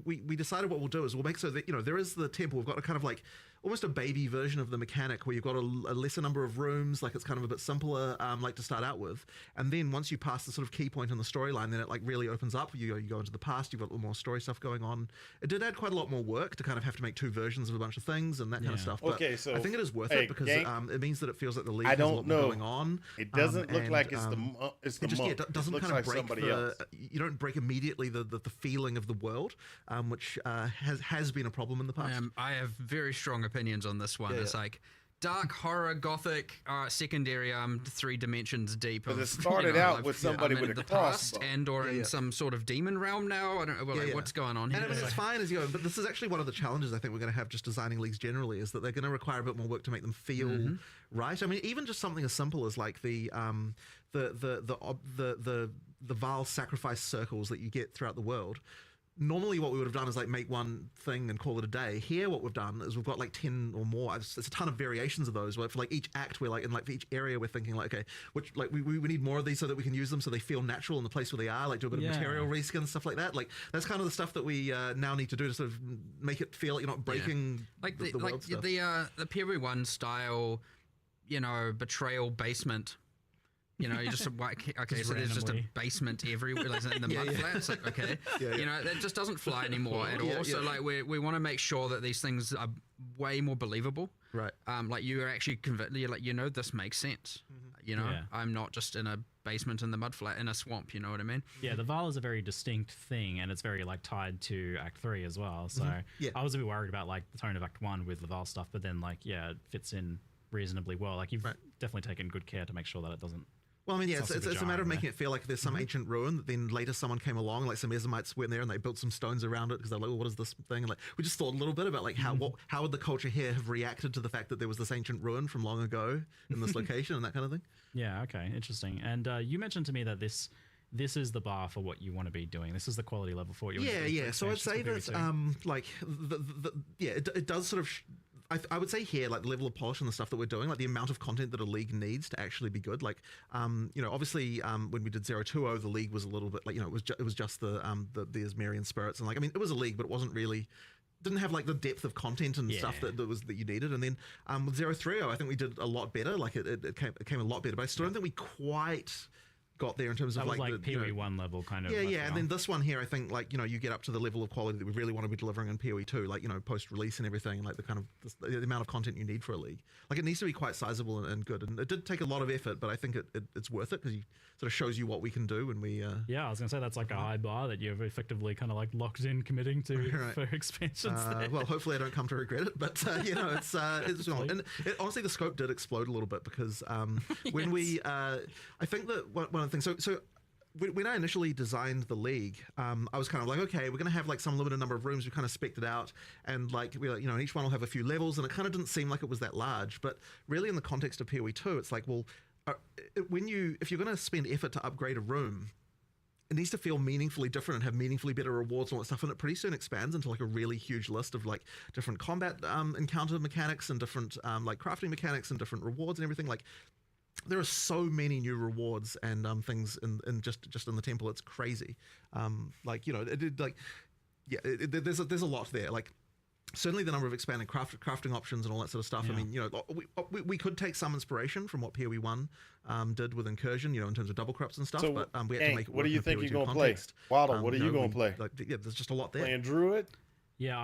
we decided what we'll do is we'll make so that, you know, there is the temple. We've got a kind of like almost a baby version of the mechanic where you've got a lesser number of rooms, like it's kind of a bit simpler, like to start out with. And then once you pass the sort of key point in the storyline, then it like really opens up. You go into the past, you've got a little more story stuff going on. It did add quite a lot more work to kind of have to make 2 versions of a bunch of things and that kind of stuff. But okay, so I think it is worth it because it means that it feels like the league has a lot more going on. It doesn't look like it's the monk. It doesn't looks kind of like break you don't break immediately the feeling of the world, which has been a problem in the past. I have very strong opinions on this one. Yeah, it's like dark horror, gothic, secondary 3 dimensions deep. Because it started out with somebody with a the crossbow. past and or in some sort of demon realm now. I don't know what's going on here. And it's fine as you go, but this is actually one of the challenges I think we're going to have just designing leagues generally, is that they're going to require a bit more work to make them feel right. I mean, even just something as simple as like the Vaal sacrifice circles that you get throughout the world. Normally what we would have done is like make one thing and call it a day. Here what we've done is we've got like 10 or more. It's a ton of variations of those, where for like each act we're like, in like for each area we're thinking like, okay, which like we need more of these so that we can use them so they feel natural in the place where they are, like do a bit of material reskin, stuff like that. Like that's kind of the stuff that we now need to do to sort of make it feel like you're not breaking like the world stuff. the PB1 style, you know, betrayal basement. You know, you just okay. So there's just a basement everywhere, like in the mud flats. Like, okay, you know, that just doesn't fly anymore at all. So like we want to make sure that these things are way more believable. Right. Like you are actually convinced. You're like, you know, this makes sense. You know, I'm not just in a basement in the mud flat in a swamp. You know what I mean? Yeah, the Vaal is a very distinct thing, and it's very like tied to Act 3 as well. So I was a bit worried about like the tone of Act 1 with the Vaal stuff, but then like it fits in reasonably well. Like you've definitely taken good care to make sure that it doesn't. Well, I mean, it's a matter of making it feel like there's some ancient ruin that then later someone came along, like some Ezomites went there and they built some stones around it because they're like, well, what is this thing? And like, we just thought a little bit about like how would the culture here have reacted to the fact that there was this ancient ruin from long ago in this location and that kind of thing. Yeah, okay, interesting. And you mentioned to me that this is the bar for what you want to be doing. This is the quality level for what you want to be doing. So I'd say that like it does sort of I would say here, like the level of polish and the stuff that we're doing, like the amount of content that a league needs to actually be good. Like, you know, obviously when we did 020, the league was a little bit like, you know, it was just the Asmerian spirits, and like, I mean, it was a league, but it wasn't really. Didn't have like the depth of content and stuff that you needed. And then with 030, I think we did a lot better. Like it came a lot better, but I still don't think we quite got there in terms That of was like like the, you know, PoE 1 level kind of. yeah, like, yeah, and then this one here, I think, like, you know, you get up to the level of quality that we really want to be delivering in PoE 2, like, you know, post-release and everything, and like the kind of the amount of content you need for a league. Like, it needs to be quite sizable and good, and it did take a lot of effort, but I think it's worth it because you sort of shows you what we can do, and we. Yeah, I was gonna say that's like a high bar that you've effectively kind of like locked in committing to Right. for expansions. There. Well, hopefully I don't come to regret it, but you know, it's well, and honestly, the scope did explode a little bit because when we, I think that one of the things, so when I initially designed the league, I was kind of like, okay, we're going to have like some limited number of rooms. We kind of spec'd it out, and like we, you know, and each one will have a few levels, and it kind of didn't seem like it was that large. But really, in the context of PoE 2, it's like, well, if you're going to spend effort to upgrade a room, it needs to feel meaningfully different and have meaningfully better rewards and all that stuff, and it pretty soon expands into like a really huge list of like different combat encounter mechanics and different like crafting mechanics and different rewards and everything. Like, there are so many new rewards and things in just in the temple. It's crazy. Like, you know, there's a lot there. Like, certainly the number of expanded crafting options and all that sort of stuff. Yeah. I mean, you know, we could take some inspiration from what PoE 1 did with Incursion, you know, in terms of double corrupts and stuff. So, but we had to make it what do work you in a think PoE you're 2 gonna play? context. Waddle, what are you know, gonna play? Like, yeah, there's just a lot there. Playing Druid? Yeah,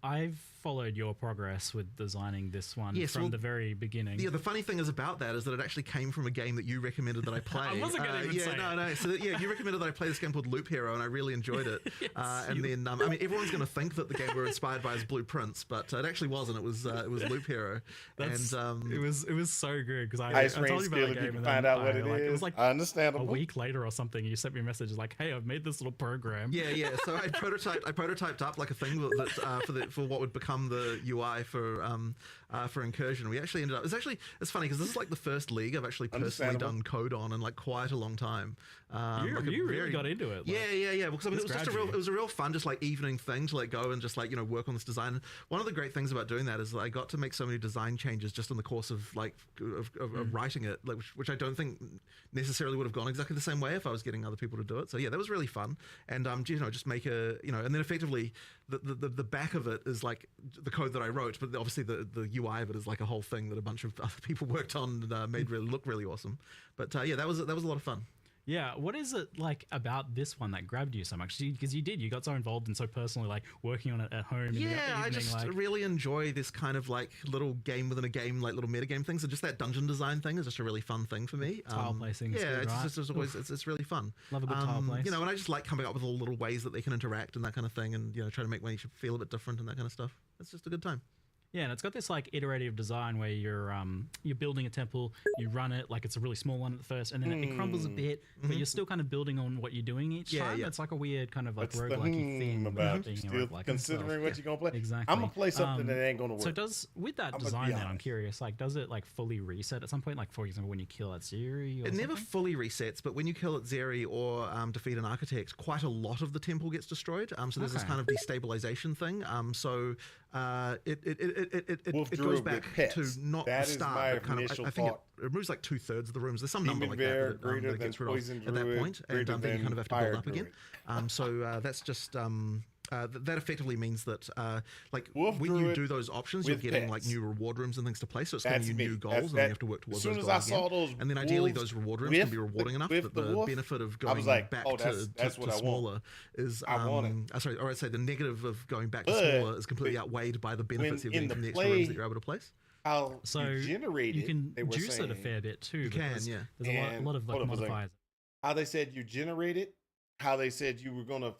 I've followed your progress with designing this one Yes, from well, the very beginning. Yeah, the funny thing is about that is that it actually came from a game that you recommended that I play. I wasn't going to even say no. So yeah, you recommended that I play this game called Loop Hero, and I really enjoyed it. I mean, everyone's going to think that the game we're inspired by is Blueprints, but it actually wasn't. It was Loop Hero, and it was so good because I Ice told Rain you about skill the if you game can and find then out what it It was is. like Understandable. a week later or something. You sent me a message like, "Hey, I've made this little program." Yeah. So I prototyped up like a thing that for what would become the UI for Incursion. We actually ended up. It's funny because this is like the first league I've actually personally done code on in like quite a long time. You really got into it. Yeah. Because I mean, it was a real fun, just like evening thing to like go and just like, you know, work on this design. One of the great things about doing that is that I got to make so many design changes just in the course of like of writing it, like, which I don't think necessarily would have gone exactly the same way if I was getting other people to do it. So yeah, that was really fun. And you know, just make a, you know, and then effectively the back of it is like the code that I wrote, but obviously the UI of it is like a whole thing that a bunch of other people worked on and made really look really awesome. But yeah, that was a lot of fun. Yeah, what is it like about this one that grabbed you so much? Because you got so involved and so personally, like working on it at home. Yeah, in the evening, I just really enjoy this kind of like little game within a game, like little metagame things. And just that dungeon design thing is just a really fun thing for me. Tile placing, yeah, good, right? it's always it's really fun. Love a good tile place. You know, and I just like coming up with all the little ways that they can interact and that kind of thing, and you know, try to make each feel a bit different and that kind of stuff. It's just a good time. Yeah, and it's got this like iterative design where you're building a temple, you run it like it's a really small one at first, and then it crumbles a bit, but you're still kind of building on what you're doing each time. Yeah. It's like a weird kind of like What's the roguelike thing about being still roguelike considering what you're gonna play? Exactly. I'm gonna play something that ain't gonna work. So does with that I'm gonna design be then, I'm honest. curious, like does it like fully reset at some point? Like for example, when you kill Atziri or It never something? fully resets, but when you kill Atziri or defeat an architect, quite a lot of the temple gets destroyed. So there's this Okay. kind of destabilization thing. So it Wolf goes Druid back with pets. to not That the is start, my but kind of initial I think thought. it removes like 2/3 of the rooms. There's some number Demon like Bear, that greater that it gets than rid of Poison at that Druid, point, and greater then you kind of than have to build Fire up again. Druid. So that's just that effectively means that like Wolf when you Druid do those options, you're with getting like pets. new reward rooms and things to play. So it's giving That's you me. new goals, That's- and then you have to work towards as soon those as I goals saw again. those And then ideally wolves those reward rooms can with be rewarding enough with that the the wolf, benefit of I going was like, back oh, that's to what I want. smaller is I want it. sorry, or I'd say the negative of going back to But smaller is completely outweighed by the benefits when you're in getting from the the extra rooms play- that you're able to place. How So you generate you it, can they were juice it a saying. fair bit too. You can, because yeah. There's a And lot of like hold up a second. modifiers. How they said you generate it, how they said you were gonna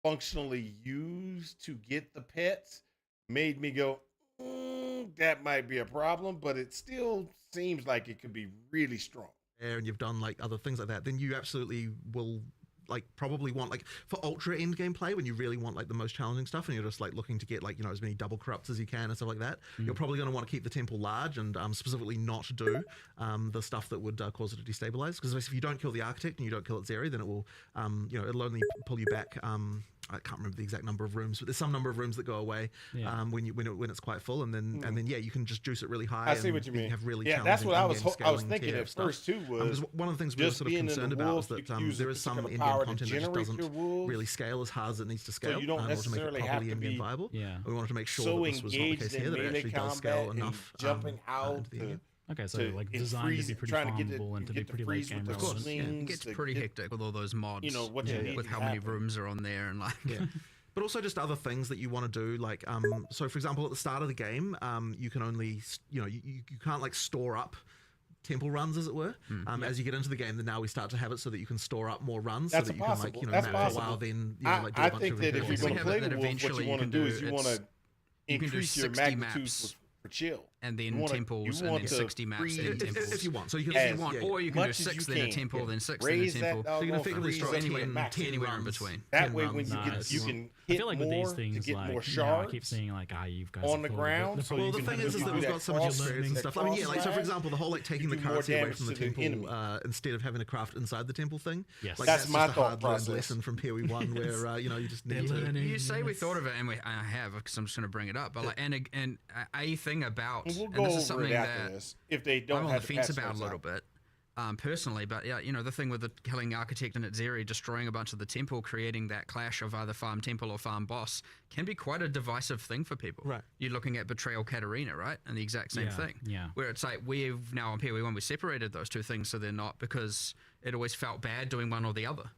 functionally use to get the pets, made me go, that might be a problem, but it still seems like it could be really strong. And you've done like other things like that, then you absolutely will like probably want like for ultra end game play when you really want like the most challenging stuff and you're just like looking to get like, you know, as many double corrupts as you can and stuff like that. You're probably going to want to keep the temple large and specifically not do the stuff that would cause it to destabilize, because if you don't kill the architect and you don't kill Atziri, then it will you know, it'll only pull you back I can't remember the exact number of rooms, but there's some number of rooms that go away when it's quite full, and then yeah, you can just juice it really high. I see and what you then mean. Have really Yeah, that's what I was challenging I was in-game thinking scaling at stuff. first too was 'cause one of the things we were just sort of being in the concerned about wolf, is you that can use there a is some particular in-game power to content that just generate doesn't your wolves. really scale as hard as it needs to scale. you don't in order to make it necessarily have properly to in-game be viable. Yeah. We wanted to make sure so that this was not the engaged case in here, that it melee actually does combat scale and enough jumping out into the to end. Okay, so like and designed to freeze- be pretty trying to get the- farmable and to be get the pretty late freeze game with the relevant. swings, It gets to pretty get- hectic with all those mods. You know, what you need with to how many happen. rooms are on there and like. Yeah. But also just other things that you want to do, like so for example, at the start of the game, you can only you can't like store up temple runs, as it were. As you get into the game, then now we start to have it so that you can store up more runs, That's so that you possible. can like That's map for a possible. while. Then like do I a bunch think of that if you're reports. going We to have play it that the wolf, what eventually you want you to can do do is you it's- want to you can do increase your 60 magnitude maps. for chill. And then You wanna- temples, you and want then to 60 maps, freeze- and then temples. if you want, so you can if as you want, yeah, or you can do much as 6, you then a can. temple, Yeah. then 6, then a Raise that temple. doggone So you can effectively freeze store up to anywhere the in max. 10 Anywhere in runs, between. That 10 way, when runs. you get Nice. you can I hit feel like with more these things, to get like more I keep shards seeing like, you guys on have the thought of it. ground. So Well, you the can thing do is that that we've got so much cross- experience and that stuff. I mean, yeah, like so for cross example, the whole like taking the do more currency away damage from the to the temple enemy. instead of having to craft inside the temple thing. Yes. Like, That's my just a thought hard-learned process. lesson from PoE 1 where you just need to. learning. You say we thought of it, and I have, because I'm just going to bring it up. But like, and a thing about, And we'll and go this is over it something after that this if they don't I'm on have the the fence patch about a notes little out. bit, personally. But yeah, the thing with the killing architect and Atzeri, destroying a bunch of the temple, creating that clash of either farm temple or farm boss, can be quite a divisive thing for people. Right. You're looking at Betrayal Katarina, right? And the exact same Yeah, thing. yeah. Where it's like we've now on PoE1 we separated those two things so they're not, because it always felt bad doing one or the other.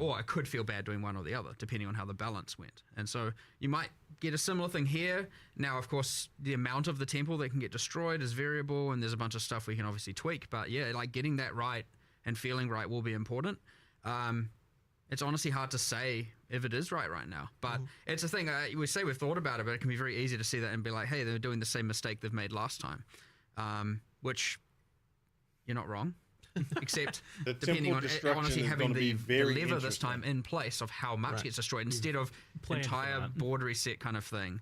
Or I could feel bad doing one or the other, depending on how the balance went. And so you might get a similar thing here. Now, of course, the amount of the temple that can get destroyed is variable, and there's a bunch of stuff we can obviously tweak. But yeah, like getting that right and feeling right will be important. It's honestly hard to say if it is right now. But it's a thing, we say we've thought about it, but it can be very easy to see that and be like, hey, they're doing the same mistake they've made last time. Which, you're not wrong. Except The depending temple on destruction honestly is having gonna be the very lever this interesting. time in place of how much Right. gets destroyed instead of Planned for entire that. board reset kind of thing.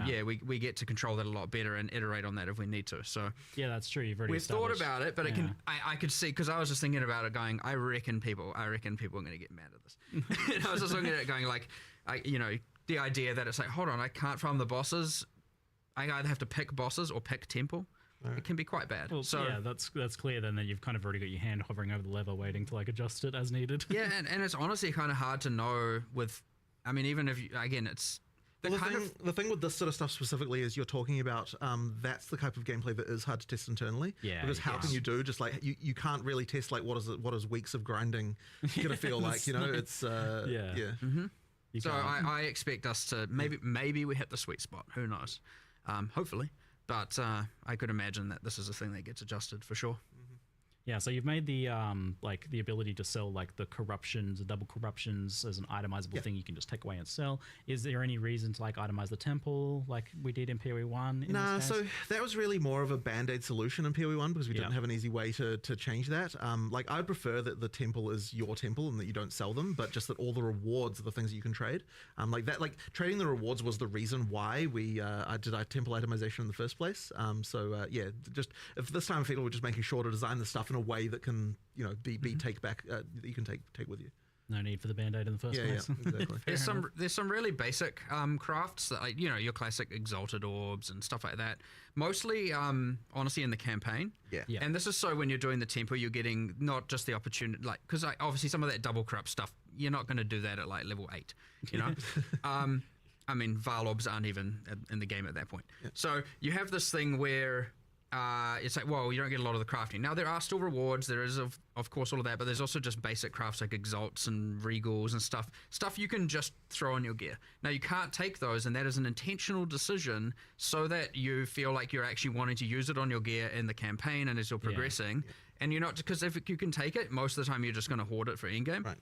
Yeah. We get to control that a lot better and iterate on that if we need to. So Yeah, that's true. You've already we've thought established- about it, but it yeah. can. I could see, because I was just thinking about it, going, I reckon people are going to get mad at this. And I was just looking at it, going like, the idea that it's like, hold on, I can't farm the bosses. I either have to pick bosses or pick temple. It can be quite bad. Well, so yeah, that's clear then that you've kind of already got your hand hovering over the lever waiting to like adjust it as needed. yeah, and it's honestly kind of hard to know with. I mean, even if you, again, it's the Well, kind of. the thing with this sort of stuff specifically is you're talking about that's the type of gameplay that is hard to test internally. Yeah, Because how can yes. you do just like you can't really test like what is weeks of grinding gonna feel like, it's Yeah. yeah. You So can't- I expect us to maybe we hit the sweet spot. Who knows? Hopefully, but I could imagine that this is a thing that gets adjusted for sure. Yeah, so you've made the like the ability to sell like the corruptions, the double corruptions as an itemizable thing you can just take away and sell. Is there any reason to like itemize the temple like we did in PoE 1? Nah, so that was really more of a band-aid solution in PoE 1 because we didn't have an easy way to change that. Like I'd prefer that the temple is your temple and that you don't sell them, but just that all the rewards are the things that you can trade. Like trading the rewards was the reason why I did our temple itemization in the first place. Yeah, just if this time I feel we're just making sure to design the stuff in a way that can be take back that you can take with you. No need for the band-aid in the first place. Yeah, exactly. There's some really basic crafts that, like, your classic exalted orbs and stuff like that. Mostly, honestly, in the campaign. Yeah. And this is so when you're doing the tempo, you're getting not just the opportunity, like, because obviously some of that double corrupt stuff, you're not going to do that at like level 8. I mean, Val orbs aren't even in the game at that point. Yeah. So you have this thing where it's like, well, you don't get a lot of the crafting. Now, there are still rewards. There is, of course, all of that, but there's also just basic crafts like exalts and regals and stuff you can just throw on your gear. Now, you can't take those, and that is an intentional decision so that you feel like you're actually wanting to use it on your gear in the campaign and as you're progressing. And you're not, because if you can take it, most of the time you're just going to hoard it for in-game. Right.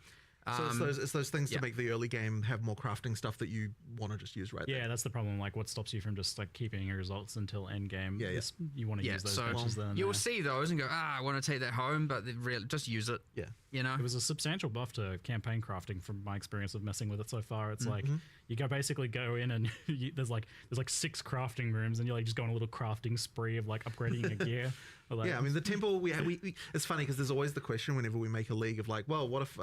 So it's those things to make the early game have more crafting stuff that you want to just use right there. Yeah, that's the problem. Like, what stops you from just like keeping your results until end game? Yeah, You want to use those patches then. You'll see those and go, I want to take that home, but just use it. Yeah. It was a substantial buff to campaign crafting from my experience of messing with it so far. It's like you basically go in and there's like 6 crafting rooms and you're like just going on a little crafting spree of like upgrading your gear. Like, yeah, I mean the temple. We it's funny because there's always the question whenever we make a league of like, well, what if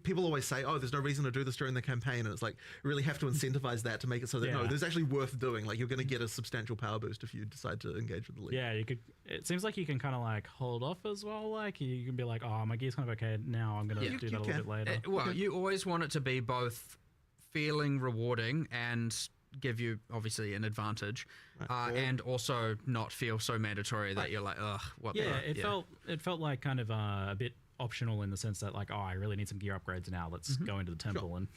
people always say, oh, there's no reason to do this during the campaign, and it's like we really have to incentivize that to make it so that no, there's actually worth doing. Like you're going to get a substantial power boost if you decide to engage with the league. Yeah, you could. It seems like you can kind of like hold off as well. Like you can be like, oh, my gear's kind of okay now. I'm going to do that a little bit later. You always want it to be both feeling rewarding and give you obviously an advantage, and also not feel so mandatory that you're like, ugh, what? Yeah, the, it felt like kind of a bit optional in the sense that like, oh, I really need some gear upgrades now. Let's go into the temple and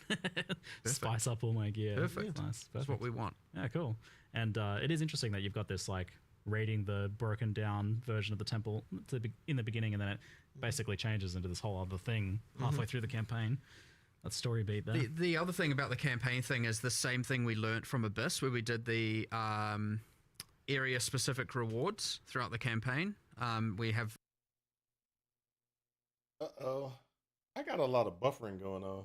spice up all my gear. Perfect. Nice. That's what we want. Yeah, cool. And it is interesting that you've got this like raiding the broken down version of the temple in the beginning, and then it basically changes into this whole other thing halfway through the campaign. That story beat there. The other thing about the campaign thing is the same thing we learnt from Abyss, where we did the area specific rewards throughout the campaign. We have. I got a lot of buffering going on.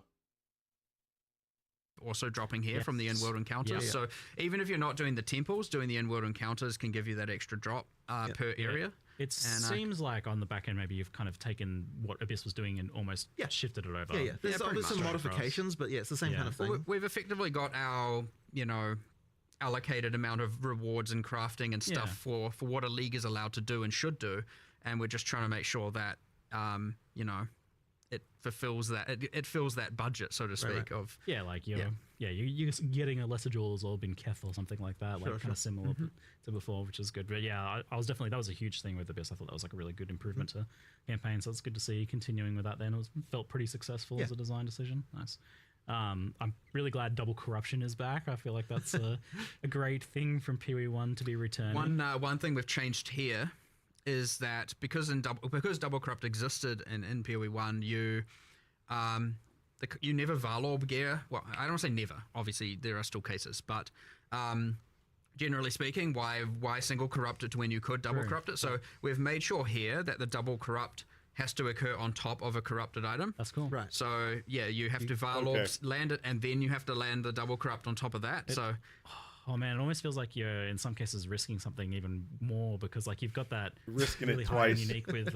Also dropping here from the in-world encounters. Yeah. So even if you're not doing the temples, doing the in-world encounters can give you that extra drop per area. It seems like on the back end, maybe you've kind of taken what Abyss was doing and almost shifted it over. Yeah. There's some modifications, but it's the same kind of thing. Well, we've effectively got our, allocated amount of rewards and crafting and stuff for what a league is allowed to do and should do, and we're just trying to make sure that, it fulfills that, it fills that budget, so to speak. Of you're getting a lesser jewels or bin Keth or something like that, kind of similar to before, which is good. But yeah, I was definitely, that was a huge thing with Abyss. I thought that was like a really good improvement to campaign, so it's good to see continuing with that. Then it felt pretty successful as a design decision. Nice. I'm really glad double corruption is back. I feel like that's a great thing from PoE1 to be returning. One thing we've changed here is that because double corrupt existed in PoE1, you never Valorb gear. Well, I don't want to say never. Obviously, there are still cases, but generally speaking, why single corrupt it when you could double corrupt it? So we've made sure here that the double corrupt has to occur on top of a corrupted item. That's cool. Right. So yeah, you have to Valorb land it, and then you have to land the double corrupt on top of that. Oh man, it almost feels like you're in some cases risking something even more, because like you've got that risking really it high and twice. unique with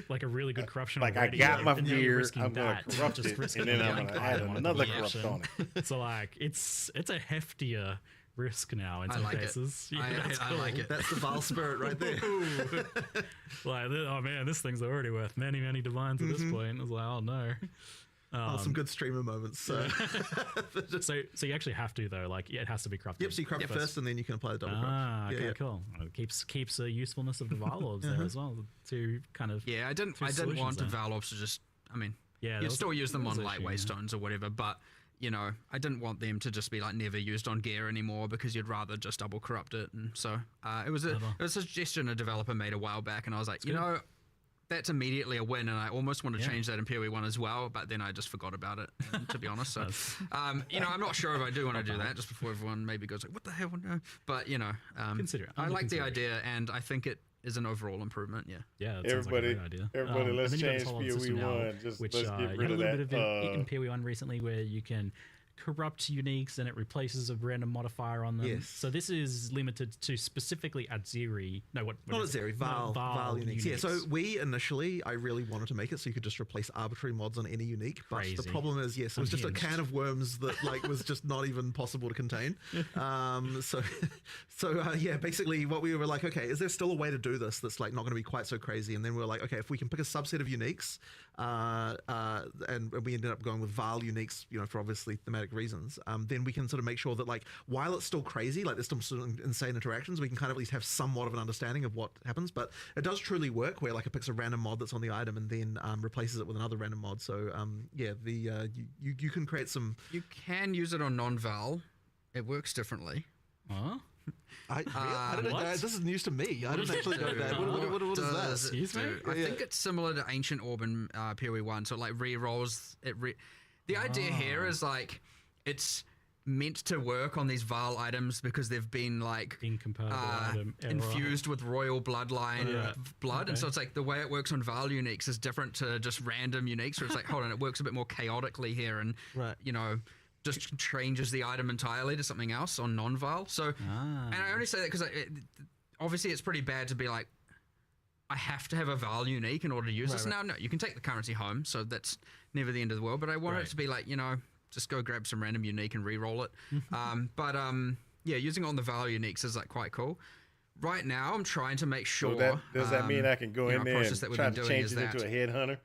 like a really good corruption. Like already, I got my and now you're gear, risking I'm gonna that, corrupt just it, risking and then the I'm gonna other add item another corruption. corrupt on it. So like it's a heftier risk now in some cases. I like it. That's the Val spirit right there. Like, oh man, this thing's already worth many divines at this point. I was like, oh no. Some good streamer moments. So. so you actually have to though, like it has to be crafted. Yep, so you craft first and then you can apply the double craft. Okay, cool. It keeps the usefulness of the Valorbs there as well to kind of. Yeah, I didn't want the Valorbs to just. I mean, you'd still use them on lightweight stones or whatever, but I didn't want them to just be like never used on gear anymore, because you'd rather just double corrupt it. And so it was a suggestion a developer made a while back, and I was like, that's immediately a win, and I almost want to change that in PoE1 as well, but then I just forgot about it, to be honest. So, I'm not sure if I do want to do that, just before everyone maybe goes like, what the hell? No. But, consider it. I like the idea, and I think it is an overall improvement, Yeah, that sounds like a great idea. Everybody, let's change PoE1. Just let's get rid of that. You had a little bit of in PoE1 recently where you can corrupt uniques and it replaces a random modifier on them. Yes. So this is limited to specifically Adziri. No, what Not Adziri, Val uniques. Yeah, so I really wanted to make it so you could just replace arbitrary mods on any unique. But the problem is, it was just a can of worms that was just not even possible to contain. Basically what we were like, okay, is there still a way to do this that's like not going to be quite so crazy? And then we were like, okay, if we can pick a subset of uniques, and we ended up going with Val uniques, for obviously thematic reasons, then we can sort of make sure that like while it's still crazy, like there's still sort of insane interactions, we can kind of at least have somewhat of an understanding of what happens. But it does truly work where like it picks a random mod that's on the item and then replaces it with another random mod. So you can create some. You can use it on non-Val. It works differently. Huh? I don't know. This is news to me. I didn't actually know that. What is that? Excuse me? I think it's similar to Ancient Orb in PoE1. So it like re-rolls. The idea here is like it's meant to work on these Val items because they've been like incompatible item infused with royal bloodline blood. And so it's like the way it works on Val uniques is different to just random uniques, where it's like, hold on, it works a bit more chaotically here and, just changes the item entirely to something else on non-Val. So, and I only say that because obviously it's pretty bad to be like, I have to have a Val unique in order to use this. Now, no, you can take the currency home, so that's never the end of the world. But I want it to be like, just go grab some random unique and re-roll it. Using it on the Val uniques is like quite cool. Right now, I'm trying to make sure. So does that mean I can go in there and that try to change it into a headhunter?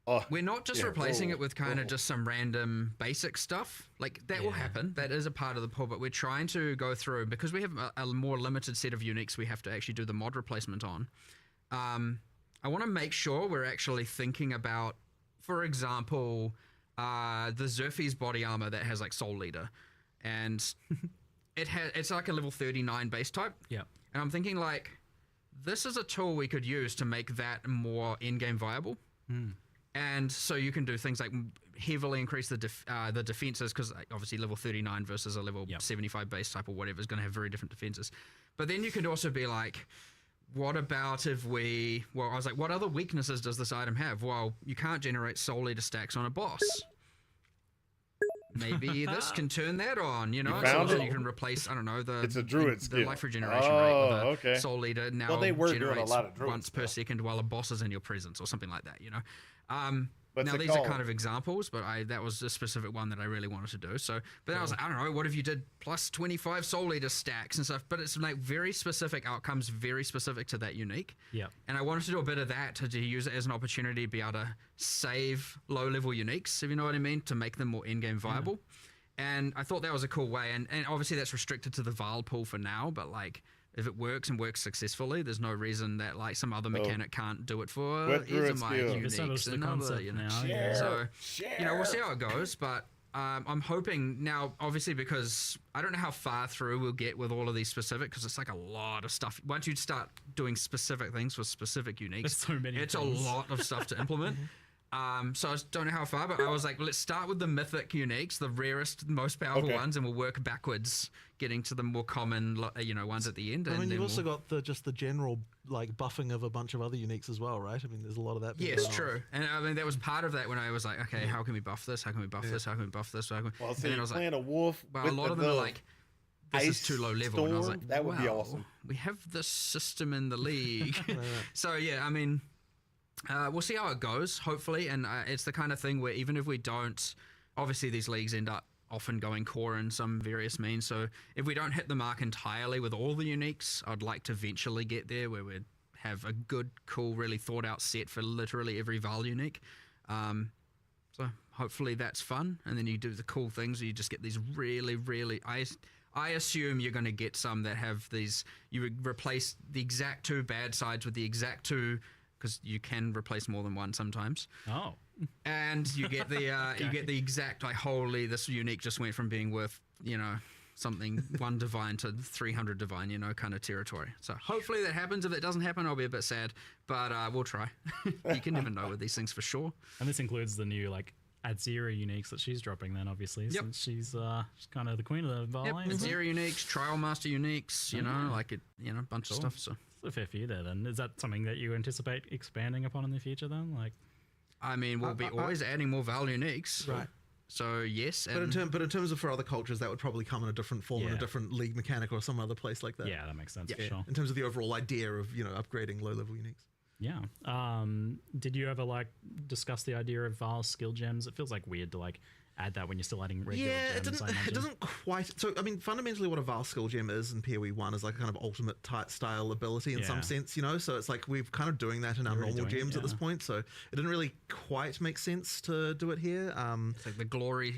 Oh, We're not just yeah, replacing whoa, it with kind whoa. of just some random basic stuff. Like, that will happen. That is a part of the pull, but we're trying to go through, because we have a more limited set of uniques we have to actually do the mod replacement on. I want to make sure we're actually thinking about, for example, the Zerfi's body armor that has like Soul Leader. And it's like a level 39 base type. Yeah. And I'm thinking like, this is a tool we could use to make that more in-game viable. And so you can do things like heavily increase the defenses, because obviously level 39 versus a level 75 base type or whatever is going to have very different defenses. But then you could also be like, what about if I was like, what other weaknesses does this item have? Well, you can't generate Soul Leader stacks on a boss. Maybe this can turn that on, you know? found So it? you can replace, I don't know, It's a druid the skill. life regeneration rate with a okay. Soul Leader now Well, they were doing a generates lot of druid once per stuff. second while a boss is in your presence or something like that, you know? What's Now it these called? are kind of examples, but that was a specific one that I really wanted to do. So, but then I was like, I don't know, what if you did plus 25 Soul Leader stacks and stuff? But it's like very specific outcomes, very specific to that unique. Yeah. And I wanted to do a bit of that to use it as an opportunity to be able to save low-level uniques, if you know what I mean, to make them more in-game viable. And I thought that was a cool way. And obviously that's restricted to the Val pool for now, but like, if it works and works successfully, there's no reason that like some other mechanic can't do it for What druid either my skill? You've established uniques the and other, concept you know. now. Yeah. So, you know, we'll see how it goes, but I'm hoping now, obviously, because I don't know how far through we'll get with all of these specific, because it's like a lot of stuff. Once you start doing specific things with specific uniques, There's so many it's things. a lot of stuff to implement. So I don't know how far, but I was like, let's start with the mythic uniques, the rarest, most powerful Okay. ones, and we'll work backwards, getting to the more common, you know, ones at the end. I and mean, then you've also we'll- got the general like buffing of a bunch of other uniques as well, right? I mean, there's a lot of that. Yes, going on. true. And I mean, that was part of that when I was like, okay, how can we buff this? How can we buff this? How can we buff this? How can we... Well, and so then I you're was like, playing a wolf. well, with a lot of the them are like, this is ice too low level. And I was storm? like, That would be well, awesome. We have this system in the league. So, yeah, I mean, we'll see how it goes, hopefully. And it's the kind of thing where even if we don't, obviously these leagues end up often going core in some various means. So if we don't hit the mark entirely with all the uniques, I'd like to eventually get there where we'd have a good, cool, really thought out set for literally every Val unique. So hopefully that's fun. And then you do the cool things. You just get these really, really... I assume you're going to get some that have these... You would replace the exact two bad sides with the exact two... Because you can replace more than one sometimes. Oh. And you get the you get the exact, like, holy, this unique just went from being worth, you know, something 1 divine to 300 divine, you know, kind of territory. So hopefully that happens. If it doesn't happen, I'll be a bit sad. But we'll try. You can never know with these things for sure. And this includes the new, like, Adzira uniques that she's dropping then, obviously, since she's kind of the queen of the Val. Yep, Zero uniques, Trial Master uniques, you know, like it, you know, a bunch of stuff. So It's a fair few there then. Is that something that you anticipate expanding upon in the future then? Like, I mean, we'll be always adding more Val uniques. Right. So yes, But in terms of for other cultures, that would probably come in a different form in a Yeah. different league mechanic or some other place like that. yeah, that makes sense for Yeah. sure. In terms of the overall idea of, you know, upgrading low level uniques. Yeah. Did you ever like discuss the idea of Val skill gems? It feels like weird to like add that when you're still adding regular Yeah, gems. I it imagine. doesn't quite. So, I mean, fundamentally, what a Val skill gem is in PoE 1 is like a kind of ultimate type style ability in some Yeah. sense, you know? So it's like we're kind of doing that in our You're already normal doing it, gems at this yeah. point. So it didn't really quite make sense to do it here. it's like the glory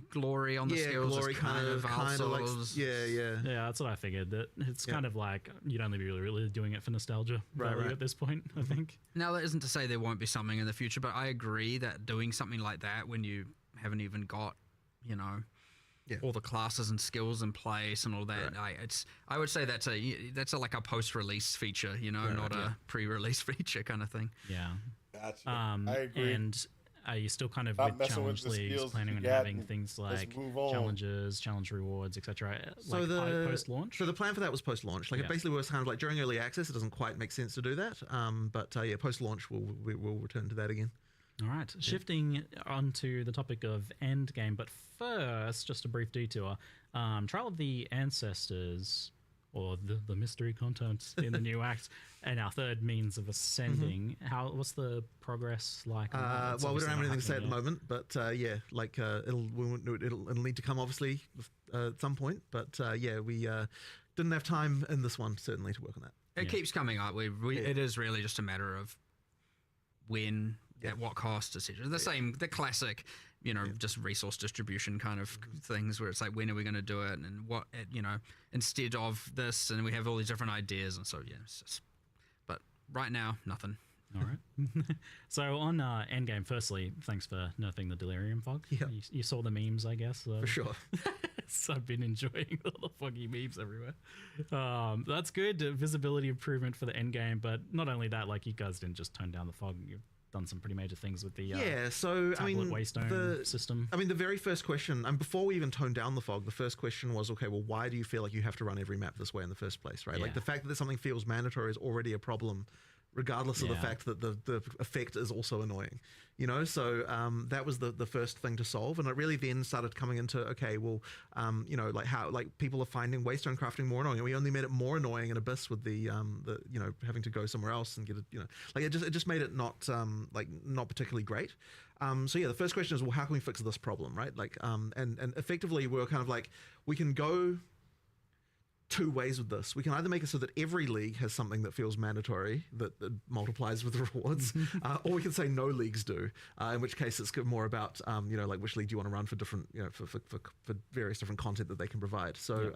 on the Yeah, skills glory is kind of like, Val yeah. Yeah, that's what I figured. That it's kind of like you'd only be really doing it for nostalgia value right. at this point, I think. Now, that isn't to say there won't be something in the future, but I agree that doing something like that when you haven't even got, you know, all the classes and skills in place and all that, I would say that's a like a post-release feature, you know, not a pre-release feature kind of thing. Yeah. Gotcha. I agree. And are you still kind of Stop with messing challenge with the leagues skills planning you on got having and things let's like move on. challenges, challenge rewards, etc. So Like the post-launch? So the plan for that was post-launch. Like Yeah. it basically was kind of like during early access, it doesn't quite make sense to do that. But yeah, post-launch we'll return to that again. All right, shifting onto the topic of endgame, but first, just a brief detour. Trial of the Ancestors, or the mystery content in the new act, and our third means of ascending. What's the progress like? on that? It's Well, we don't obviously have not anything to say at the happening moment, but yeah, like it'll need to come obviously at some point. But yeah, we didn't have time in this one certainly to work on that. It keeps coming up. It is really just a matter of when at what cost, etc. The classic, just resource distribution kind of things where it's like, when are we going to do it, and what, instead of this, and we have all these different ideas, and so but right now, nothing. All right. So on Endgame, firstly, thanks for nerfing the Delirium Fog. Yeah. You saw the memes, I guess. For sure. So I've been enjoying all the foggy memes everywhere. That's good. Visibility improvement for the Endgame, but not only that, like, you guys didn't just tone down the fog. You've done some pretty major things with the tablet Waystone system. I mean, the very first question, and before we even toned down the fog, the first question was, okay, well, why do you feel like you have to run every map this way in the first place, right? Like, the fact that something feels mandatory is already a problem, regardless of the fact that the effect is also annoying, so that was the first thing to solve. And it really then started coming into, okay, well, like how, like, people are finding Waystone crafting more annoying, and we only made it more annoying in Abyss with the having to go somewhere else and get it, like, it just made it not not particularly great. So the first question is, well, how can we fix this problem, right? Like, and effectively we're kind of like, we can go two ways with this. We can either make it so that every league has something that feels mandatory that multiplies with the rewards, or we can say no leagues do, in which case it's more about like, which league do you want to run for different, for various different content that they can provide. So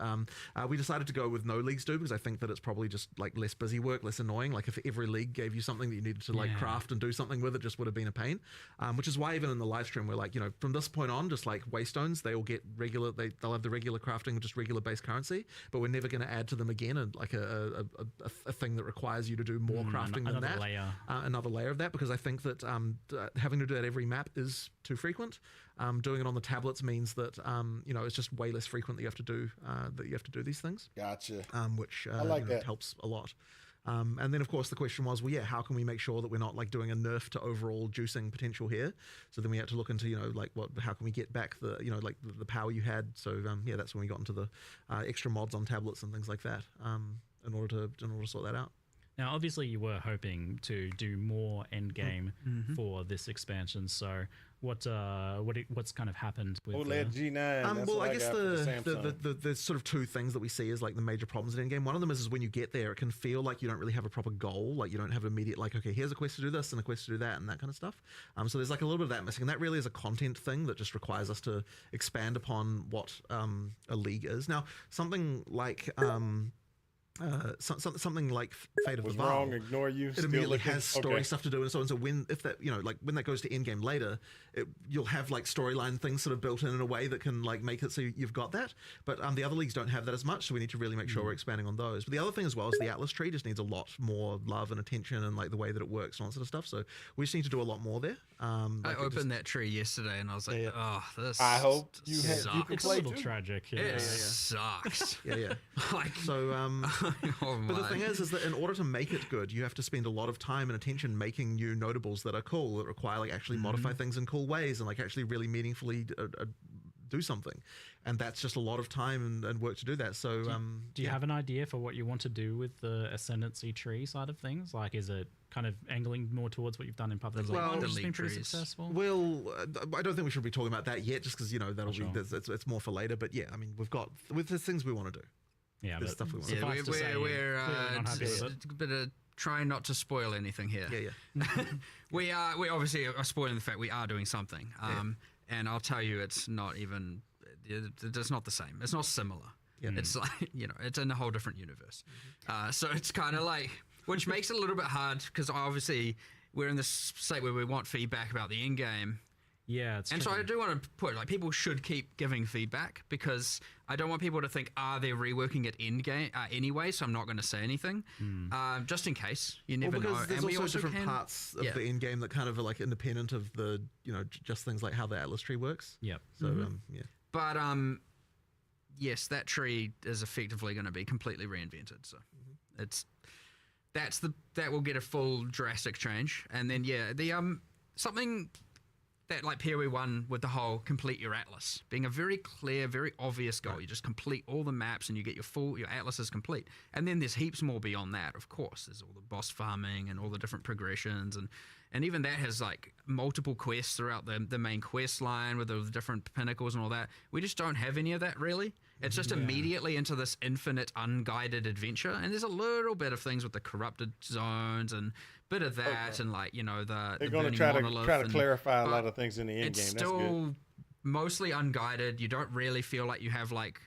we decided to go with no leagues do, because I think that it's probably just like less busy work, less annoying. Like, if every league gave you something that you needed to like craft and do something with, it just would have been a pain. Which is why even in the live stream we're like, from this point on, just like Waystones, they will get regular, they'll have the regular crafting, just regular base currency, but we're never going to add to them again like a thing that requires you to do more crafting than that. Another layer of that, because I think that having to do that every map is too frequent. Doing it on the tablets means that it's just way less frequent that you have to do these things. Gotcha. Which I like that. helps a lot. And then, of course, the question was, well, how can we make sure that we're not like doing a nerf to overall juicing potential here? So then we had to look into, how can we get back the, the power you had? So that's when we got into the extra mods on tablets and things like that, in order to sort that out. Now, obviously, you were hoping to do more Endgame for this expansion. So, what's kind of happened with OLED G9? Well, I guess the sort of two things that we see as like the major problems in Endgame. One of them is when you get there, it can feel like you don't really have a proper goal. Like, you don't have an immediate, like, okay, here's a quest to do this and a quest to do that and that kind of stuff. So there's like a little bit of that missing, and that really is a content thing that just requires us to expand upon what a league is. Now, something like something like Fate of the Val, wrong, ignore you. It immediately has story stuff to do, and so on. So when that goes to endgame later, you'll have like storyline things sort of built in a way that can like make it so you've got that. But the other leagues don't have that as much, so we need to really make sure we're expanding on those. But the other thing as well is the Atlas tree just needs a lot more love and attention, and like the way that it works and all that sort of stuff. So we just need to do a lot lot more there. I opened that tree yesterday and I was like, oh, this I hope you sucks. can It's a play little too. tragic. It sucks. Like, So, oh but the my. thing is that in order to make it good, you have to spend a lot of time and attention making new notables that are cool, that require like actually modify things in cool ways and like actually really meaningfully do something. And that's just a lot of time and work to do that. So, do you have an idea for what you want to do with the ascendancy tree side of things? Like, is it kind of angling more towards what you've done in Path of Exile, which has been pretty successful? Well, I don't think we should be talking about that yet, just because that'll be it's more for later. But yeah, I mean, there's things we want to do. Yeah, there's stuff we want to do. Yeah, we're bit of trying not to spoil anything here. Yeah. we obviously are spoiling the fact we are doing something. And I'll tell you, it's not even. It's not the same. It's not similar. Yeah. It's like, it's in a whole different universe. So it's kind of like, which makes it a little bit hard because obviously we're in this state where we want feedback about the end game. Yeah, it's and so I do want to put, like, people should keep giving feedback because I don't want people to think, they're reworking it in game anyway, so I'm not going to say anything, just in case. You never know. There's and also different parts of the end game that kind of are like independent of the, just things like how the Atlas tree works. Yep. So, yeah. But yes, that tree is effectively going to be completely reinvented. So that will get a full drastic change, and then the something that like PoE 1 with the whole complete your Atlas being a very clear, very obvious goal. Right. You just complete all the maps and you get your Atlas is complete. And then there's heaps more beyond that, of course. There's all the boss farming and all the different progressions and even that has like multiple quests throughout the main quest line with the different pinnacles and all that. We just don't have any of that really. It's just immediately into this infinite unguided adventure, and there's a little bit of things with the corrupted zones and bit of that, and like they're going to try to clarify a lot of things in the end game. It's That's still good. Mostly unguided. You don't really feel like you have like,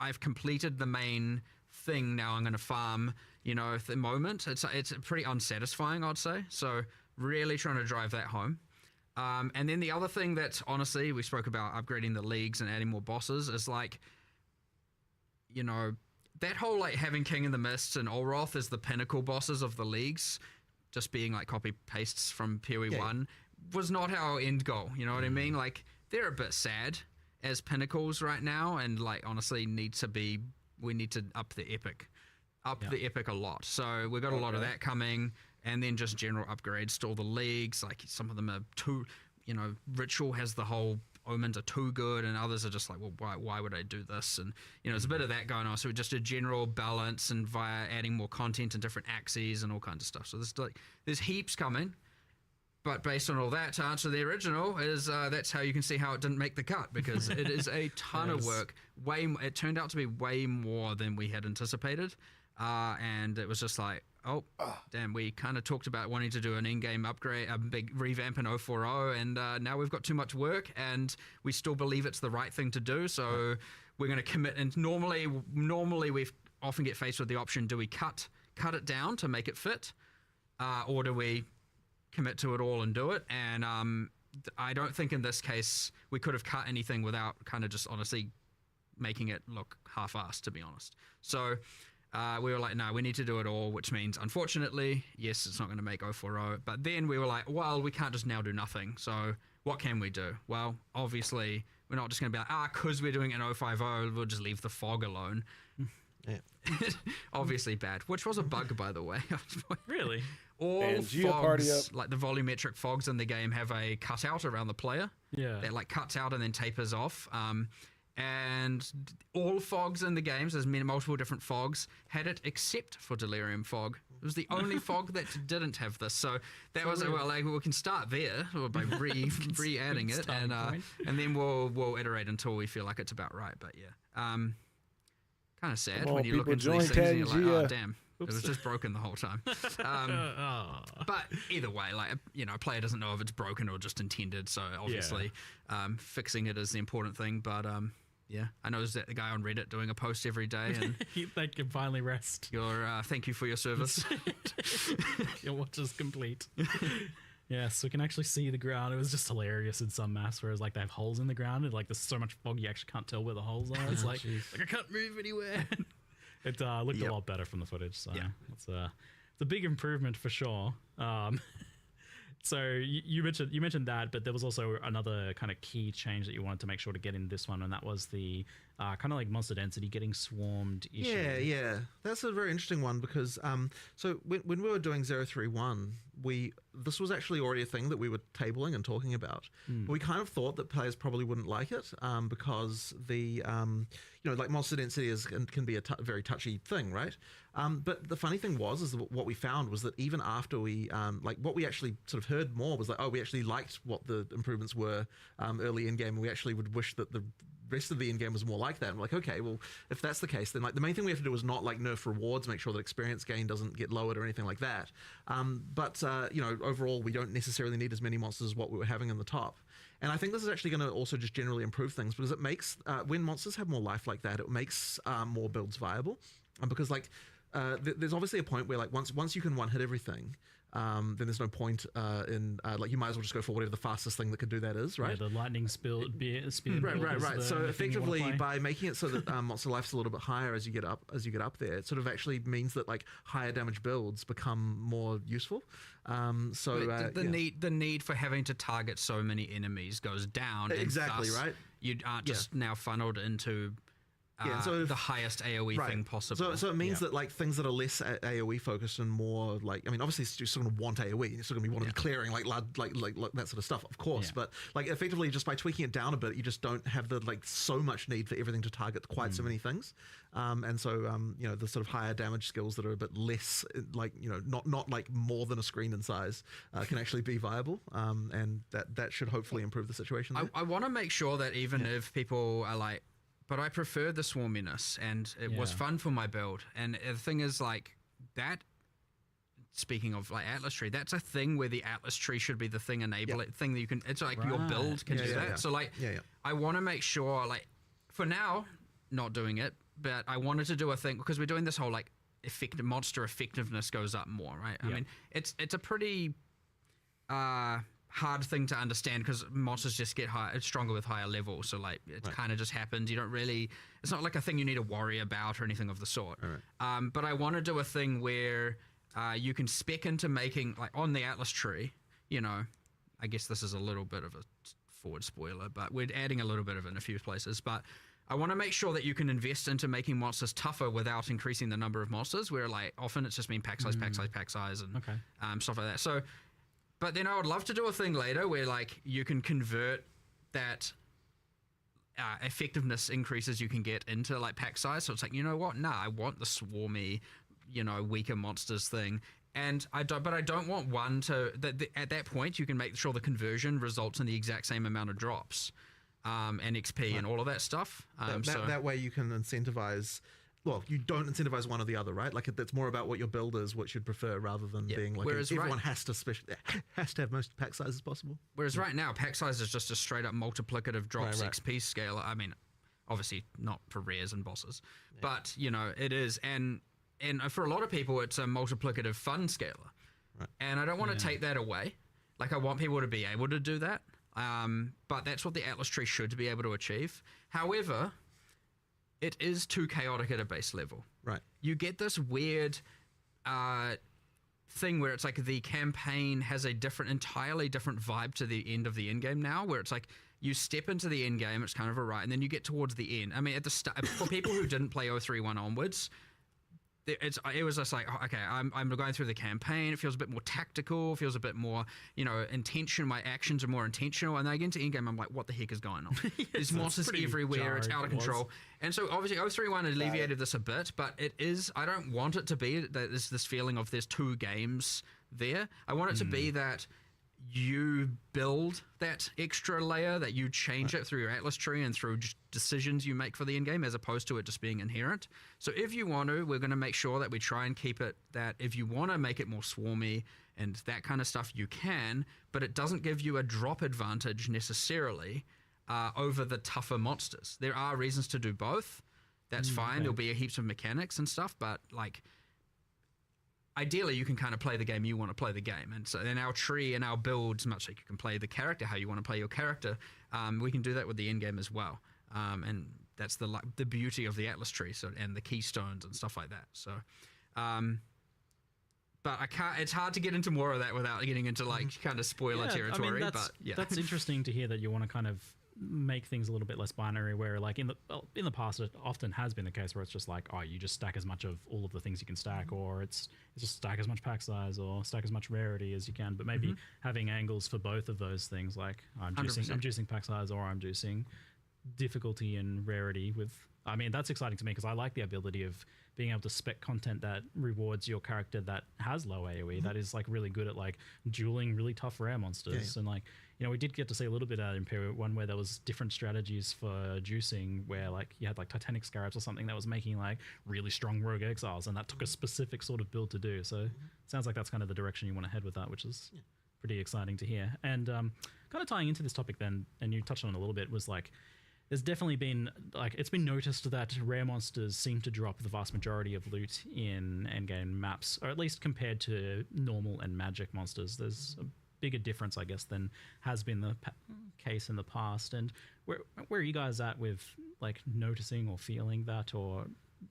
I've completed the main thing, now I'm going to farm. At the moment, it's pretty unsatisfying, I'd say. So really trying to drive that home. And then the other thing that honestly we spoke about upgrading the leagues and adding more bosses is like, that whole like having King in the Mists and Olroth as the pinnacle bosses of the leagues, just being like copy pastes from PoE 1 was not our end goal. You know what I mean? Like they're a bit sad as pinnacles right now, and like honestly we need to up the epic a lot. So we've got a lot of that coming, and then just general upgrades to all the leagues. Like some of them are too, Ritual has the whole omens are too good, and others are just like, well, why would I do this? And there's a bit of that going on. So just a general balance, and via adding more content and different axes and all kinds of stuff. So there's heaps coming. But based on all that, to answer the original, is that's how you can see how it didn't make the cut, because it is a ton of work. It turned out to be way more than we had anticipated, and it was just like, oh, damn, we kind of talked about wanting to do an in-game upgrade, a big revamp in 040, and now we've got too much work, and we still believe it's the right thing to do, so we're going to commit. And normally we often get faced with the option, do we cut it down to make it fit, or do we commit to it all and do it? And I don't think in this case we could have cut anything without kind of just honestly making it look half-assed, to be honest. So we were like, no, we need to do it all, which means, unfortunately, yes, it's not going to make 040. But then we were like, well, we can't just now do nothing. So what can we do? Well, obviously, we're not just going to be like, because we're doing it in 050, we'll just leave the fog alone. Yeah. Obviously bad, which was a bug, by the way. Really? All fogs, like the volumetric fogs in the game, have a cutout around the player. Yeah. That like cuts out and then tapers off. And all fogs in the games, there's multiple different fogs, had it except for Delirium Fog. It was the only fog that didn't have this. So that was, well, like, we can start there by re-adding it, and then we'll iterate until we feel like it's about right. But yeah, kind of sad when you look into these things and you're like, oh, damn. It was just broken the whole time. But either way, like, a player doesn't know if it's broken or just intended. So obviously, fixing it is the important thing. But yeah, I know there's that guy on Reddit doing a post every day, and they can finally rest. Thank you for your service. Your watch is complete. Yes, we can actually see the ground. It was just hilarious in some maps, whereas like they have holes in the ground, and like there's so much fog you actually can't tell where the holes are. It's like I can't move anywhere. It looked a lot better from the footage, so it's a big improvement for sure. So you mentioned that, but there was also another kind of key change that you wanted to make sure to get in this one, and that was the kind of like monster density getting swarmed issue. Yeah, that's a very interesting one, because so when we were doing 031, this was actually already a thing that we were tabling and talking about. We kind of thought that players probably wouldn't like it, because the like monster density can be a very touchy thing, right? But the funny thing is that what we found was that even after we what we actually sort of heard more was like, oh, we actually liked what the improvements were early in game, and we actually would wish that the rest of the in-game was more like that. And we're like, okay, well, if that's the case, then like the main thing we have to do is not like nerf rewards, make sure that experience gain doesn't get lowered or anything like that. But overall, we don't necessarily need as many monsters as what we were having in the top. And I think this is actually going to also just generally improve things, because it makes when monsters have more life like that, it makes more builds viable. Because like there's obviously a point where like once you can one hit everything, then there's no point in like you might as well just go for whatever the fastest thing that could do that is, right? Yeah, the lightning speed. Right. So effectively, by making it so that monster life's a little bit higher as you get up there, it sort of actually means that like higher damage builds become more useful. The need for having to target so many enemies goes down. Exactly, and thus right. You aren't just now funneled into the highest AoE thing possible. So it means that like things that are less AoE focused and more like, I mean, obviously you're still going to want AoE. You're still going to want to be clearing like that sort of stuff, of course. But like effectively, just by tweaking it down a bit, you just don't have the like so much need for everything to target quite so many things. And so you know, the sort of higher damage skills that are a bit less like, you know, not like more than a screen in size can actually be viable. And that should hopefully improve the situation there. I want to make sure that even if people are like, but I prefer the swarminess, and it was fun for my build. And the thing is, like, that, speaking of, like, Atlas Tree, that's a thing where the Atlas Tree should be the thing thing that you can, it's like your build can do that. So, like, I want to make sure, like, for now, not doing it, but I wanted to do a thing, because we're doing this whole, like, monster effectiveness goes up more, right? I mean, it's a pretty hard thing to understand, because monsters just get stronger with higher levels, so like it kind of just happens. You don't really, it's not like a thing you need to worry about or anything of the sort. But I want to do a thing where you can spec into making, like on the Atlas Tree, you know, I guess this is a little bit of a forward spoiler, but we're adding a little bit of it in a few places. But I want to make sure that you can invest into making monsters tougher without increasing the number of monsters, where like often it's just been pack size, pack size, pack size, and stuff like that. So, but then I would love to do a thing later where like you can convert that effectiveness increases you can get into like pack size. So it's like, you know what? Nah, I want the swarmy, you know, weaker monsters thing. And I don't want one to, at that point you can make sure the conversion results in the exact same amount of drops and XP and all of that stuff. That way you can incentivize. Well, you don't incentivize one or the other, right? Like it's more about what your build is, what you'd prefer, rather than being like everyone has to have most pack sizes possible. Whereas right now, pack size is just a straight up multiplicative drops XP scaler. I mean, obviously not for rares and bosses, but you know it is, and for a lot of people, it's a multiplicative fun scaler. And I don't want to take that away. Like I want people to be able to do that, but that's what the Atlas Tree should be able to achieve. However, it is too chaotic at a base level. Right. You get this weird thing where it's like the campaign has a entirely different vibe to the end of the end game now, where it's like you step into the end game, it's kind of and then you get towards the end. I mean, at the start, for people who didn't play 031 onwards, it was just like, okay, I'm going through the campaign. It feels a bit more tactical. Feels a bit more, you know, intention. My actions are more intentional. And then I get into endgame, I'm like, what the heck is going on? There's monsters everywhere. It's out of control. And so obviously 031 alleviated this a bit, but it is. I don't want it to be that there's this feeling of there's two games there. I want it to be that you build that extra layer, that you change it through your Atlas Tree and through decisions you make for the end game, as opposed to it just being inherent. So if you want to, we're going to make sure that we try and keep it that if you want to make it more swarmy and that kind of stuff, you can, but it doesn't give you a drop advantage necessarily over the tougher monsters. There are reasons to do both. That's fine. There'll be heaps of mechanics and stuff, but like, ideally, you can kind of play the game you want to play the game. And so in our tree and our builds, much like you can play the character how you want to play your character, we can do that with the end game as well. And that's the beauty of the Atlas Tree, and the keystones and stuff like that. So, but I can't. It's hard to get into more of that without getting into like kind of spoiler territory. I mean, but that's interesting to hear that you want to kind of make things a little bit less binary, where like in the past it often has been the case where it's just like, oh, you just stack as much of all of the things you can stack, or it's just stack as much pack size or stack as much rarity as you can, but maybe having angles for both of those things, like I'm juicing pack size, or I'm juicing difficulty and rarity with. I mean, that's exciting to me because I like the ability of being able to spec content that rewards your character that has low AoE, that is like really good at like dueling really tough rare monsters. And like, you know, we did get to see a little bit at Imperial 1 where there was different strategies for juicing, where like you had like Titanic Scarabs or something that was making like really strong rogue exiles, and that took a specific sort of build to do. So it sounds like that's kind of the direction you want to head with that, which is pretty exciting to hear. And kind of tying into this topic then, and you touched on it a little bit, was like, there's definitely been, like, it's been noticed that rare monsters seem to drop the vast majority of loot in endgame maps, or at least compared to normal and magic monsters. There's a bigger difference, I guess, than has been the case in the past. And where are you guys at with, like, noticing or feeling that, or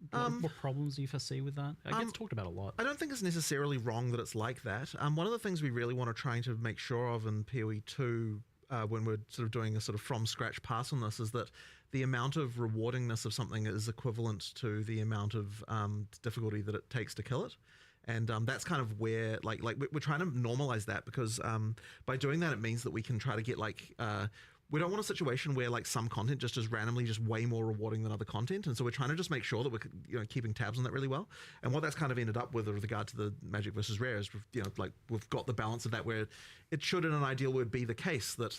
what problems do you foresee with that? It gets talked about a lot. I don't think it's necessarily wrong that it's like that. One of the things we really want to try to make sure of in PoE 2 when we're sort of doing a sort of from scratch pass on this is that the amount of rewardingness of something is equivalent to the amount of difficulty that it takes to kill it. And that's kind of where, like we're trying to normalize that because by doing that, it means that we can try to get we don't want a situation where like some content just is randomly just way more rewarding than other content, and so we're trying to just make sure that we're keeping tabs on that really well. And what that's kind of ended up with regard to the Magic versus Rare is we've got the balance of that where it should in an ideal world be the case that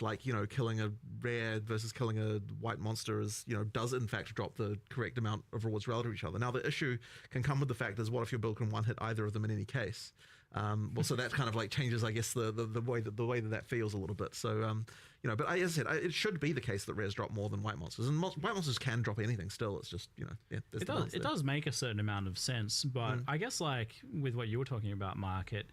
killing a rare versus killing a white monster is does in fact drop the correct amount of rewards relative to each other. Now the issue can come with the fact is what if your build can one hit either of them in any case? So that kind of changes, I guess, the way that feels a little bit. So but as I said, it should be the case that rares drop more than white monsters, and white monsters can drop anything. Still, it's just it does make a certain amount of sense, but I guess with what you were talking about, Mark, it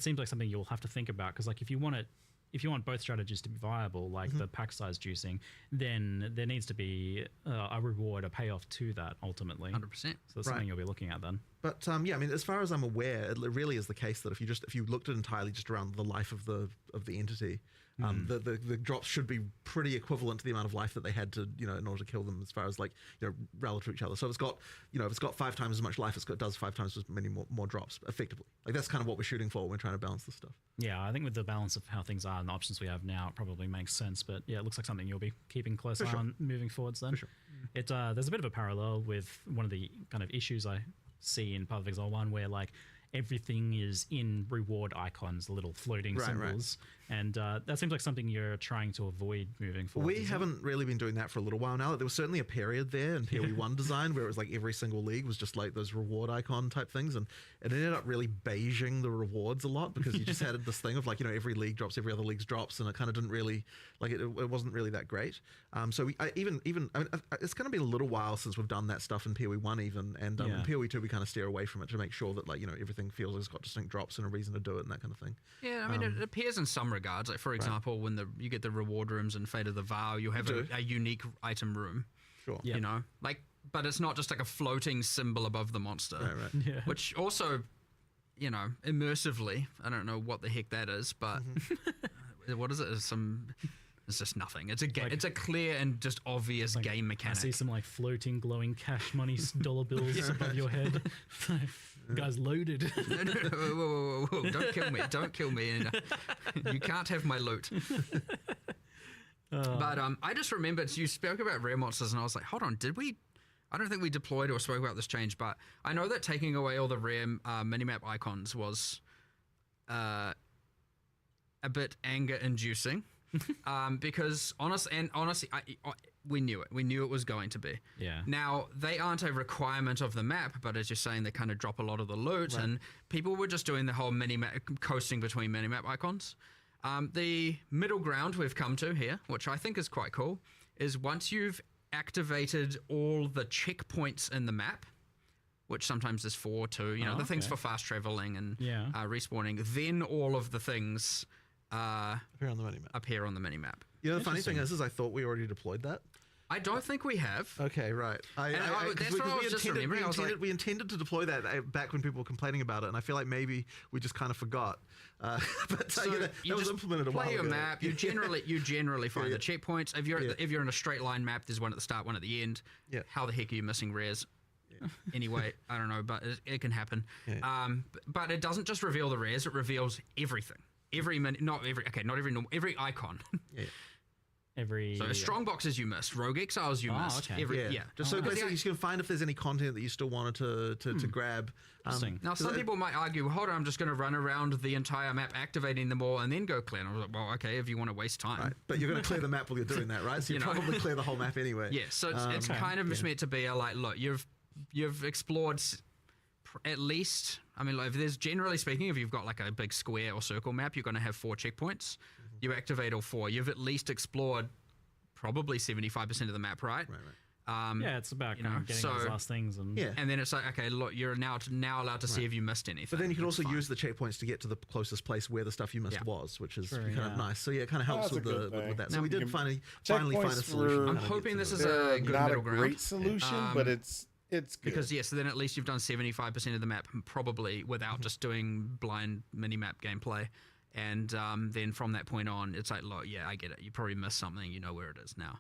seems like something you'll have to think about because if you want both strategies to be viable, the pack size juicing, then there needs to be a reward, a payoff to that ultimately. 100%. So that's something you'll be looking at then. But as far as I'm aware, it really is the case that if you looked at entirely just around the life of the entity, the drops should be pretty equivalent to the amount of life that they had to in order to kill them as far as relative to each other. So if it's got 5 times as much life, it does 5 times as many more drops effectively. That's kind of what we're shooting for when we're trying to balance this stuff. Yeah, I think with the balance of how things are and the options we have now, it probably makes sense. But yeah, it looks like something you'll be keeping close eye on moving forwards then. For sure. There's a bit of a parallel with one of the kind of issues I see in Path of Exile 1 where everything is in reward icons, the little floating symbols. And that seems like something you're trying to avoid moving forward. We haven't really been doing that for a little while now. There was certainly a period there in PoE 1 design where it was every single league was just those reward icon type things, and it ended up really beiging the rewards a lot because you just had this thing of every league drops, every other league's drops, and it kind of didn't really it wasn't really that great. So it's going to be a little while since we've done that stuff in PoE 1 even, and in PoE 2 we kind of steer away from it to make sure that everything feels like it's got distinct drops and a reason to do it and that kind of thing. Yeah, I mean, it appears in some regards. For example, when you get the reward rooms in Fate of the Vow, you have a unique item room. Sure. You know, but it's not just a floating symbol above the monster. Right. Yeah. Which also, immersively, I don't know what the heck that is, but what is it? It's just nothing. It's a clear and just obvious game mechanic. I see some floating, glowing cash money dollar bills above your head. Guy's loaded. Whoa. Don't kill me. Don't kill me. You can't have my loot. But I just remembered you spoke about rare monsters and I was like, hold on, I don't think we deployed or spoke about this change, but I know that taking away all the rare minimap icons was a bit anger-inducing. Because honestly, we knew it. We knew it was going to be. Yeah. Now, they aren't a requirement of the map, but as you're saying, they kind of drop a lot of the loot, and people were just doing the whole coasting between minimap icons. The middle ground we've come to here, which I think is quite cool, is once you've activated all the checkpoints in the map, which sometimes is 4 too, the things for fast traveling and respawning, then all of the things appear on the minimap. The funny thing is I thought we already deployed that. I don't think we have. Okay, right. That's what I was just remembering. We intended to deploy that back when people were complaining about it, and I feel like maybe we just kind of forgot. But that was implemented a while ago. Play your map. You generally find the checkpoints. If you're in a straight line map, there's one at the start, one at the end. Yeah. How the heck are you missing rares? Anyway, I don't know, but it can happen. Yeah. But it doesn't just reveal the rares; it reveals everything. Every icon. Yeah. So strongboxes you missed, rogue exiles you missed. Okay. Just so basically you can find if there's any content that you still wanted to grab. Now some people might argue, well, hold on, I'm just going to run around the entire map activating them all and then go clear. And I was like, well, okay, if you want to waste time. Right. But you're going to clear the map while you're doing that, right? So you probably clear the whole map anyway. Yeah, so it's kind of meant to be look, you've explored at least, I mean, if there's generally speaking, if you've got a big square or circle map, you're going to have 4 checkpoints. You activate all 4. You've at least explored probably 75% of the map, right? Right. It's about getting those last things. And then it's like, okay, look, you're now allowed to see if you missed anything. But then you can also use the checkpoints to get to the closest place where the stuff you missed was, which is kind of nice. So it kind of helps with that. So we did finally find a solution. I'm hoping this is a good not middle ground. Not a great solution, but it's good. Because so then at least you've done 75% of the map probably without just doing blind mini-map gameplay. And then from that point on, it's like, look, yeah, I get it. You probably missed something. You know where it is now.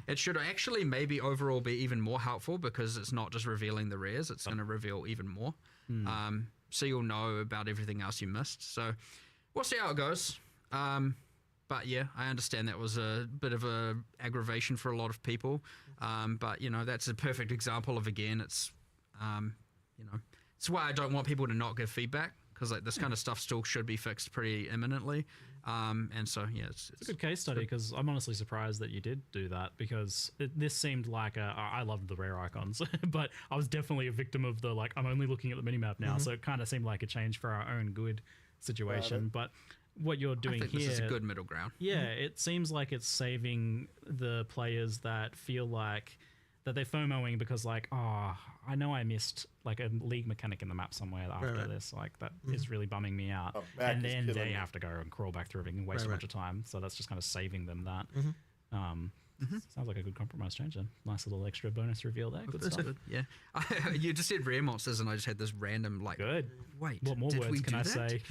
It should actually maybe overall be even more helpful because it's not just revealing the rares. It's going to reveal even more. So you'll know about everything else you missed. So we'll see how it goes. But yeah, I understand that was a bit of a aggravation for a lot of people. But, you know, that's a perfect example of, again, it's, you know, it's why I don't want people to not give feedback. Because like this kind of stuff still should be fixed pretty imminently, and so yeah, it's a good case study because I'm honestly surprised that you did do that because this seemed like I loved the rare icons, but I was definitely a victim of the like I'm only looking at the minimap now, so it kind of seemed like a change for our own good situation. But what you're doing I think here, this is a good middle ground. Yeah, it seems like it's saving the players that feel like that they're FOMOing because like, oh, I know I missed like a league mechanic in the map somewhere after this. Like that is really bumming me out. And then they have to go and crawl back through everything and waste a bunch of time. So that's just kind of saving them that. Sounds like a good compromise change then. Nice little extra bonus reveal there. Good stuff. Good. Yeah. You just said rare monsters and I just had this random like, good. Wait, what more words can I say?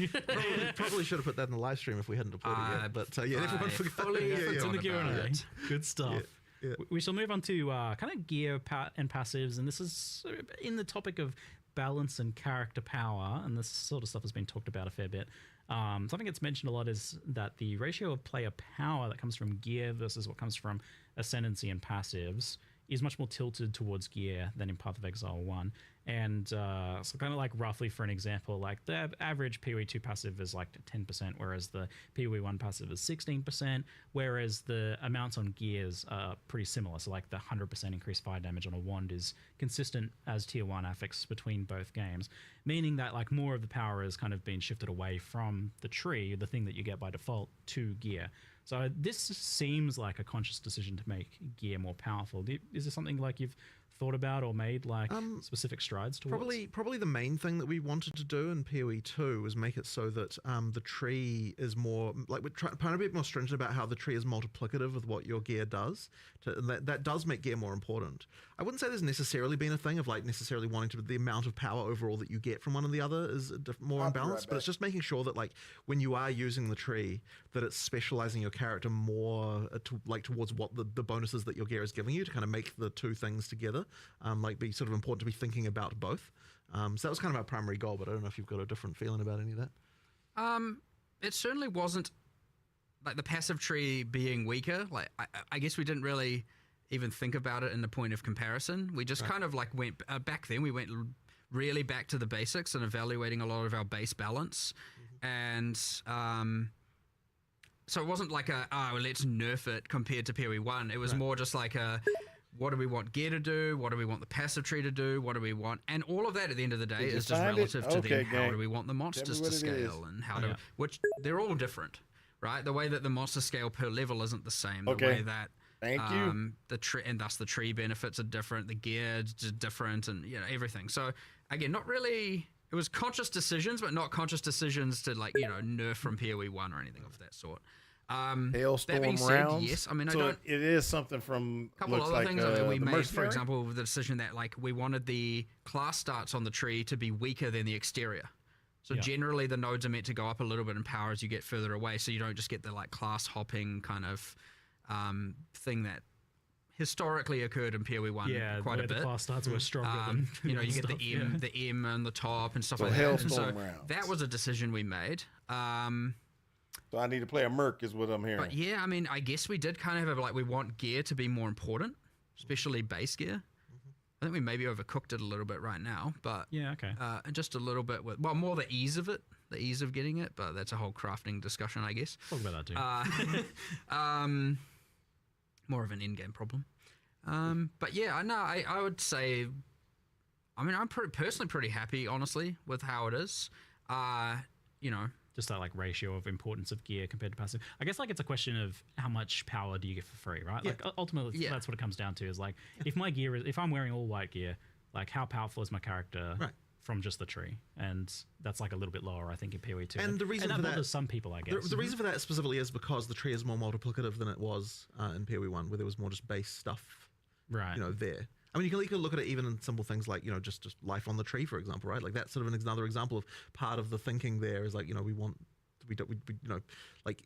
Probably should have put that in the live stream if we hadn't deployed it yet. But yeah, everyone forgot. It's in the Q&A. Good stuff. Yeah. We shall move on to kind of gear and passives, and this is in the topic of balance and character power, and this sort of stuff has been talked about a fair bit. Something that's mentioned a lot is that the ratio of player power that comes from gear versus what comes from ascendancy and passives is much more tilted towards gear than in Path of Exile 1. And so kind of like roughly for an example, like the average PoE 2 passive is like 10%, whereas the PoE 1 passive is 16%, whereas the amounts on gears are pretty similar. So like the 100% increased fire damage on a wand is consistent as tier 1 affix between both games, meaning that like more of the power has kind of been shifted away from the tree, the thing that you get by default, to gear. So this seems like a conscious decision to make gear more powerful. Is this something like you've thought about or made like specific strides towards? Probably the main thing that we wanted to do in PoE 2 was make it so that the tree is more like we're trying to be a bit more stringent about how the tree is multiplicative with what your gear does. That does make gear more important. I wouldn't say there's necessarily been a thing of like necessarily wanting to the amount of power overall that you get from one and the other is more imbalanced, but it's just making sure that like when you are using the tree that it's specializing your character more towards what the bonuses that your gear is giving you to kind of make the two things together. Like be sort of important to be thinking about both. So that was kind of our primary goal, but I don't know if you've got a different feeling about any of that. It certainly wasn't like the passive tree being weaker. Like I guess we didn't really even think about it in the point of comparison. We just kind of like went back then. We went really back to the basics and evaluating a lot of our base balance, and so it wasn't like let's nerf it compared to PoE 1. It was more just like what do we want gear to do? What do we want the passive tree to do? What do we want? And all of that at the end of the day is just relative to then how do we want the monsters to scale and how which they're all different, right? The way that the monsters scale per level isn't the same. The way that the tree and thus the tree benefits are different. The gear is different, and everything. So again, not really. It was conscious decisions, but not conscious decisions to like nerf from PoE 1 or anything of that sort. Hailstorm that being said, rounds. yes. I mean, so I don't. It is something from A couple other things we made, mercenary? for example, the decision that like we wanted the class stats on the tree to be weaker than the exterior. So generally, the nodes are meant to go up a little bit in power as you get further away, so you don't just get the like class hopping kind of thing that historically occurred in PoE 1 quite a bit. The class stats were stronger than you get the M on the top and stuff like that. Hailstorm And so rounds. that was a decision we made. So I need to play a merc, is what I'm hearing. But yeah, I mean, I guess we did kind of have like we want gear to be more important, especially base gear. I think we maybe overcooked it a little bit right now, but just a little bit with more the ease of it, the ease of getting it. But that's a whole crafting discussion, I guess. Talk about that too. More of an in-game problem. But yeah, I would say, I mean, I'm personally pretty happy, honestly, with how it is. Just that like ratio of importance of gear compared to passive. I guess like it's a question of how much power do you get for free, right? Like ultimately that's what it comes down to is like if my gear is, if I'm wearing all white gear, like how powerful is my character from just the tree? And that's like a little bit lower, I think, in PoE 2. And the reason for that bothers some people, I guess. The reason for that specifically is because the tree is more multiplicative than it was in PoE 1, where there was more just base stuff, there. I mean, you can look at it even in simple things like, just life on the tree, for example, right? Like that's sort of another example of part of the thinking there is like, we want we you know, like,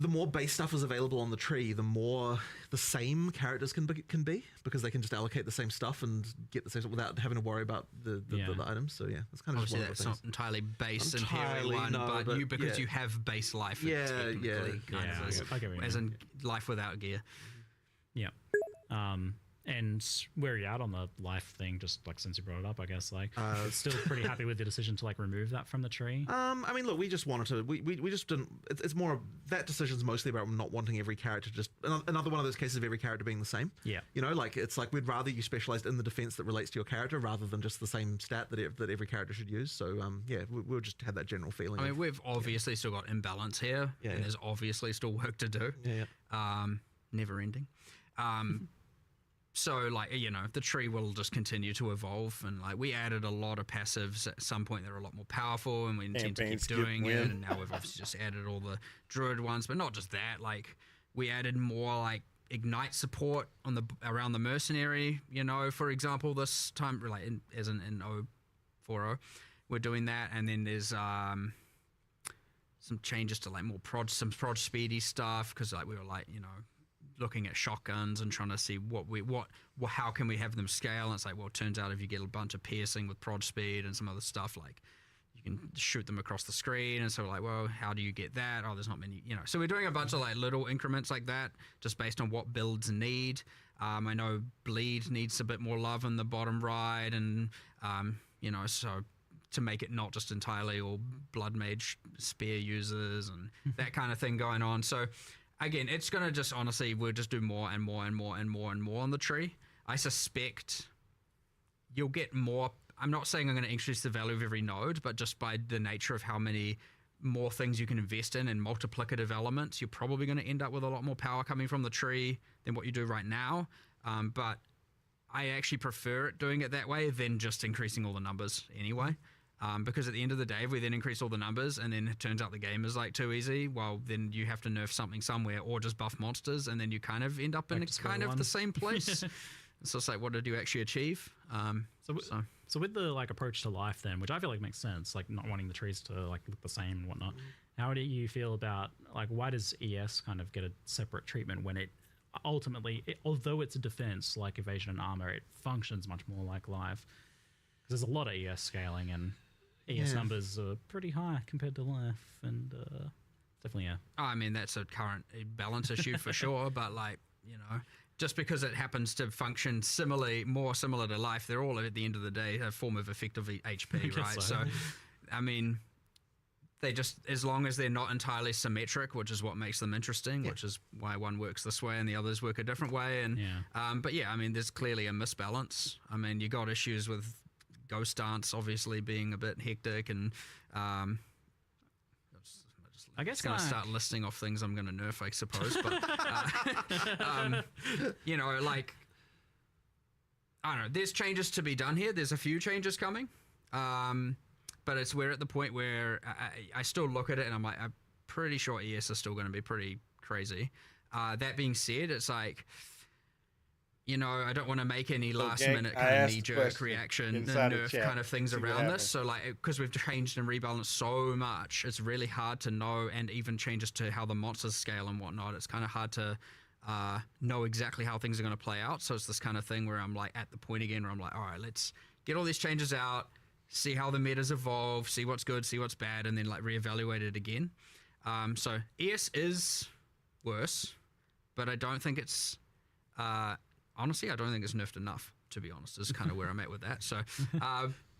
the more base stuff is available on the tree, the more the same characters can be, because they can just allocate the same stuff and get the same stuff without having to worry about the items. So yeah, that's kind of Obviously, just one of the that's not things. entirely base in Hero 1, no, but you, because yeah. you have base life, Yeah, it's technically yeah. kind of is, I get what you as mean. in life without gear. Yeah. And where are you at on the life thing? Just like since you brought it up, I guess like still pretty happy with the decision to like remove that from the tree. I mean, look, we just wanted to. We just didn't. It's more that decision's mostly about not wanting every character just another one of those cases of every character being the same. Yeah. You know, like it's like we'd rather you specialized in the defense that relates to your character rather than just the same stat that every character should use. So yeah, we'll just have that general feeling. I mean, we've obviously still got imbalance here, and there's obviously still work to do. Never ending. So, like, you know, the tree will just continue to evolve, and like we added a lot of passives at some point that are a lot more powerful, and we intend to keep doing it. And now we've obviously just added all the druid ones, but not just that. Like, we added more like ignite support on the around the mercenary. You know, for example, this time, like in 040, we're doing that, and then there's some changes to like more prod speedy stuff, because like we were like, you know, looking at shotguns and trying to see how can we have them scale. And it's like, well, it turns out if you get a bunch of piercing with prod speed and some other stuff, like you can shoot them across the screen. And so like, well, how do you get that? Oh, there's not many, you know. So we're doing a bunch of like little increments like that, just based on what builds need. I know bleed needs a bit more love in the bottom right, and you know, so to make it not just entirely all blood mage spear users and that kind of thing going on. So again, it's going to just, honestly, we'll just do more and more and more and more and more on the tree. I suspect you'll get more. I'm not saying I'm going to increase the value of every node, but just by the nature of how many more things you can invest in and multiplicative elements, you're probably going to end up with a lot more power coming from the tree than what you do right now. But I actually prefer it doing it that way than just increasing all the numbers anyway. Because at the end of the day, if we then increase all the numbers and then it turns out the game is like too easy, well, then you have to nerf something somewhere or just buff monsters, and then you kind of end up in kind of the same place. So it's like, what did you actually achieve? So with the like approach to life then, which I feel like makes sense, like not wanting the trees to like look the same and whatnot, how do you feel about like why does ES kind of get a separate treatment when it ultimately, although it's a defense like evasion and armor, it functions much more like life? Because there's a lot of ES scaling, and ES numbers are pretty high compared to life, and definitely I mean, that's a current balance issue for sure, but like, you know, just because it happens to function more similar to life, they're all at the end of the day a form of effective HP, right? So, I mean, they just, as long as they're not entirely symmetric, which is what makes them interesting, which is why one works this way and the others work a different way. And but yeah, I mean, there's clearly a misbalance. I mean, you got issues with Ghost Dance obviously being a bit hectic, and I guess going to start listing off things I'm going to nerf, I suppose. But you know, like, I don't know. There's changes to be done here. There's a few changes coming, but we're at the point where I still look at it and I'm like, I'm pretty sure ES is still going to be pretty crazy. That being said, it's like, you know, I don't want to make any last-minute kind of knee-jerk reaction, nerf kind of things around this. So, like, because we've changed and rebalanced so much, it's really hard to know, and even changes to how the monsters scale and whatnot. It's kind of hard to know exactly how things are going to play out. So it's this kind of thing where I'm like at the point again where I'm like, all right, let's get all these changes out, see how the metas evolve, see what's good, see what's bad, and then like reevaluate it again. So ES is worse, but I don't think it's honestly, I don't think it's nerfed enough, to be honest, is kind of where I'm at with that. So,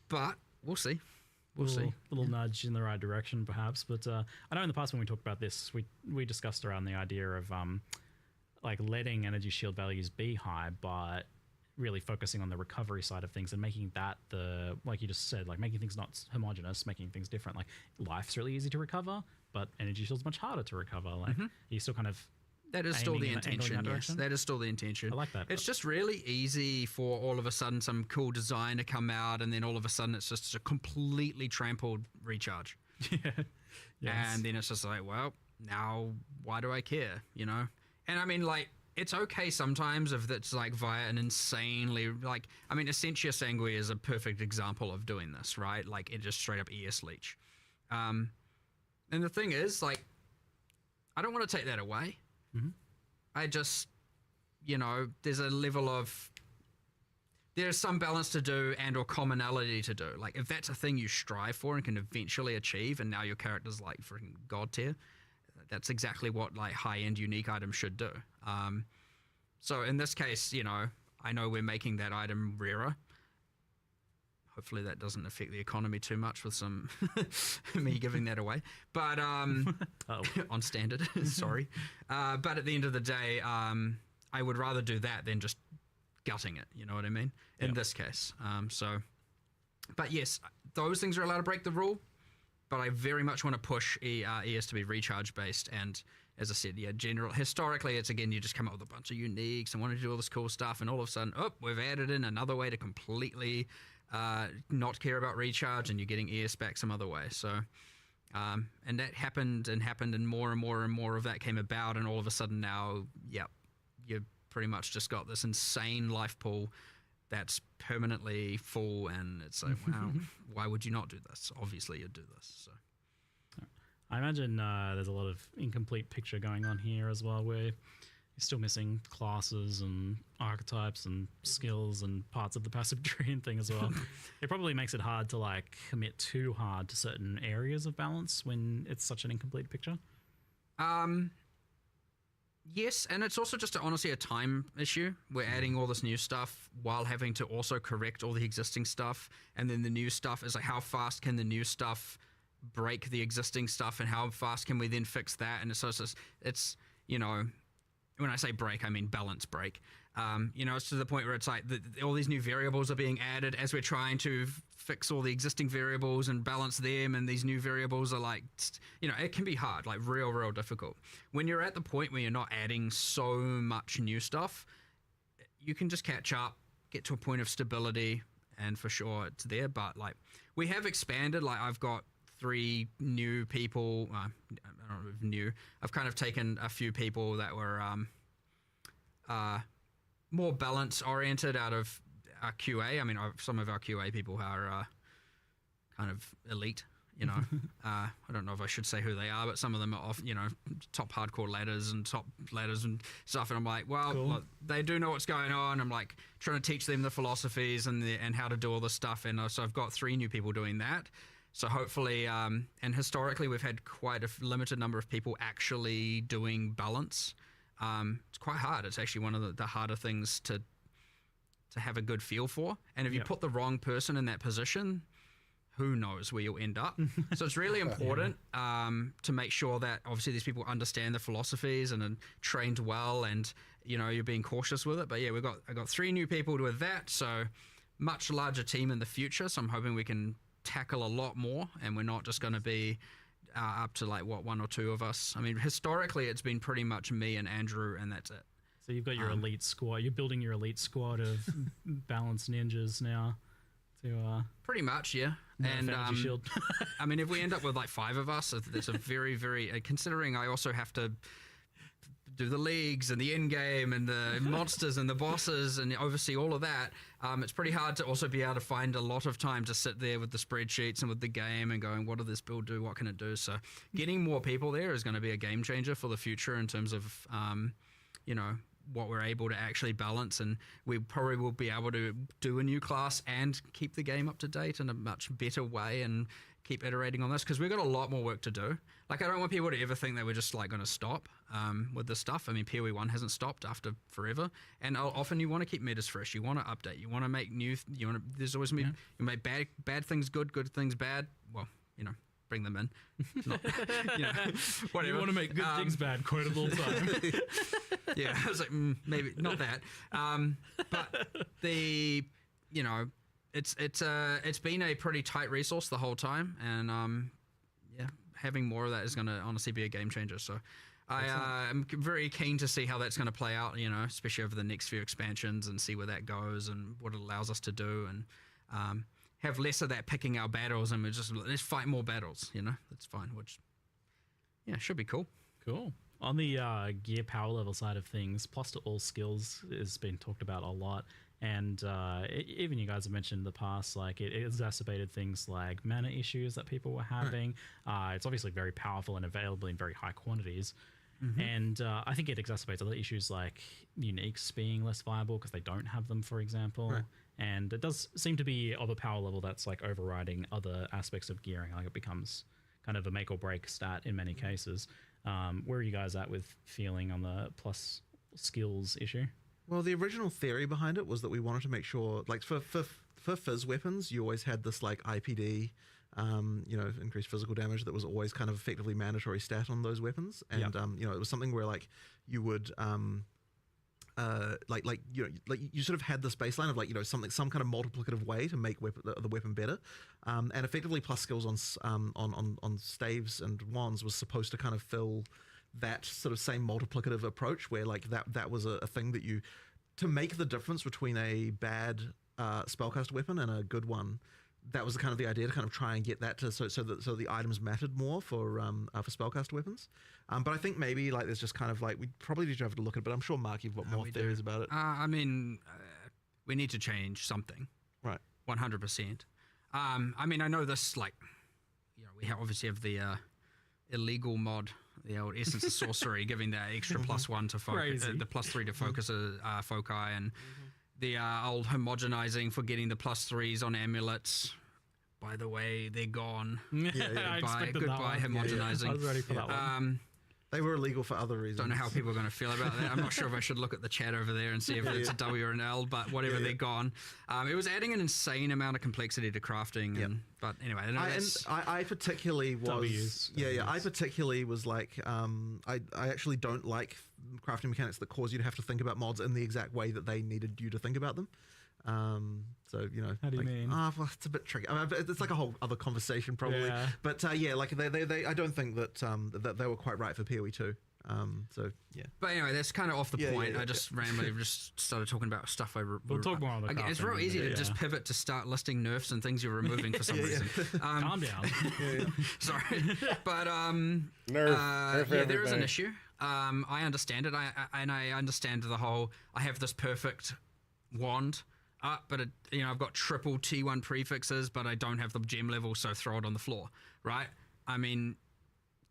but we'll see. We'll see. A little nudge in the right direction, perhaps. But I know in the past when we talked about this, we discussed around the idea of like letting energy shield values be high, but really focusing on the recovery side of things and making that like you just said, like making things not homogenous, making things different. Like life's really easy to recover, but energy shield's much harder to recover. Like you still kind of that is still the intention. Yes, that is still the intention. I like that. It's just really easy for all of a sudden some cool design to come out, and then all of a sudden it's just a completely trampled recharge. And then it's just like, well, now why do I care? You know? And I mean, like, it's okay sometimes if it's like via an insanely, like, I mean, Essentia Sanguis is a perfect example of doing this, right? Like, it just straight up ES leech. And the thing is, like, I don't want to take that away. I just, there's a level of, there's some balance to do and or commonality to do. Like, if that's a thing you strive for and can eventually achieve, and now your character's like freaking god tier, that's exactly what like high-end unique items should do. So in this case, I know we're making that item rarer. Hopefully that doesn't affect the economy too much with some me giving that away. But on standard, sorry. But at the end of the day, I would rather do that than just gutting it. You know what I mean? In this case. But yes, those things are allowed to break the rule. But I very much want to push ES to be recharge based. And as I said, historically, it's again, you just come up with a bunch of uniques and want to do all this cool stuff. And all of a sudden, we've added in another way to completely not care about recharge, and you're getting ES back some other way. So, and that happened, and more and more and more of that came about. And all of a sudden now, you pretty much just got this insane life pool that's permanently full, and it's like, wow, why would you not do this? Obviously you'd do this. So I imagine there's a lot of incomplete picture going on here as well, where you're still missing classes and archetypes and skills and parts of the passive tree and thing as well. It probably makes it hard to like commit too hard to certain areas of balance when it's such an incomplete picture. Yes, and it's also just honestly a time issue. We're adding all this new stuff while having to also correct all the existing stuff, and then the new stuff is like, how fast can the new stuff break the existing stuff, and how fast can we then fix that? And so it's when I say break, I mean balance break. It's to the point where it's like all these new variables are being added as we're trying to fix all the existing variables and balance them, and these new variables are like, it can be hard, like real difficult. When you're at the point where you're not adding so much new stuff, you can just catch up, get to a point of stability, and for sure it's there. But like, we have expanded. Like, I've got 3 new people. I don't know if new. I've kind of taken a few people that were more balance oriented out of our QA. I mean, some of our QA people are kind of elite. I don't know if I should say who they are, but some of them are off, top hardcore ladders and stuff. And I'm like, well, cool. Look, they do know what's going on. I'm like trying to teach them the philosophies and how to do all this stuff. And so I've got 3 new people doing that. So hopefully, and historically, we've had quite a limited number of people actually doing balance. It's quite hard. It's actually one of the harder things to have a good feel for. And if you put the wrong person in that position, who knows where you'll end up. So it's really important to make sure that obviously these people understand the philosophies and are trained well, and you're being cautious with it. But yeah, I got 3 new people with that, so much larger team in the future. So I'm hoping we can tackle a lot more, and we're not just going to be up to like 1 or 2 of us. I mean, historically it's been pretty much me and Andrew, and that's it. So you've got your elite squad. You're building your elite squad of balanced ninjas now. To pretty much, yeah. And shield. I mean, if we end up with like 5 of us, it's a very, very considering I also have to do the leagues and the end game and the monsters and the bosses and oversee all of that. It's pretty hard to also be able to find a lot of time to sit there with the spreadsheets and with the game and going, what does this build do? What can it do? So getting more people there is going to be a game changer for the future in terms of, what we're able to actually balance, and we probably will be able to do a new class and keep the game up to date in a much better way and keep iterating on this, because we've got a lot more work to do. Like, I don't want people to ever think that we're just like going to stop with this stuff. I mean, PoE 1 hasn't stopped after forever, and often you want to keep metas fresh. You want to update. You want to make new. There's always you make bad things good, good things bad. Well, bring them in. Not, whatever. You want to make good things bad, quotable time. Yeah, I was like, maybe not that. But it's been a pretty tight resource the whole time, and having more of that is going to honestly be a game changer. So I'm very keen to see how that's going to play out, especially over the next few expansions, and see where that goes and what it allows us to do, and have less of that picking our battles, and let's fight more battles, that's fine, which should be cool. Cool. On the gear power level side of things, plus to all skills has been talked about a lot. And even you guys have mentioned in the past, like it exacerbated things like mana issues that people were having. It's obviously very powerful and available in very high quantities. And I think it exacerbates other issues like uniques being less viable because they don't have them, for example. And it does seem to be of a power level that's like overriding other aspects of gearing. Like it becomes kind of a make or break stat in many cases. Where are you guys at with feeling on the plus skills issue? Well, the original theory behind it was that we wanted to make sure, like for fizz weapons, you always had this like IPD, increased physical damage that was always kind of effectively mandatory stat on those weapons, and it was something where like you would you sort of had this baseline of like some kind of multiplicative way to make the weapon better, and effectively plus skills on staves and wands was supposed to kind of fill that sort of same multiplicative approach where like that was a thing that you to make the difference between a bad spellcast weapon and a good one. That was kind of the idea to kind of try and get that to so the items mattered more for spellcast weapons. But I think maybe like there's just kind of like we probably need to have to look at it. But I'm sure Mark, you've got more theories about it. I mean, we need to change something. Right. 100%. I mean, I know this like, we obviously have the illegal mod, the old Essence of Sorcery, giving that extra +1 to focus, the +3 to focus foci, and the old homogenizing for getting the +3s on amulets. By the way, they're gone. Goodbye homogenizing. I was ready for that one. They were illegal for other reasons. Don't know how people are going to feel about that. I'm not sure if I should look at the chat over there and see if it's a W or an L, but whatever, they're gone. It was adding an insane amount of complexity to crafting. But anyway, I particularly was... I particularly was like... I actually don't like crafting mechanics that cause you to have to think about mods in the exact way that they needed you to think about them. So how do you mean? Well, it's a bit tricky. I mean, it's like a whole other conversation probably. Yeah. But like they I don't think that that they were quite right for PoE 2. So yeah. But anyway, that's kind of off the point. I just randomly just started talking about stuff. We'll talk more on the It's real easy to just pivot to start listing nerfs and things you're removing for some reason. Calm down. Sorry, but Nerf there is an issue. I understand it. I understand the whole. I have this perfect wand. But I've got triple T1 prefixes, but I don't have the gem level, so throw it on the floor, right? I mean,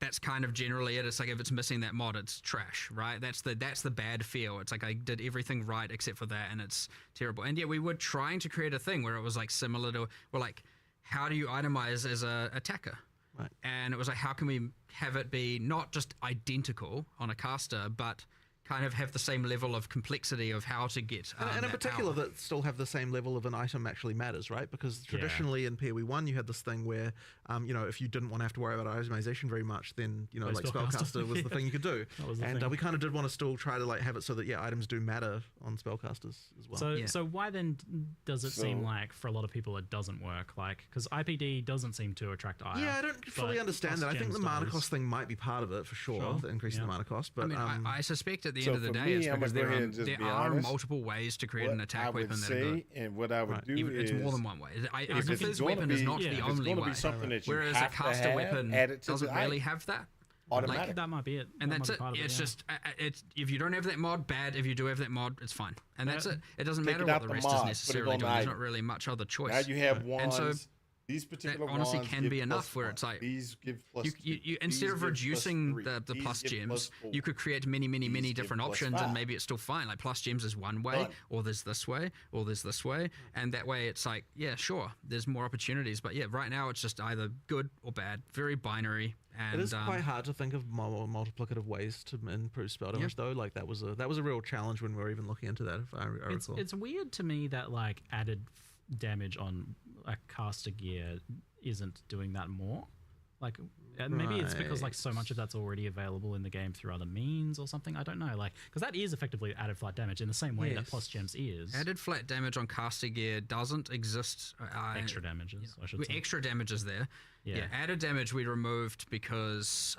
that's kind of generally it. It's like if it's missing that mod, it's trash, right? That's the bad feel. It's like I did everything right except for that, and it's terrible. And yeah, we were trying to create a thing where it was like similar to, well, like how do you itemize as a attacker? Right. And it was like, how can we have it be not just identical on a caster, but kind of have the same level of complexity of how to get and in particular power. that still have the same level of an item actually matters, right? Because traditionally in PoE 1 you had this thing where if you didn't want to have to worry about itemization very much, then like spellcaster was the thing you could do. And we kind of did want to still try to like have it so that items do matter on spellcasters as well. So why then does it seem like for a lot of people it doesn't work? Like because IPD doesn't seem to attract ire. Yeah, I don't fully understand that. I think the mana cost thing might be part of it for sure. The increasing the mana cost. But I mean, I suspect at the end of the day, it's because there are multiple ways to create an attack weapon that are good. And what I would do is... It's more than one way. A fizz weapon is not the only way. Whereas a caster weapon doesn't really have that. Automatic. That might be it. And that's it. It's just, if you don't have that mod, bad. If you do have that mod, it's fine. And that's it. It doesn't matter what the rest is necessarily doing. There's not really much other choice. Now you have wands. These particular that honestly wands can be enough +1. where it's like these give you instead of reducing the plus gems, you could create many different options, and maybe it's still fine. Like plus gems is one way, or there's this way, or there's this way, and that way it's like, yeah, sure, there's more opportunities, but yeah, right now it's just either good or bad, very binary. And it is quite hard to think of more multiplicative ways to improve spell damage, though. Like that was a real challenge when we were even looking into that. If I recall, it's weird to me that like added damage on a caster gear isn't doing that more. Like maybe it's because like so much of that's already available in the game through other means or something. I don't know. Like because that is effectively added flat damage in the same way that plus gems is. Added flat damage on caster gear doesn't exist. Extra damages, I should say. Extra damages there. Yeah. Added damage we removed because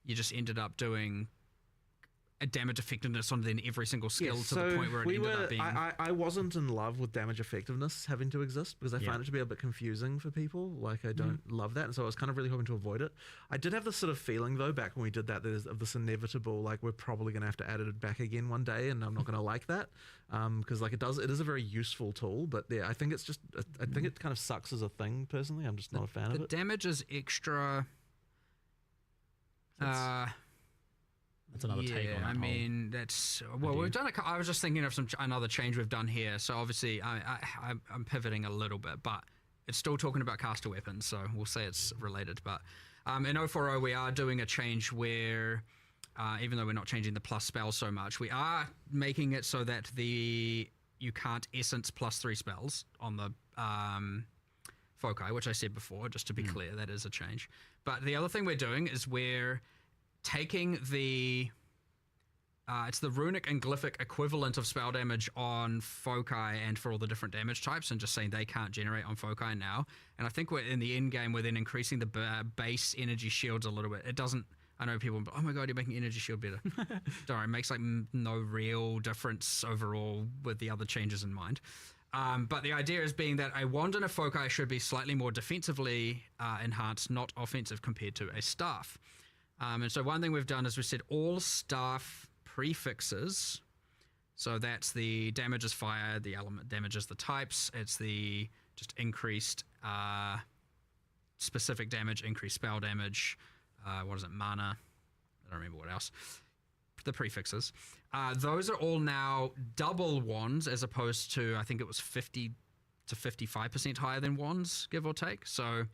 you just ended up doing a damage effectiveness on then every single skill to the point where it ended up being. I wasn't in love with damage effectiveness having to exist because I find it to be a bit confusing for people. Like, I don't love that, and so I was kind of really hoping to avoid it. I did have this sort of feeling though back when we did that, of this inevitable, like, we're probably going to have to add it back again one day, and I'm not going to like that because like it is a very useful tool, but yeah, I think it's just I think it kind of sucks as a thing personally. I'm just not a fan of it. The damage is extra. That's another take on that. I mean, that's we've done. I was just thinking of another change we've done here. So obviously, I'm pivoting a little bit, but it's still talking about caster weapons. So we'll say it's related. But in 040, we are doing a change where, even though we're not changing the plus spell so much, we are making it so that you can't essence +3 spells on the foci, which I said before. Just to be clear, that is a change. But the other thing we're doing is we're taking it's the runic and glyphic equivalent of spell damage on foci and for all the different damage types, and just saying they can't generate on foci now. And I think we're in the end game, we're then increasing the base energy shields a little bit. It doesn't. I know people, oh my god, you're making energy shield better. Don't worry, it makes like no real difference overall with the other changes in mind. But the idea is being that a wand and a foci should be slightly more defensively enhanced, not offensive compared to a staff. And so one thing we've done is we said all staff prefixes. So that's the damage is fire, the element damages the types. It's the just increased specific damage, increased spell damage. What is it? Mana. I don't remember what else. The prefixes. Those are all now double wands as opposed to, I think it was 50 to 55% higher than wands, give or take. So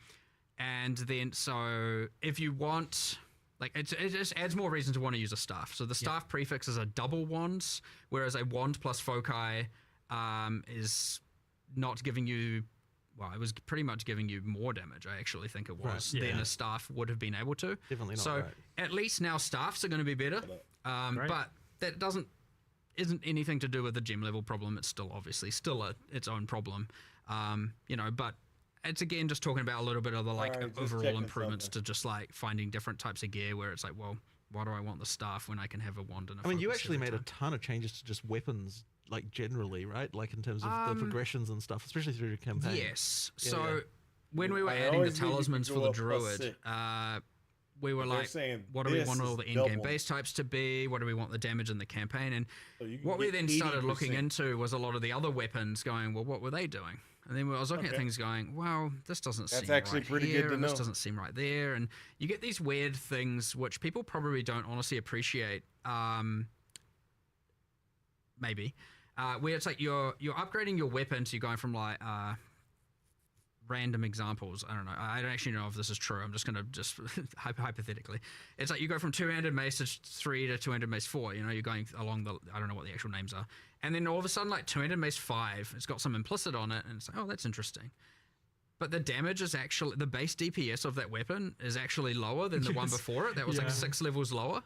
if you want... Like it just adds more reason to want to use a staff. So the staff prefixes are double wands, whereas a wand plus foci is not giving you. Well, it was pretty much giving you more damage. I actually think it was than a staff would have been able to. Definitely not. So at least now staffs are going to be better, but that isn't anything to do with the gem level problem. It's still obviously its own problem, But it's again just talking about a little bit of the overall improvements to just like finding different types of gear where it's like, well, why do I want the staff when I can have a wand and a I mean, you focus actually every made a time? ton of changes to just weapons, like generally, right? Like in terms of the progressions and stuff, especially through your campaign. Yes. So when we were adding the talismans for the druid, we were like, what do we want all the in-game base types to be? What do we want the damage in the campaign? And what we then started looking into was a lot of the other weapons going, well, what were they doing? And then I was looking at things going, well, this doesn't seem actually right pretty here, good to and this know. doesn't seem right there. And you get these weird things which people probably don't honestly appreciate, maybe, where it's like you're upgrading your weapon, so you're going from like random examples. I don't know. I don't actually know if this is true. I'm just going to hypothetically. It's like you go from two-handed mace to 3 to two-handed mace 4. You're going along the, I don't know what the actual names are. And then all of a sudden, like two-handed mace 5, it's got some implicit on it, and it's like, oh, that's interesting. But the damage is actually, the base DPS of that weapon is actually lower than the one before it. That was like 6 levels lower.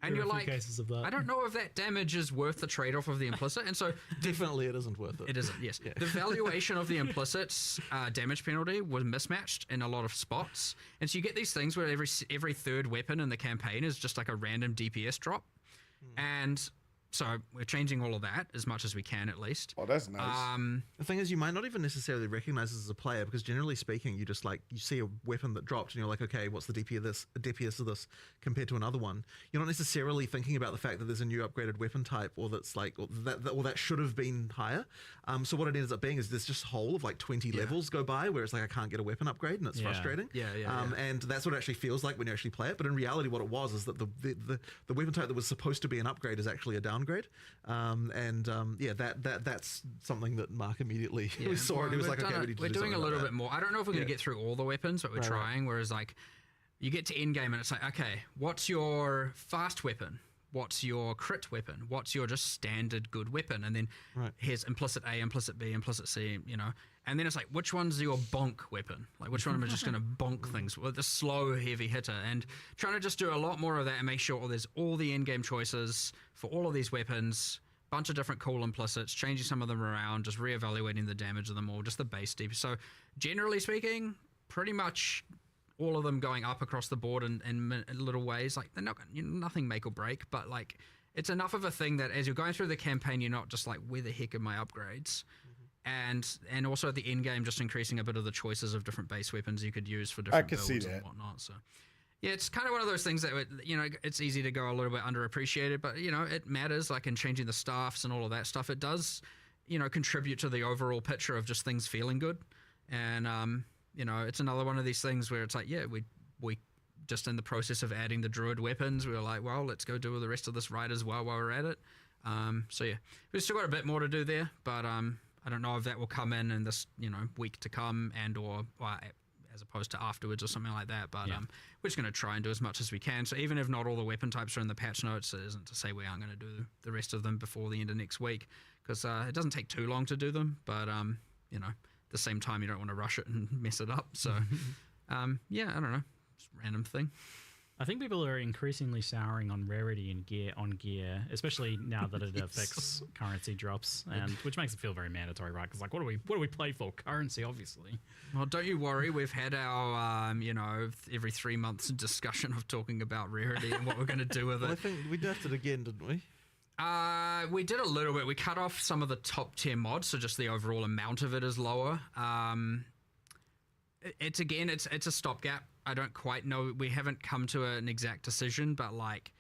And you're like, I don't know if that damage is worth the trade-off of the implicit. And so definitely it isn't worth it. It isn't, yes. The valuation of the implicit's damage penalty was mismatched in a lot of spots. And so you get these things where every third weapon in the campaign is just like a random DPS drop. And so we're changing all of that as much as we can, at least. Oh, that's nice. The thing is, you might not even necessarily recognize this as a player because generally speaking, you just like, you see a weapon that dropped and you're like, okay, what's the DPS of this compared to another one? You're not necessarily thinking about the fact that there's a new upgraded weapon type or that's like, or that should have been higher. So what it ends up being is there's just a hole of like 20 levels go by where it's like, I can't get a weapon upgrade and it's frustrating. And that's what it actually feels like when you actually play it. But in reality, what it was is that the weapon type that was supposed to be an upgrade is actually a downgrade. That's something that Mark immediately saw and he was like, okay, we need to we're do doing a something little about bit more. I don't know if we're going to get through all the weapons, but we're trying. Whereas like you get to end game and it's like, okay, what's your fast weapon? What's your crit weapon? What's your just standard good weapon? And then here's implicit A, implicit B, implicit C, And then it's like, which one's your bonk weapon? Like, which one am I just going to bonk things with? The slow, heavy hitter. And trying to just do a lot more of that and make sure there's all the in-game choices for all of these weapons, bunch of different cool implicits, changing some of them around, just reevaluating the damage of them all, just the base deep. So generally speaking, pretty much all of them going up across the board in little ways. Like, they're not nothing make or break, but like it's enough of a thing that as you're going through the campaign, you're not just like, where the heck are my upgrades? And also at the end game, just increasing a bit of the choices of different base weapons you could use for different could builds see and that. whatnot. So yeah, it's kind of one of those things that, it's easy to go a little bit underappreciated, but it matters, like in changing the staffs and all of that stuff. It does, contribute to the overall picture of just things feeling good. And, it's another one of these things where it's like, yeah, we just in the process of adding the druid weapons, we were like, well, let's go do the rest of this right as well while we're at it. So yeah, we've still got a bit more to do there, but I don't know if that will come in this week to come and or as opposed to afterwards or something like that. But we're just going to try and do as much as we can. So even if not all the weapon types are in the patch notes, it isn't to say we aren't going to do the rest of them before the end of next week, because it doesn't take too long to do them. But at the same time, you don't want to rush it and mess it up. So yeah, I don't know, just a random thing. I think people are increasingly souring on rarity and gear, especially now that it affects currency drops, and which makes it feel very mandatory, right? Because like, what do we play for? Currency, obviously. Well, don't you worry. We've had our every 3 months discussion of talking about rarity and what we're going to do with it. Well, I think we nerfed it again, didn't we? We did a little bit. We cut off some of the top tier mods, so just the overall amount of it is lower. It's a stopgap. I don't quite know. We haven't come to an exact decision, but like,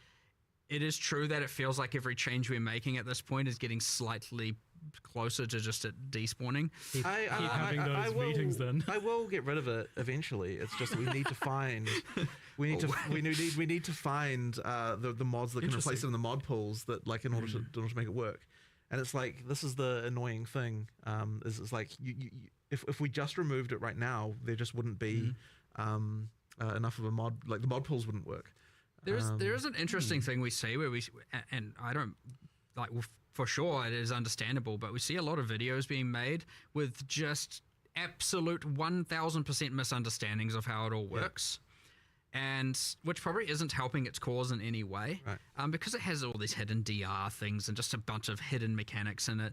it is true that it feels like every change we're making at this point is getting slightly closer to just it despawning. Keep having those meetings then. I will get rid of it eventually. It's just that we need to find we need to find the mods that can replace it in the mod pools that like in order to make it work. And it's like, this is the annoying thing. It's like if we just removed it right now, there just wouldn't be enough of a mod, like the mod pools wouldn't work. There is an interesting thing we see where and I don't like, for sure it is understandable, but we see a lot of videos being made with just absolute 1000% misunderstandings of how it all works. And which probably isn't helping its cause in any way, right. Because it has all these hidden DR things and just a bunch of hidden mechanics in it.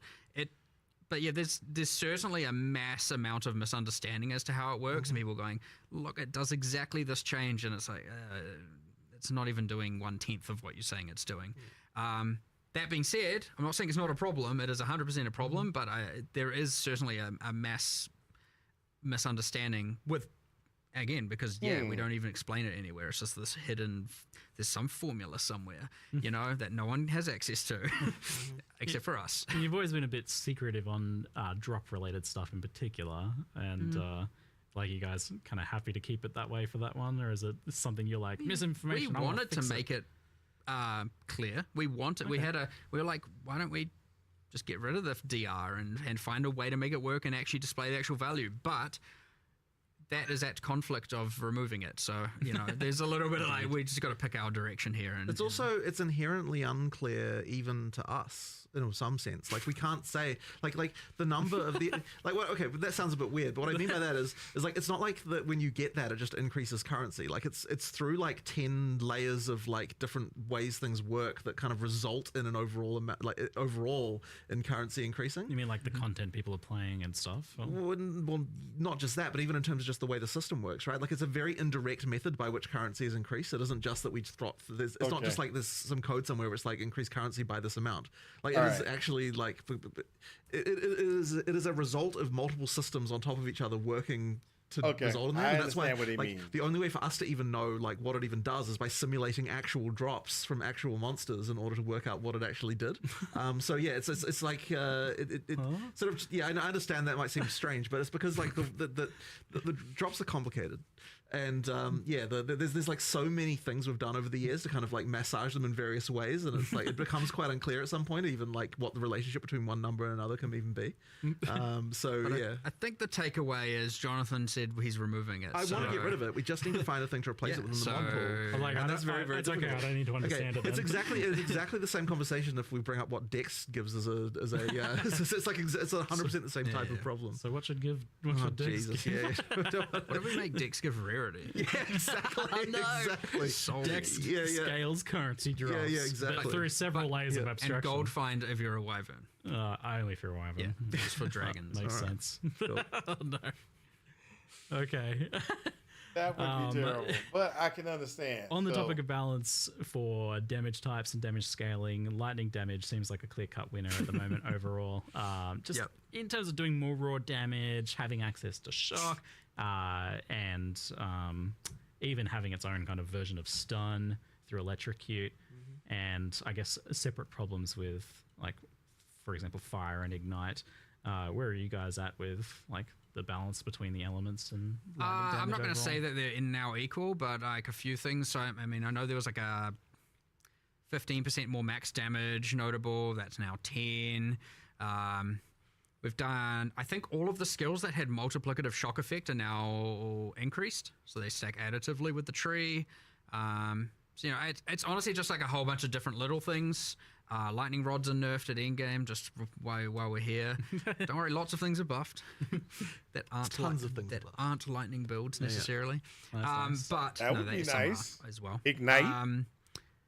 But yeah, there's certainly a mass amount of misunderstanding as to how it works, and people going, look, it does exactly this change, and it's like, it's not even doing 1/10 of what you're saying it's doing. That being said, I'm not saying it's not a problem. It is 100% a problem, but there is certainly a mass misunderstanding with, again, because we don't even explain it anywhere. It's just this hidden, there's some formula somewhere, that no one has access to, except for us. You've always been a bit secretive on drop-related stuff in particular, and like, you guys kind of happy to keep it that way for that one, or is it something you're like, misinformation? We wanted to make it clear. We wanted. Okay. We were like, why don't we just get rid of the DR and find a way to make it work and actually display the actual value? But that is at conflict of removing it. So, there's a little bit of like, we just got to pick our direction here. And it's inherently unclear even to us in some sense. Like, we can't say like the number of the like. Well, okay, that sounds a bit weird. But what I mean by that is like, it's not like that when you get that it just increases currency. Like, it's through like 10 layers of like different ways things work that kind of result in an overall amount, like overall in currency increasing. You mean like the content people are playing and stuff? Well, not just that, but even in terms of just the way the system works, right? Like, it's a very indirect method by which currency is increased. It isn't just that we just drop. It's not just like there's some code somewhere where it's like increase currency by this amount. Like, it is actually like it is a result of multiple systems on top of each other working to result in that. And that's why, what he means. The only way for us to even know like what it even does is by simulating actual drops from actual monsters in order to work out what it actually did. So yeah, it's like sort of, I understand that might seem strange, but it's because like the drops are complicated. And there's like so many things we've done over the years to kind of like massage them in various ways, and it's like it becomes quite unclear at some point, even like what the relationship between one number and another can even be. I think the takeaway is Jonathan said he's removing it. I want to get rid of it. We just need to find a thing to replace it within the mod pool. Like, and that's very, very it's difficult. okay, I don't need to understand it. It's exactly the same conversation if we bring up what Dex gives as a it's like it's 100% the same type of problem. So what should Dex Jesus, give? What if we make Dex give rarity? Yeah, exactly. Exactly. Dex scales currency drops. Yeah, exactly. Through several layers of abstraction. And gold find if you're a wyvern. Only if you're a wyvern. Yeah, just for dragons. Makes sense. Cool. Oh, no. Okay. That would be terrible, but I can understand. On the So, topic of balance for damage types and damage scaling, lightning damage seems like a clear-cut winner at the moment overall. Just in terms of doing more raw damage, having access to shock, and even having its own kind of version of stun through electrocute, and I guess separate problems with, like, for example, fire and ignite. Where are you guys at with, like, the balance between the elements and lightning damage I'm not going to overall? say that they're in now equal, but like a few things. So I mean, I know there was like a 15% more max damage notable. That's now 10. We've done, I think all of the skills that had multiplicative shock effect are now increased. So they stack additively with the tree. So, you know, it's honestly just like a whole bunch of different little things. Lightning rods are nerfed at endgame just while we're here. Don't worry, lots of things are buffed that aren't Tons of things that are buffed. aren't lightning builds necessarily. Nice. But That would be some are nice. as well. Ignite,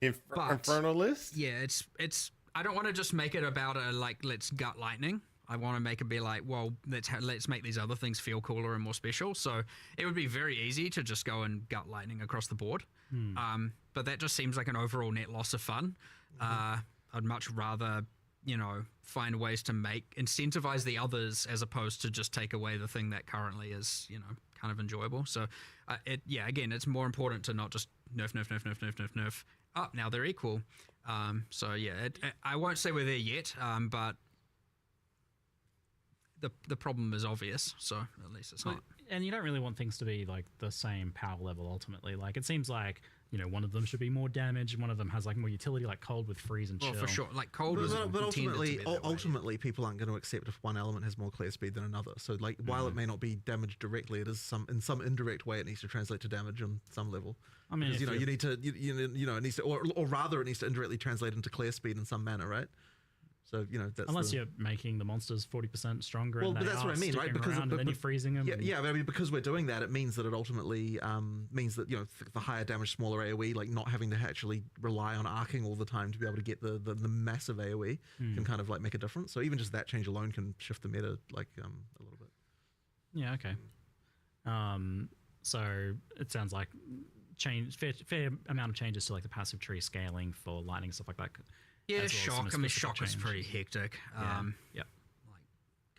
but- Infernalist. Yeah, it's. I don't want to just make it about let's gut lightning. I want to make it be like, well, let's make these other things feel cooler and more special. So it would be very easy to just go and gut lightning across the board. But that just seems like an overall net loss of fun. I'd much rather, you know, find ways to incentivize the others as opposed to just take away the thing that currently is, you know, kind of enjoyable. So again, it's more important to not just nerf. Oh, now they're equal. So yeah, I won't say we're there yet, but the problem is obvious. So at least it's not. And you don't really want things to be like the same power level ultimately. Like it seems like, you know, one of them should be more damage, one of them has like more utility, like cold with freeze and chill. Well, for sure. Like cold was But intended to ultimately, be that way. ultimately, people aren't going to accept if one element has more clear speed than another. So, like, while it may not be damaged directly, it is in some indirect way. It needs to translate to damage on some level. I mean, because, if you need to, you know, it needs to, or rather, it needs to indirectly translate into clear speed in some manner, right? So, you know, that's unless you're making the monsters 40% stronger. Well, and but they that's are what I mean, right? sticking Because around and then you're freezing them. Yeah, but I mean, because we're doing that, it means that it ultimately means that, you know, the higher damage, smaller AOE, like not having to actually rely on arcing all the time to be able to get the massive AOE can kind of like make a difference. So even just that change alone can shift the meta like a little bit. Yeah. Okay. So it sounds like fair amount of changes to like the passive tree scaling for lightning and stuff like that. Yeah, as well as some shock. I mean, specific shock is change. pretty hectic. Yep.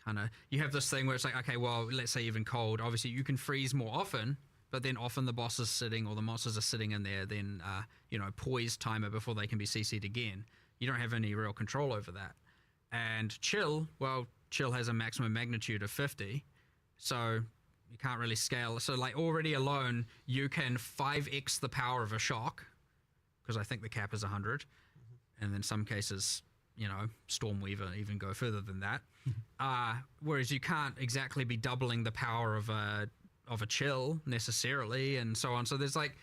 Kind of, you have this thing where it's like, okay, well, let's say even cold. Obviously, you can freeze more often, but then often the boss is sitting or the monsters are sitting in there, then, you know, poise timer before they can be CC'd again. You don't have any real control over that. And chill, well, chill has a maximum magnitude of 50, so you can't really scale. So, like, already alone, you can 5x the power of a shock, because I think the cap is 100. And in some cases, you know, Stormweaver even go further than that. Whereas you can't exactly be doubling the power of a chill necessarily, and so on. So there's like,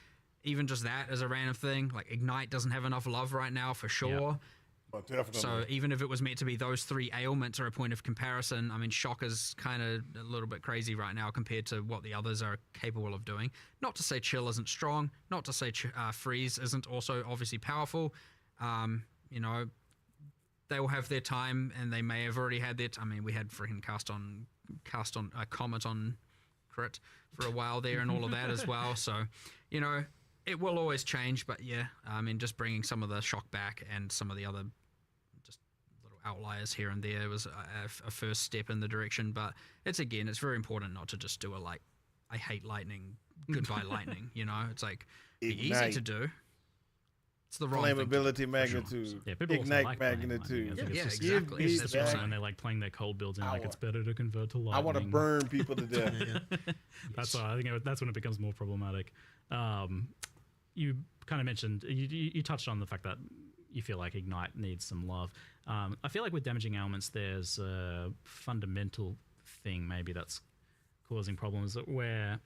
even just that as a random thing. Like Ignite doesn't have enough love right now for sure. Well, definitely. So even if it was meant to be those three ailments are a point of comparison, I mean, Shock is kind of a little bit crazy right now compared to what the others are capable of doing. Not to say Chill isn't strong, not to say Freeze isn't also obviously powerful. You know, they will have their time, and they may have already had their. I mean, we had freaking cast on Comet on crit for a while there, and all of that as well. So, you know, it will always change. But yeah, I mean, just bringing some of the shock back and some of the other just little outliers here and there was a first step in the direction. But it's very important not to just do I hate lightning, goodbye lightning. You know, it's like easy Ignite. to do. It's the wrong thing to do, Flammability, for magnitude, sure. Yeah, people also ignite like playing magnitude. lightning. I think Yeah, it's just, exactly. It's It's just just also like- when they like playing their cold builds and like I it's better to convert to lightning. I want to burn people to death. That's why I think that's when it becomes more problematic. You kind of mentioned you touched on the fact that you feel like Ignite needs some love. I feel like with damaging elements, there's a fundamental thing maybe that's causing problems where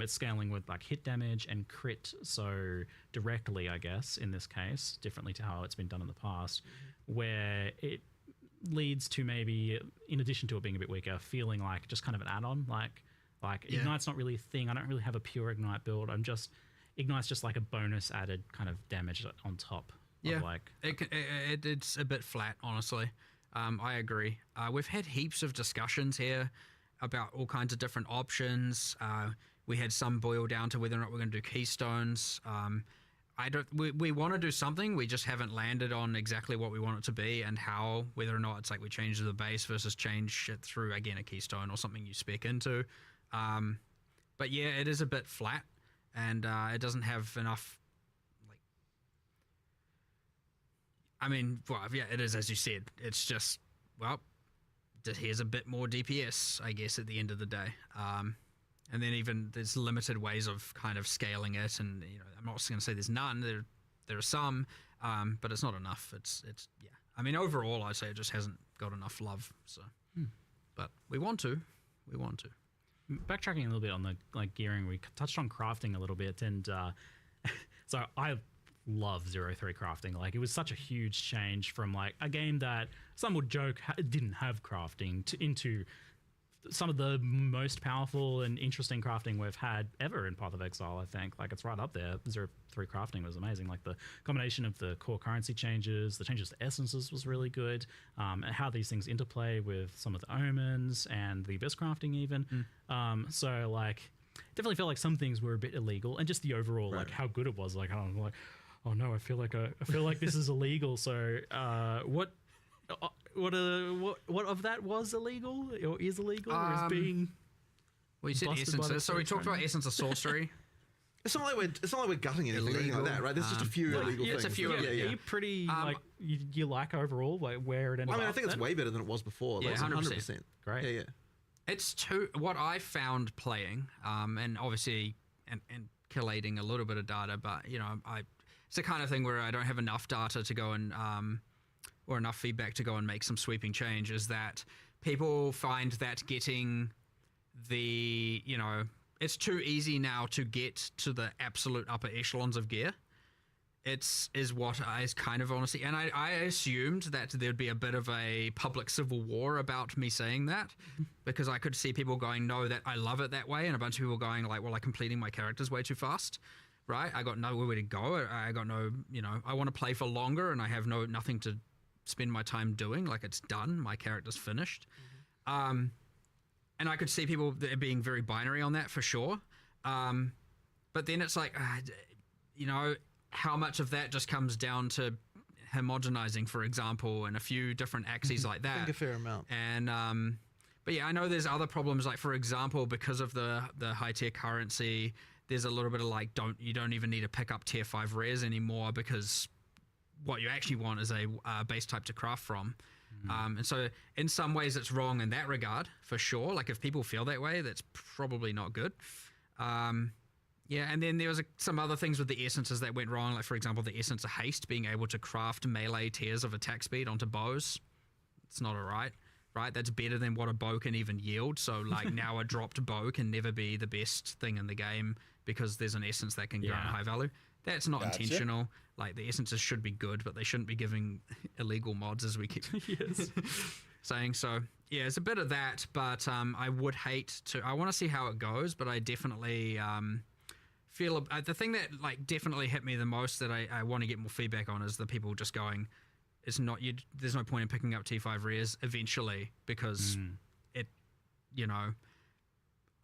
it's scaling with like hit damage and crit so directly, I guess, in this case, differently to how it's been done in the past, where it leads to maybe, in addition to it being a bit weaker, feeling like just kind of an add-on, like Yeah. Ignite's not really a thing. I don't really have a pure Ignite build. Ignite's just like a bonus added kind of damage on top. Yeah, Of like it's a bit flat, honestly. I agree. We've had heaps of discussions here about all kinds of different options. We had some boil down to whether or not we're going to do keystones. We want to do something. We just haven't landed on exactly what we want it to be and how, whether or not it's like we change the base versus change it through, again, a keystone or something you spec into. But yeah, it is a bit flat, and it doesn't have enough, like, I mean, well, yeah, it is, as you said. It's just, well, here's a bit more DPS, I guess, at the end of the day. And then even there's limited ways of kind of scaling it, and I'm not going to say there's none. There are some, but it's not enough. It's yeah. I mean, overall, I'd say it just hasn't got enough love. So, but we want to. Backtracking a little bit on the gearing, we touched on crafting a little bit, and so I love 0-3 crafting. Like, it was such a huge change from like a game that some would joke didn't have crafting into some of the most powerful and interesting crafting we've had ever in Path of Exile. I think like it's right up there. 0-3 crafting was amazing. Like the combination of the core currency changes, the changes to essences was really good, and how these things interplay with some of the omens and the abyss crafting even. So like definitely felt like some things were a bit illegal, and just the overall like how good it was. Like I'm like, oh no, I feel like this is illegal. So what of that was illegal or is illegal or is being? Well, you said essences, so we talked about essence of sorcery. It's not like we're gutting anything or anything like that, right? There's just a few illegal things. It's a few. Are you pretty like you like overall like where it ended up? I mean, I think it's way better than it was before. Yeah, 100%. Great. Yeah. It's what I found playing, and obviously and collating a little bit of data, but it's the kind of thing where I don't have enough data to go and or enough feedback to go and make some sweeping change. Is that people find that getting the it's too easy now to get to the absolute upper echelons of gear. Is what I kind of honestly, and I assumed that there'd be a bit of a public civil war about me saying that, because I could see people going, no, that I love it that way, and a bunch of people going like, well, I'm completing my characters way too fast, right? I got nowhere to go. I got no, I want to play for longer, and I have nothing to spend my time doing. Like, it's done. My character's finished. And I could see people being very binary on that for sure. But then it's like, how much of that just comes down to homogenizing, for example, and a few different axes like that. I think a fair amount. And but yeah, I know there's other problems, like for example, because of the high tier currency, there's a little bit of like you don't even need to pick up tier 5 rares anymore, because what you actually want is a base type to craft from. And so in some ways it's wrong in that regard, for sure. Like, if people feel that way, that's probably not good. Yeah, and then there was some other things with the essences that went wrong. Like, for example, the essence of haste, being able to craft melee tiers of attack speed onto bows. It's not alright, right? That's better than what a bow can even yield. So, like, now a dropped bow can never be the best thing in the game because there's an essence that can grant high value. That's not intentional. Like, the essences should be good, but they shouldn't be giving illegal mods, as we keep saying. So, yeah, it's a bit of that, but I would hate to... I want to see how it goes, but I definitely... feel the thing that like definitely hit me the most that I want to get more feedback on is the people just going, it's not you. There's no point in picking up T5 rares eventually, because it,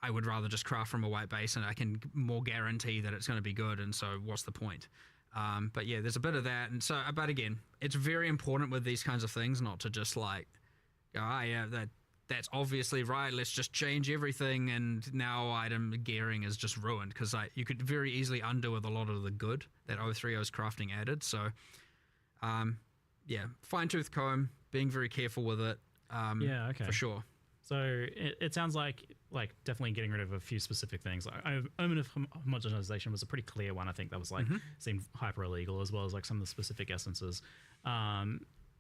I would rather just craft from a white base and I can more guarantee that it's going to be good. And so what's the point? But yeah, there's a bit of that. And so, but again, it's very important with these kinds of things not to just like, that's obviously right, let's just change everything and now item gearing is just ruined, because you could very easily undo with a lot of the good that 030's crafting added. So yeah, fine-tooth comb, being very careful with it, for sure. So it sounds like definitely getting rid of a few specific things. Like Omen of Homogenization was a pretty clear one. I think that was like seemed hyper illegal, as well as like some of the specific essences.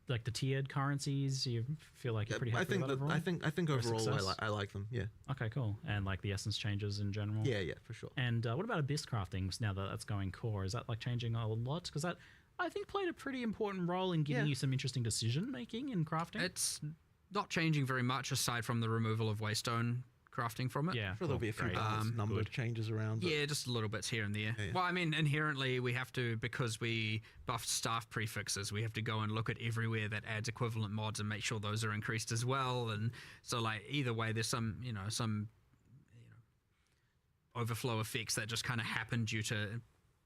Like the tiered currencies, you feel like you're pretty happy with that overall? I think overall I like them. Yeah. Okay, cool. And like the essence changes in general. Yeah, for sure. And what about abyss craftings now that that's going core? Is that like changing a lot? Because that I think played a pretty important role in giving you some interesting decision making in crafting. It's not changing very much aside from the removal of waystone crafting from it. Yeah, I'm sure there'll be a few number changes around. But yeah, just little bits here and there. Yeah. Well, I mean, inherently we have to, because we buffed staff prefixes, we have to go and look at everywhere that adds equivalent mods and make sure those are increased as well. And so, like, either way, there's some overflow effects that just kind of happen due to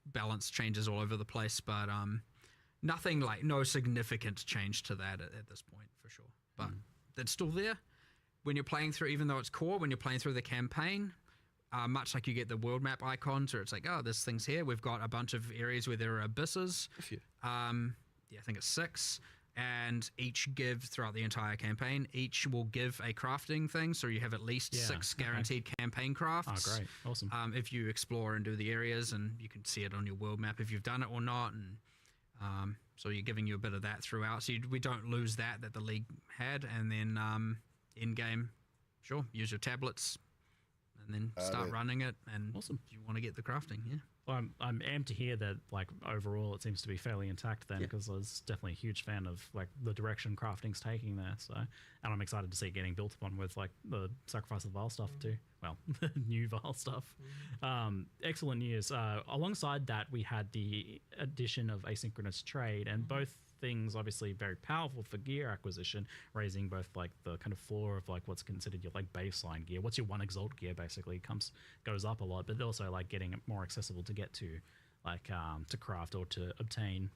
balance changes all over the place. But nothing like no significant change to that at this point for sure. But it's still there when you're playing through, even though it's core, when you're playing through the campaign. Much like you get the world map icons, or it's like, oh, this thing's here. We've got a bunch of areas where there are abysses. I think it's 6, and each give throughout the entire campaign. Each will give a crafting thing, so you have at least 6 guaranteed campaign crafts. Oh, great, awesome. If you explore and do the areas, and you can see it on your world map if you've done it or not, and so you're giving you a bit of that throughout. So we don't lose that the league had, and then in game, sure, use your tablets. And then start running it, and awesome. If you want to get the crafting, Well, I'm amped to hear that, like, overall it seems to be fairly intact then, because I was definitely a huge fan of, like, the direction crafting's taking there. So, and I'm excited to see it getting built upon with, like, the Sacrifice of the Vile stuff too. Well, the new Vile stuff. Excellent news. Alongside that, we had the addition of asynchronous trade, and both things obviously very powerful for gear acquisition, raising both like the kind of floor of like what's considered your like baseline gear. What's your 1 exalt gear basically goes up a lot, but also like getting it more accessible to get to, like to craft or to obtain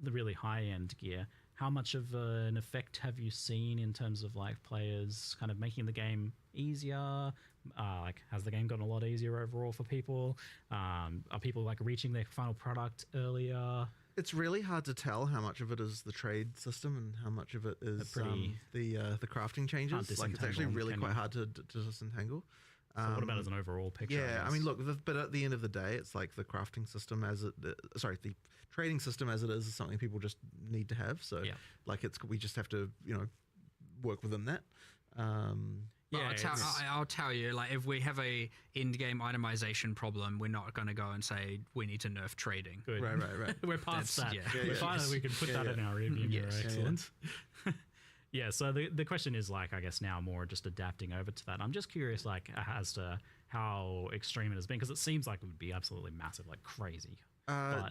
the really high end gear. How much of an effect have you seen in terms of like players kind of making the game easier? Like, has the game gotten a lot easier overall for people? Are people like reaching their final product earlier? It's really hard to tell how much of it is the trade system and how much of it is the crafting changes. Like, it's actually really quite hard to disentangle. So what about as an overall picture? Yeah, I mean, look, but at the end of the day, it's like the crafting system the trading system as it is something people just need to have. So, like, we just have to, work within that. I'll tell you, like, if we have a in-game itemization problem, we're not going to go and say we need to nerf trading. Good. Right. We're past that. Finally, we can put that in our rearview mirror. Excellent. Yeah, so the question is, like, I guess now more just adapting over to that. I'm just curious, like, as to how extreme it has been, because it seems like it would be absolutely massive, like crazy. But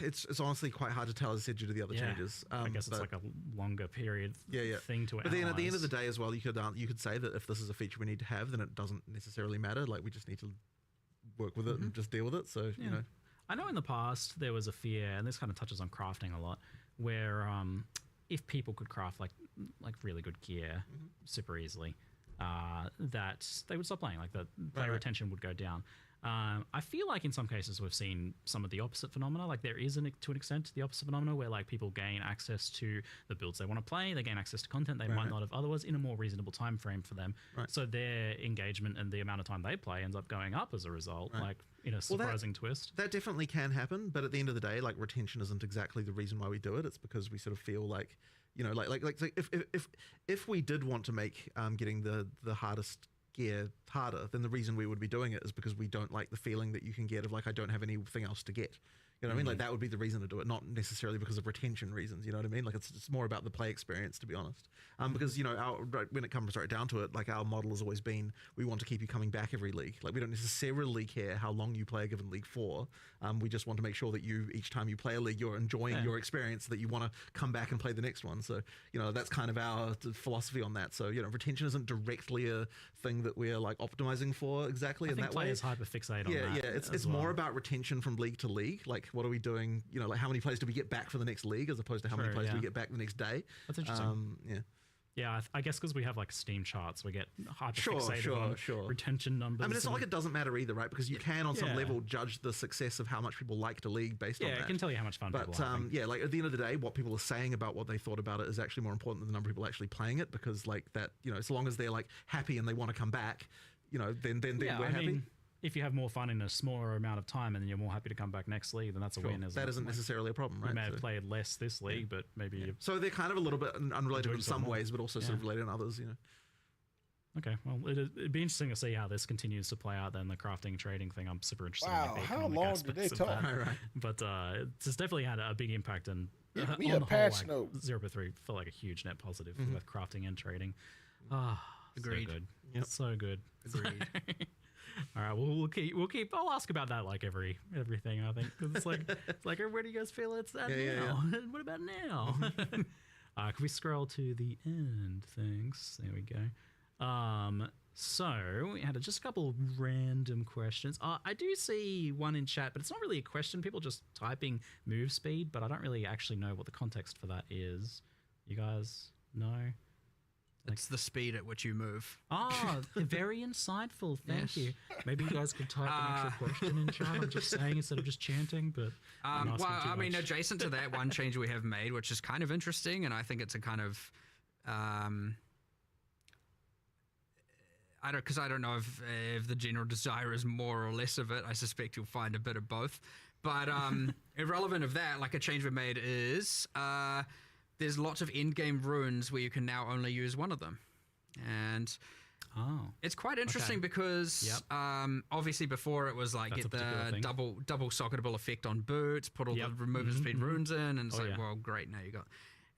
it's honestly quite hard to tell, as I said, due to the other changes. I guess it's like a longer period thing to But then at the end of the day as well, you could say that if this is a feature we need to have, then it doesn't necessarily matter. Like, we just need to work with it and just deal with it. So, I know in the past there was a fear, and this kind of touches on crafting a lot, where if people could craft like really good gear super easily, that they would stop playing. Like, the player retention would go down. I feel like in some cases we've seen some of the opposite phenomena. Like, there is to an extent the opposite phenomena where like people gain access to the builds they want to play, they gain access to content they might not have otherwise in a more reasonable time frame for them. So their engagement and the amount of time they play ends up going up as a result, like in a surprising twist. That definitely can happen, but at the end of the day, like, retention isn't exactly the reason why we do it. It's because we sort of feel like, if we did want to make getting the hardest gear harder, then the reason we would be doing it is because we don't like the feeling that you can get of like, I don't have anything else to get. You know what I mean? Like, that would be the reason to do it, not necessarily because of retention reasons. You know what I mean? Like, it's more about the play experience, to be honest. Because, when it comes right down to it, like, our model has always been, we want to keep you coming back every league. Like, we don't necessarily care how long you play a given league for. We just want to make sure that each time you play a league, you're enjoying your experience, that you want to come back and play the next one. So, that's kind of our philosophy on that. So, retention isn't directly a thing that we're like optimizing for exactly in that way. Players hyperfixate on that. Yeah, it's more about retention from league to league. Like, what are we doing? Like, how many players do we get back for the next league, as opposed to how many players do we get back the next day? That's interesting. Yeah, I guess because we have like Steam charts, we get hyperfixated on retention numbers. I mean, it's not like it doesn't matter either, right? Because you can, on some level, judge the success of how much people liked a league based on that. Yeah, it can tell you how much fun people are having. Yeah, like, at the end of the day, what people are saying about what they thought about it is actually more important than the number of people actually playing it, because, like, that, as long as they're like happy and they want to come back, then we're happy. Mean, if you have more fun in a smaller amount of time and then you're more happy to come back next league, then that's a win. That isn't necessarily a problem, right? You may have played less this league, but maybe... So they're kind of a little bit unrelated in some ways, but also sort of related in others, Okay, well, it'd be interesting to see how this continues to play out then, the crafting trading thing. I'm super interested in the how long did they talk? But it's definitely had a big impact, and Give me a patch note. 0.3 felt like a huge net positive for both crafting and trading. Agreed. So good. So good. Agreed. All right, well, we'll keep. I'll ask about that like everything. I think 'cause it's like where do you guys feel it's at now? What about now? Can we scroll to the end? Thanks. There we go. So we had just a couple of random questions. I do see one in chat, but it's not really a question. People just typing move speed, but I don't really actually know what the context for that is. You guys know? It's the speed at which you move. Ah, very insightful. Thank you. Maybe you guys could type an actual question in chat. I'm just saying instead of just chanting, but I'm asking well, too I mean, much. adjacent to that, one change we have made, which is kind of interesting, and I think it's a kind of, because I don't know if the general desire is more or less of it. I suspect you'll find a bit of both. But irrelevant of that, like a change we made is there's lots of end-game runes where you can now only use one of them. And it's quite interesting because obviously before it was like That's get a particular the thing. double socketable effect on boots, put all the movement speed runes in, and it's like, well, great, now you got.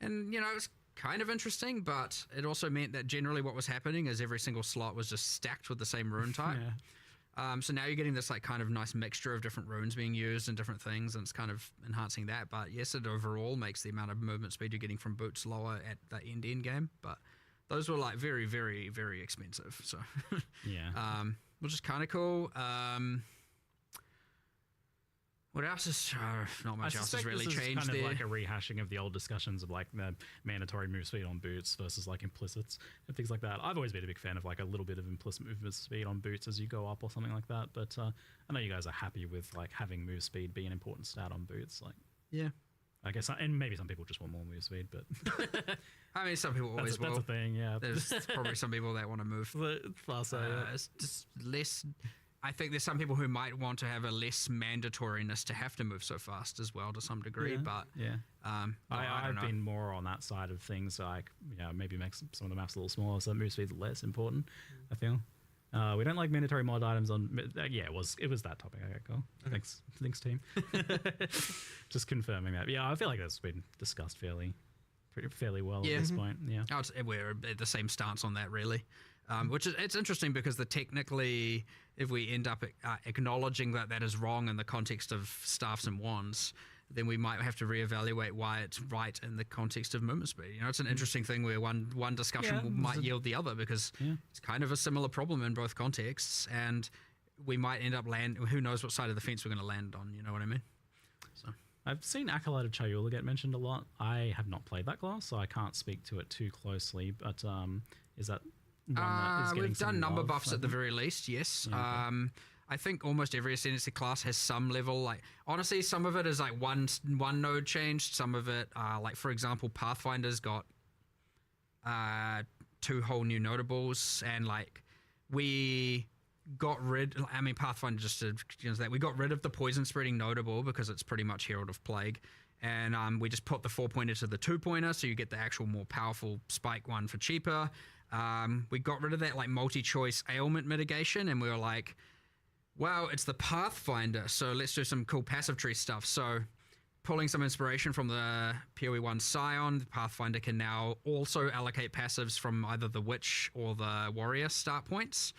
And, it's kind of interesting, but it also meant that generally what was happening is every single slot was just stacked with the same rune type. So now you're getting this like kind of nice mixture of different runes being used and different things, and it's kind of enhancing that. But yes, it overall makes the amount of movement speed you're getting from boots lower at the end game. But those were like very, very, very expensive. So which is kind of cool. What else is not much else has really this is changed kind there. of like a rehashing of the old discussions of like the mandatory move speed on boots versus like implicits and things like that. I've always been a big fan of like a little bit of implicit movement speed on boots as you go up or something like that. But I know you guys are happy with like having move speed be an important stat on boots. Like, I guess, and maybe some people just want more move speed, but I mean, some people always will. That's a thing, yeah. There's probably some people that want to move faster. It's just less. I think there's some people who might want to have a less mandatoriness to have to move so fast as well to some degree. But I've been more on that side of things. Like, maybe make some of the maps a little smaller so move speed's less important. I feel. We don't like mandatory mod items on. It was that topic. Okay, cool. Okay. Thanks, team. Just confirming that. Yeah, I feel like that's been discussed fairly well at this point. Yeah, we're at the same stance on that, really. Which is it's interesting because technically, if we end up acknowledging that is wrong in the context of staffs and wands, then we might have to reevaluate why it's right in the context of movement speed. It's an interesting thing where one discussion might yield the other because it's kind of a similar problem in both contexts, and we might end up who knows what side of the fence we're going to land on. You know what I mean? So I've seen Acolyte of Chayula get mentioned a lot. I have not played that class, so I can't speak to it too closely. But is that one that is getting we've some done number love, buffs I at the think? very least, yes. Yeah, okay. I think almost every ascendancy class has some level. Like honestly, some of it is like one node changed. Some of it, like for example, Pathfinder's got 2 whole new notables, and like we got rid. I mean, Pathfinder just did that. We got rid of the poison spreading notable because it's pretty much Herald of Plague, and we just put the 4-pointer to the 2-pointer, so you get the actual more powerful spike one for cheaper. We got rid of that like multi-choice ailment mitigation, and we were like, well, it's the Pathfinder, so let's do some cool passive tree stuff. So pulling some inspiration from the PoE1 Scion, the Pathfinder can now also allocate passives from either the Witch or the Warrior start points,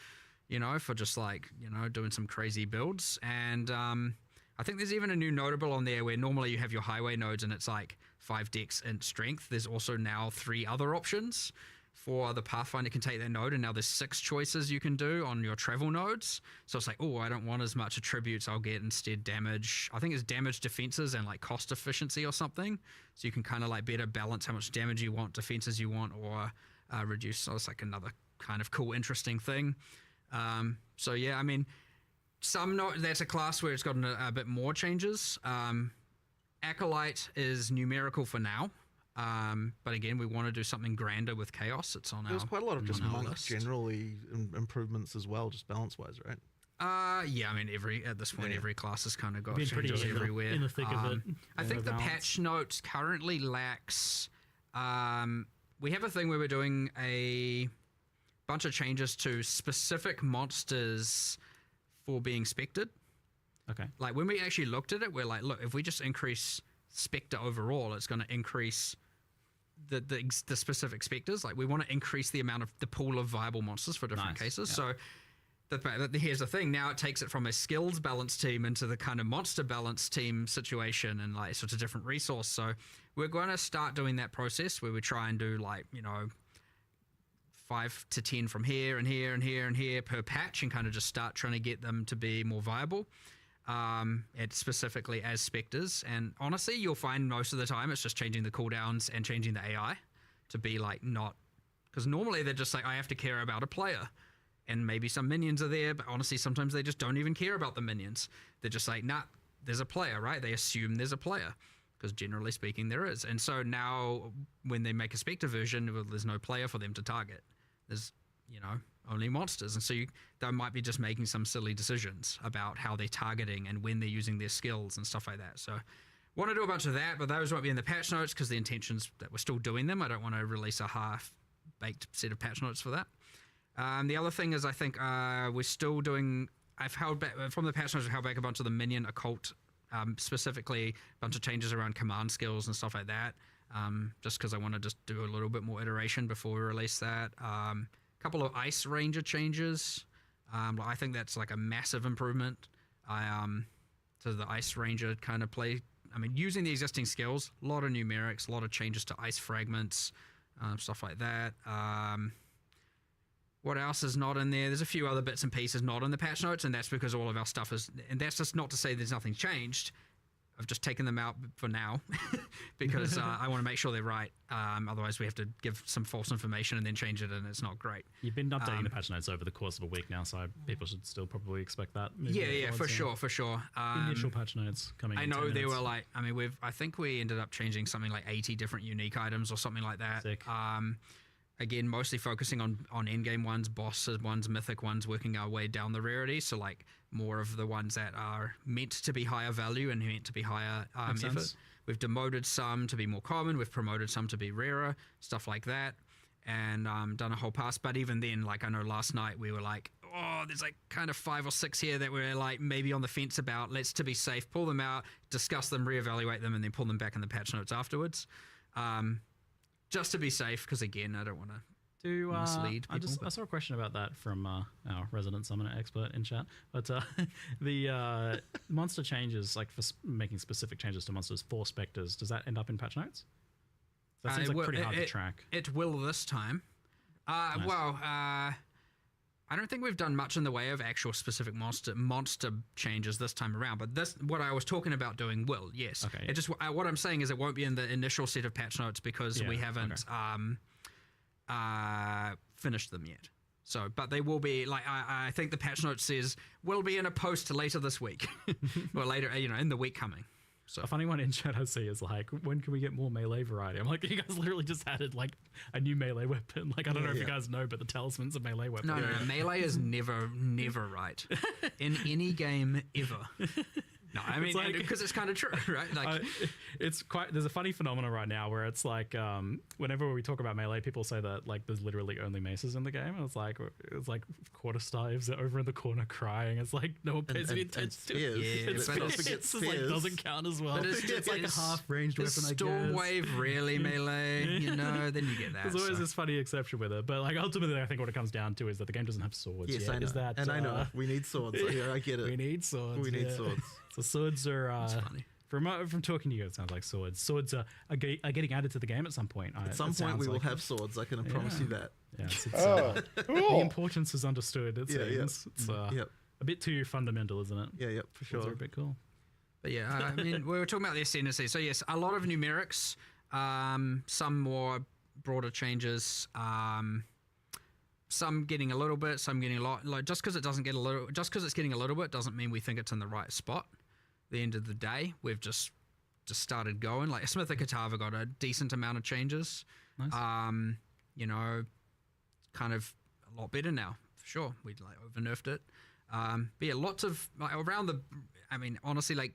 for just like, doing some crazy builds. And I think there's even a new notable on there where normally you have your highway nodes and it's like 5 dex and strength. There's also now 3 other options for the Pathfinder can take that node, and now there's 6 choices you can do on your travel nodes. So it's like, oh, I don't want as much attributes. I'll get instead damage. I think it's damage, defenses, and like cost efficiency or something. So you can kind of like better balance how much damage you want, defenses you want, or reduce. So it's like another kind of cool, interesting thing. So yeah, I mean, that's a class where it's gotten a bit more changes. Acolyte is numerical for now. But again, we want to do something grander with Chaos. It's on There's quite a lot of just on our monk list. generally improvements as well, just balance wise, right? Yeah, I mean, at this point, every class has kind of got Been pretty changes everywhere. in the thick of it. I think the patch notes currently lacks. We have a thing where we're doing a bunch of changes to specific monsters for being spected. Okay. Like when we actually looked at it, we're like, look, if we just increase Spectre overall, it's going to increase the specific specters. Like we want to increase the amount of the pool of viable monsters for different cases. Yeah. So here's the thing. Now it takes it from a skills balance team into the kind of monster balance team situation, and like so it's a different resource. So we're going to start doing that process where we try and do like 5 to 10 from here and here and here and here per patch, and kind of just start trying to get them to be more viable. At specifically as specters, and honestly, you'll find most of the time it's just changing the cooldowns and changing the AI to be like not, because normally they're just like, I have to care about a player, and maybe some minions are there, but honestly, sometimes they just don't even care about the minions. They're just like, nah, there's a player, right? They assume there's a player, because generally speaking, there is. And so now, when they make a specter version, well, there's no player for them to target. There's, only monsters, and so they might be just making some silly decisions about how they're targeting and when they're using their skills and stuff like that. So want to do a bunch of that, but those won't be in the patch notes because the intention's that we're still doing them. I don't want to release a half-baked set of patch notes for that. The other thing is, I think we're still doing, I've held back from the patch notes, I've held back a bunch of the minion occult, specifically a bunch of changes around command skills and stuff like that, just because I want to just do a little bit more iteration before we release that. Couple of Ice Ranger changes. I think that's like a massive improvement to the Ice Ranger kind of play. I mean, using the existing skills, a lot of numerics, a lot of changes to ice fragments, stuff like that. What else is not in there? There's a few other bits and pieces not in the patch notes, and that's because all of our stuff is, and that's just not to say there's nothing changed. I've just taken them out for now because I want to make sure they're right. Otherwise, we have to give some false information and then change it, and it's not great. You've been updating the patch notes over the course of a week now, so people should still probably expect that. Yeah, for sure. Initial patch notes coming. I know they were like, I mean, I think we ended up changing something like 80 different unique items or something like that. Sick. Again, mostly focusing on endgame ones, boss ones, mythic ones, working our way down the rarity. So like more of the ones that are meant to be higher value and meant to be higher effort. We've demoted some to be more common. We've promoted some to be rarer, stuff like that, and done a whole pass. But even then, like I know last night we were like, oh, there's like kind of 5 or 6 here that we're like maybe on the fence about. Let's, to be safe, pull them out, discuss them, reevaluate them, and then pull them back in the patch notes afterwards. Just to be safe, because again, I don't want to mislead people. I saw a question about that from our resident summoner expert in chat. But the monster changes, like for making specific changes to monsters for specters, does that end up in patch notes? That seems like pretty hard to track. It will this time. Nice. Well, I don't think we've done much in the way of actual specific monster changes this time around, but this, what I was talking about doing will, yes. Okay. It just, what I'm saying is it won't be in the initial set of patch notes because we haven't finished them yet. So, but they will be, like, I think the patch note says will be in a post later this week, or later, in the week coming. So a funny one in chat I see is like, when can we get more melee variety? I'm like, you guys literally just added like a new melee weapon. Like, I don't know if you guys know, but the talisman's a melee weapon. No, melee is never right in any game ever. No, I mean, because it's kind of true, right? Like, it's quite. There's a funny phenomenon right now where it's like, whenever we talk about melee, people say that like there's literally only maces in the game, and it's like quarter staves are over in the corner crying. It's like no one pays any attention to it. Yeah, but don't forget spears. Doesn't count as well. But it's like a half ranged weapon. I guess. Stormwave really melee, then you get that. There's always this funny exception with it, but like ultimately, I think what it comes down to is that the game doesn't have swords. Yes, yet. I know. Is that, and I know we need swords. I get it. We need swords. We need swords. So swords are from talking to you, it sounds like swords. Swords are getting added to the game at some point. At some point, we will have swords. I can promise you that. Yeah, it's, cool. The importance is understood. It seems. It's a bit too fundamental, isn't it? Yeah, for sure. It's a bit cool. But yeah, I mean, we were talking about the ascendancy. So yes, a lot of numerics, some more broader changes. Some getting a little bit, some getting a lot. Like just because it's getting a little bit doesn't mean we think it's in the right spot. At the end of the day, we've just started going. Like Smith and Katava got a decent amount of changes. Nice. Kind of a lot better now for sure. We like over nerfed it. But yeah, lots of like around the. I mean, honestly, like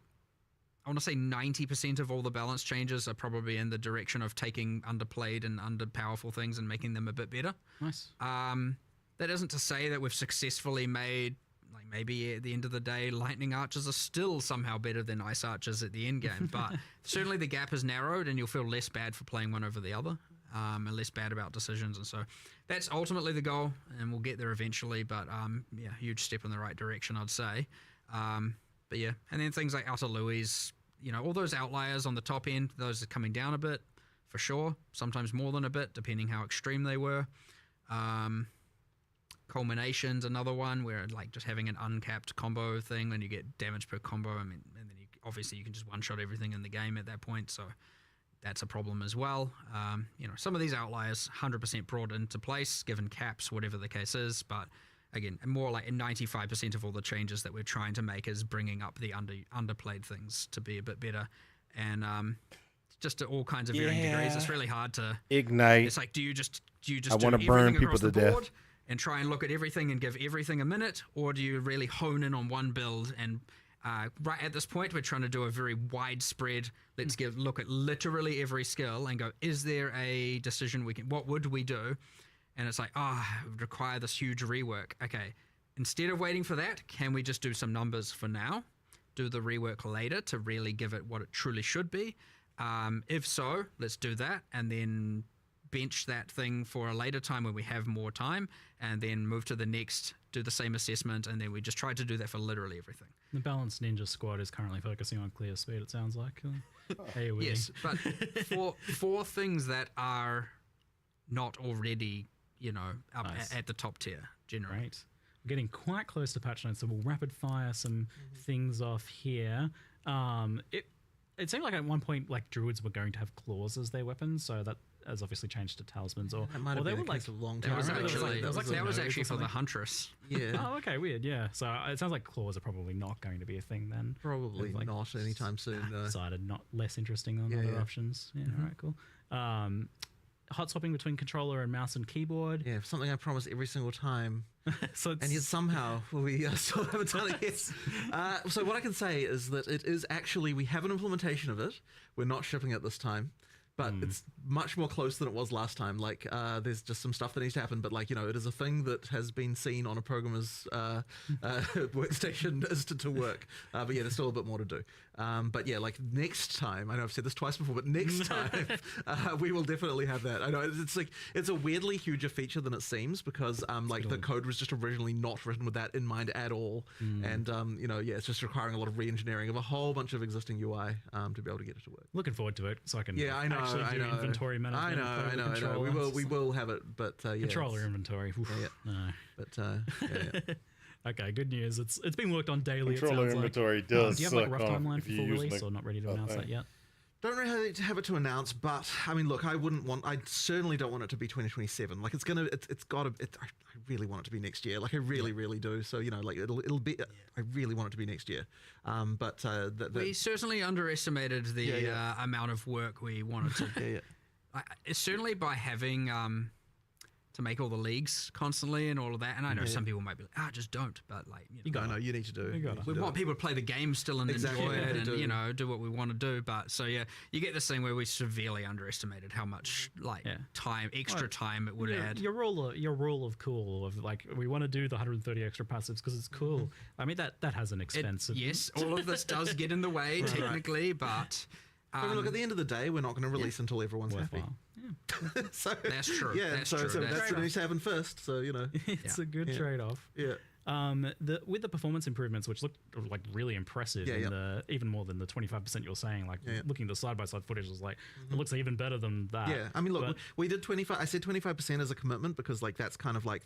I want to say 90% of all the balance changes are probably in the direction of taking underplayed and underpowerful things and making them a bit better. Nice. That isn't to say that we've successfully made, like maybe at the end of the day, lightning archers are still somehow better than ice archers at the end game. But certainly the gap has narrowed and you'll feel less bad for playing one over the other, and less bad about decisions. And so that's ultimately the goal, and we'll get there eventually. But yeah, huge step in the right direction, I'd say. But yeah, and then things like Outer Louis, all those outliers on the top end, those are coming down a bit, for sure. Sometimes more than a bit, depending how extreme they were. Culmination's another one where like just having an uncapped combo thing and you get damage per combo. I mean, and then obviously you can just one-shot everything in the game at that point. So that's a problem as well. Some of these outliers 100% brought into place given caps, whatever the case is. But again, more like 95% of all the changes that we're trying to make is bringing up the underplayed things to be a bit better. And just to all kinds of varying degrees. It's really hard to Ignite. It's like, do you just I want to burn people to death and try and look at everything and give everything a minute, or do you really hone in on one build? And right at this point, we're trying to do a very widespread. Let's look at literally every skill and go, is there a decision we can? What would we do? And it's like, it would require this huge rework. Okay, instead of waiting for that, can we just do some numbers for now? Do the rework later to really give it what it truly should be. If so, let's do that, and then bench that thing for a later time when we have more time, and then move to the next, do the same assessment, and then we just try to do that for literally everything. The Balanced Ninja Squad is currently focusing on clear speed, it sounds like. AoE. Yes, but for things that are not already, up at the top tier, generally. Right. We're getting quite close to patch notes, so we'll rapid fire some things off here. It seemed like at one point, like druids were going to have claws as their weapons, so that has obviously changed to talismans. Or that might have they been were like a long time. That was actually for the Huntress. Yeah. Oh, okay, weird. Yeah. So it sounds like claws are probably not going to be a thing then. Probably like, not anytime soon. Decided not less interesting than other options. Yeah. All right. Cool. Hot swapping between controller and mouse and keyboard. Yeah, something I promise every single time. And yet somehow we still haven't done it yet. So what I can say is that it is actually, we have an implementation of it. We're not shipping it this time, but it's much more close than it was last time. Like, there's just some stuff that needs to happen, but like, it is a thing that has been seen on a programmer's workstation as to work. But yeah, there's still a bit more to do. But yeah, like next time, I know I've said this twice before, but next time we will definitely have that. I know it's a weirdly huger feature than it seems, because the code was just originally not written with that in mind at all. And it's just requiring a lot of re-engineering of a whole bunch of existing UI to be able to get it to work. Looking forward to it, so I can I know. inventory management. I know. We will have it, but controller inventory. Oof, no. But okay, good news. It's being worked on daily. Controller inventory does. Do you have like a rough timeline for full release, or not ready to announce that yet? Don't really have it to announce, but I mean, look, I certainly don't want it to be 2027. Like, I really want it to be next year. Like, I really, really do. So, it'll be, I really want it to be next year. But we certainly underestimated the amount of work we wanted to. Certainly by having to make all the leagues constantly and all of that. And I know some people might be like, just don't. But like, you need to do. We want people to play the game still and enjoy it, and do what we want to do. But so you get this thing where we severely underestimated how much extra time it would add. Your rule of cool of like, we want to do the 130 extra passives because it's cool. I mean that has an expense. Yes, all of this does get in the way technically, but. Look, at the end of the day, we're not going to release until everyone's happy. So that's true. Yeah, that's true. That's what needs to happen first. So it's a good trade-off. Yeah. With the performance improvements, which looked like really impressive, even more than the 25% you're saying, like looking at the side-by-side footage was like, it looks even better than that. Yeah, I mean, look, we did 25. I said 25% as a commitment because like that's kind of like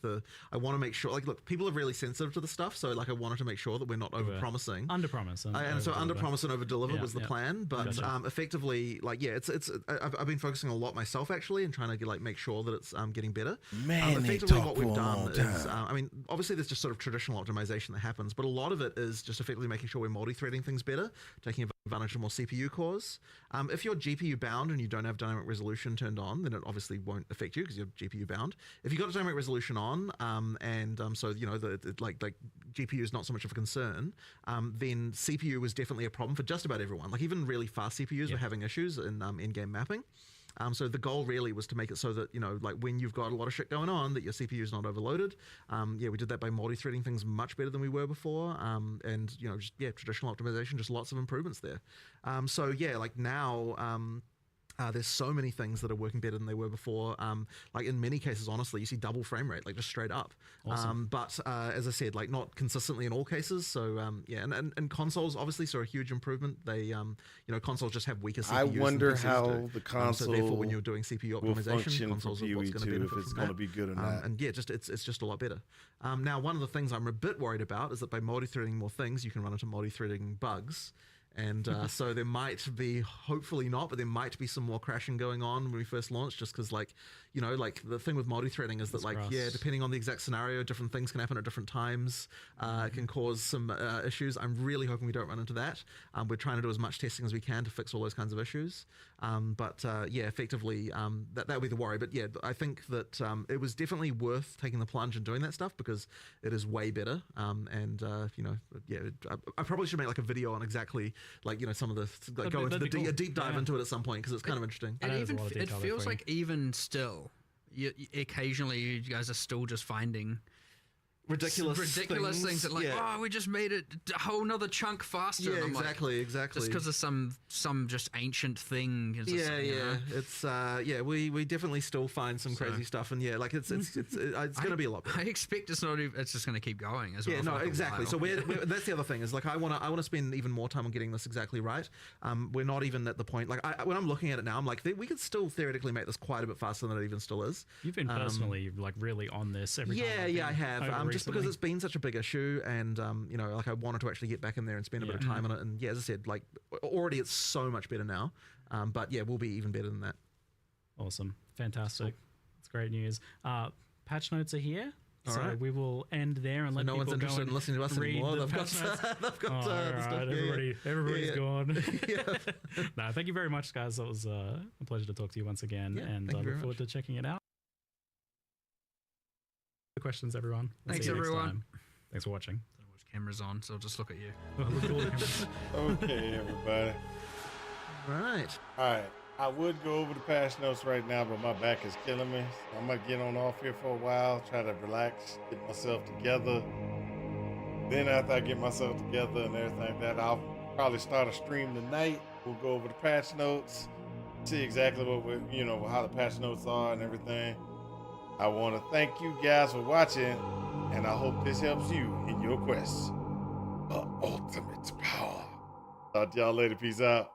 I want to make sure, like, look, people are really sensitive to the stuff, so like I wanted to make sure that we're not over-promising. Under-promise. So under-promise and over-deliver was the plan, but effectively, like, I've been focusing a lot myself actually and trying to make sure that it's getting better. Effectively what we've done is, I mean, obviously there's just sort of traditional optimization that happens, but a lot of it is just effectively making sure we're multi-threading things better, taking advantage of more CPU cores. If you're GPU bound and you don't have dynamic resolution turned on, then it obviously won't affect you because you're GPU bound. If you've got dynamic resolution on, so like GPU is not so much of a concern, then CPU was definitely a problem for just about everyone. Like even really fast CPUs were having issues in in-game mapping. So the goal really was to make it so that, like when you've got a lot of shit going on, that your CPU is not overloaded. We did that by multi-threading things much better than we were before. Traditional optimization, just lots of improvements there. Like now, There's so many things that are working better than they were before. Like in many cases, honestly, you see double frame rate, like just straight up. Awesome. But as I said, like not consistently in all cases. So yeah, and consoles obviously saw a huge improvement. They, you know, consoles just have weaker CPUs. I wonder than PCs how do. the console so therefore, when you're doing CPU will optimization, function consoles for are what's PoE going to too, benefit if it's from going to that. be good or not. And yeah, it's just a lot better. Now, one of the things I'm a bit worried about is that by multi-threading more things, you can run into multi-threading bugs. And so there might be, hopefully not, but there might be some more crashing going on when we first launch, just because, like, you know, like the thing with multi-threading is that, like, yeah, depending on the exact scenario, different things can happen at different times. It can cause some issues. I'm really hoping we don't run into that. We're trying to do as much testing as we can to fix all those kinds of issues. But yeah, effectively, that would be the worry. But yeah, I think that it was definitely worth taking the plunge and doing that stuff because it is way better. And you know, yeah, I probably should make like a video on exactly, like, you know, some of the, like, go into the a deep dive into it at some point because it's kind of interesting. And even it feels like even still, occasionally you guys are still just finding ridiculous things that, like, oh, we just made it a whole nother chunk faster. Yeah, and I'm exactly. Just because of some just ancient thing. Yeah, it's yeah, we definitely still find some crazy stuff, and yeah, like it's going to be a lot better. I expect it's just going to keep going as well. Yeah, no, exactly. So that's the other thing is, like, I want to spend even more time on getting this exactly right. We're not even at the point, like, when I'm looking at it now, I'm like, we could still theoretically make this quite a bit faster than it even still is. You've been personally like really on this every time. Yeah, I have. Just because it's been such a big issue, and you know, like, I wanted to actually get back in there and spend a bit of time on it. And yeah, as I said, like, already it's so much better now. But yeah, we'll be even better than that. Awesome, fantastic. It's great news. Patch notes are here. All so right. we will end there and let no people one's interested go in listening to us read anymore. the They've got, patch notes. they've got the stuff. Everybody's gone. Yeah. No, thank you very much, guys. It was a pleasure to talk to you once again, and I look forward to checking it out. Questions, everyone. Thanks, everyone. Thanks for watching. I don't know which camera's on, so I'll just look at you. Okay, everybody. Right. All right. I would go over the patch notes right now, but my back is killing me. So I'm going to get on off here for a while, try to relax, get myself together. Then after I get myself together and everything like that, I'll probably start a stream tonight. We'll go over the patch notes, see exactly what we, you know, how the patch notes are and everything. I want to thank you guys for watching, and I hope this helps you in your quest for ultimate power. Talk to y'all later. Peace out.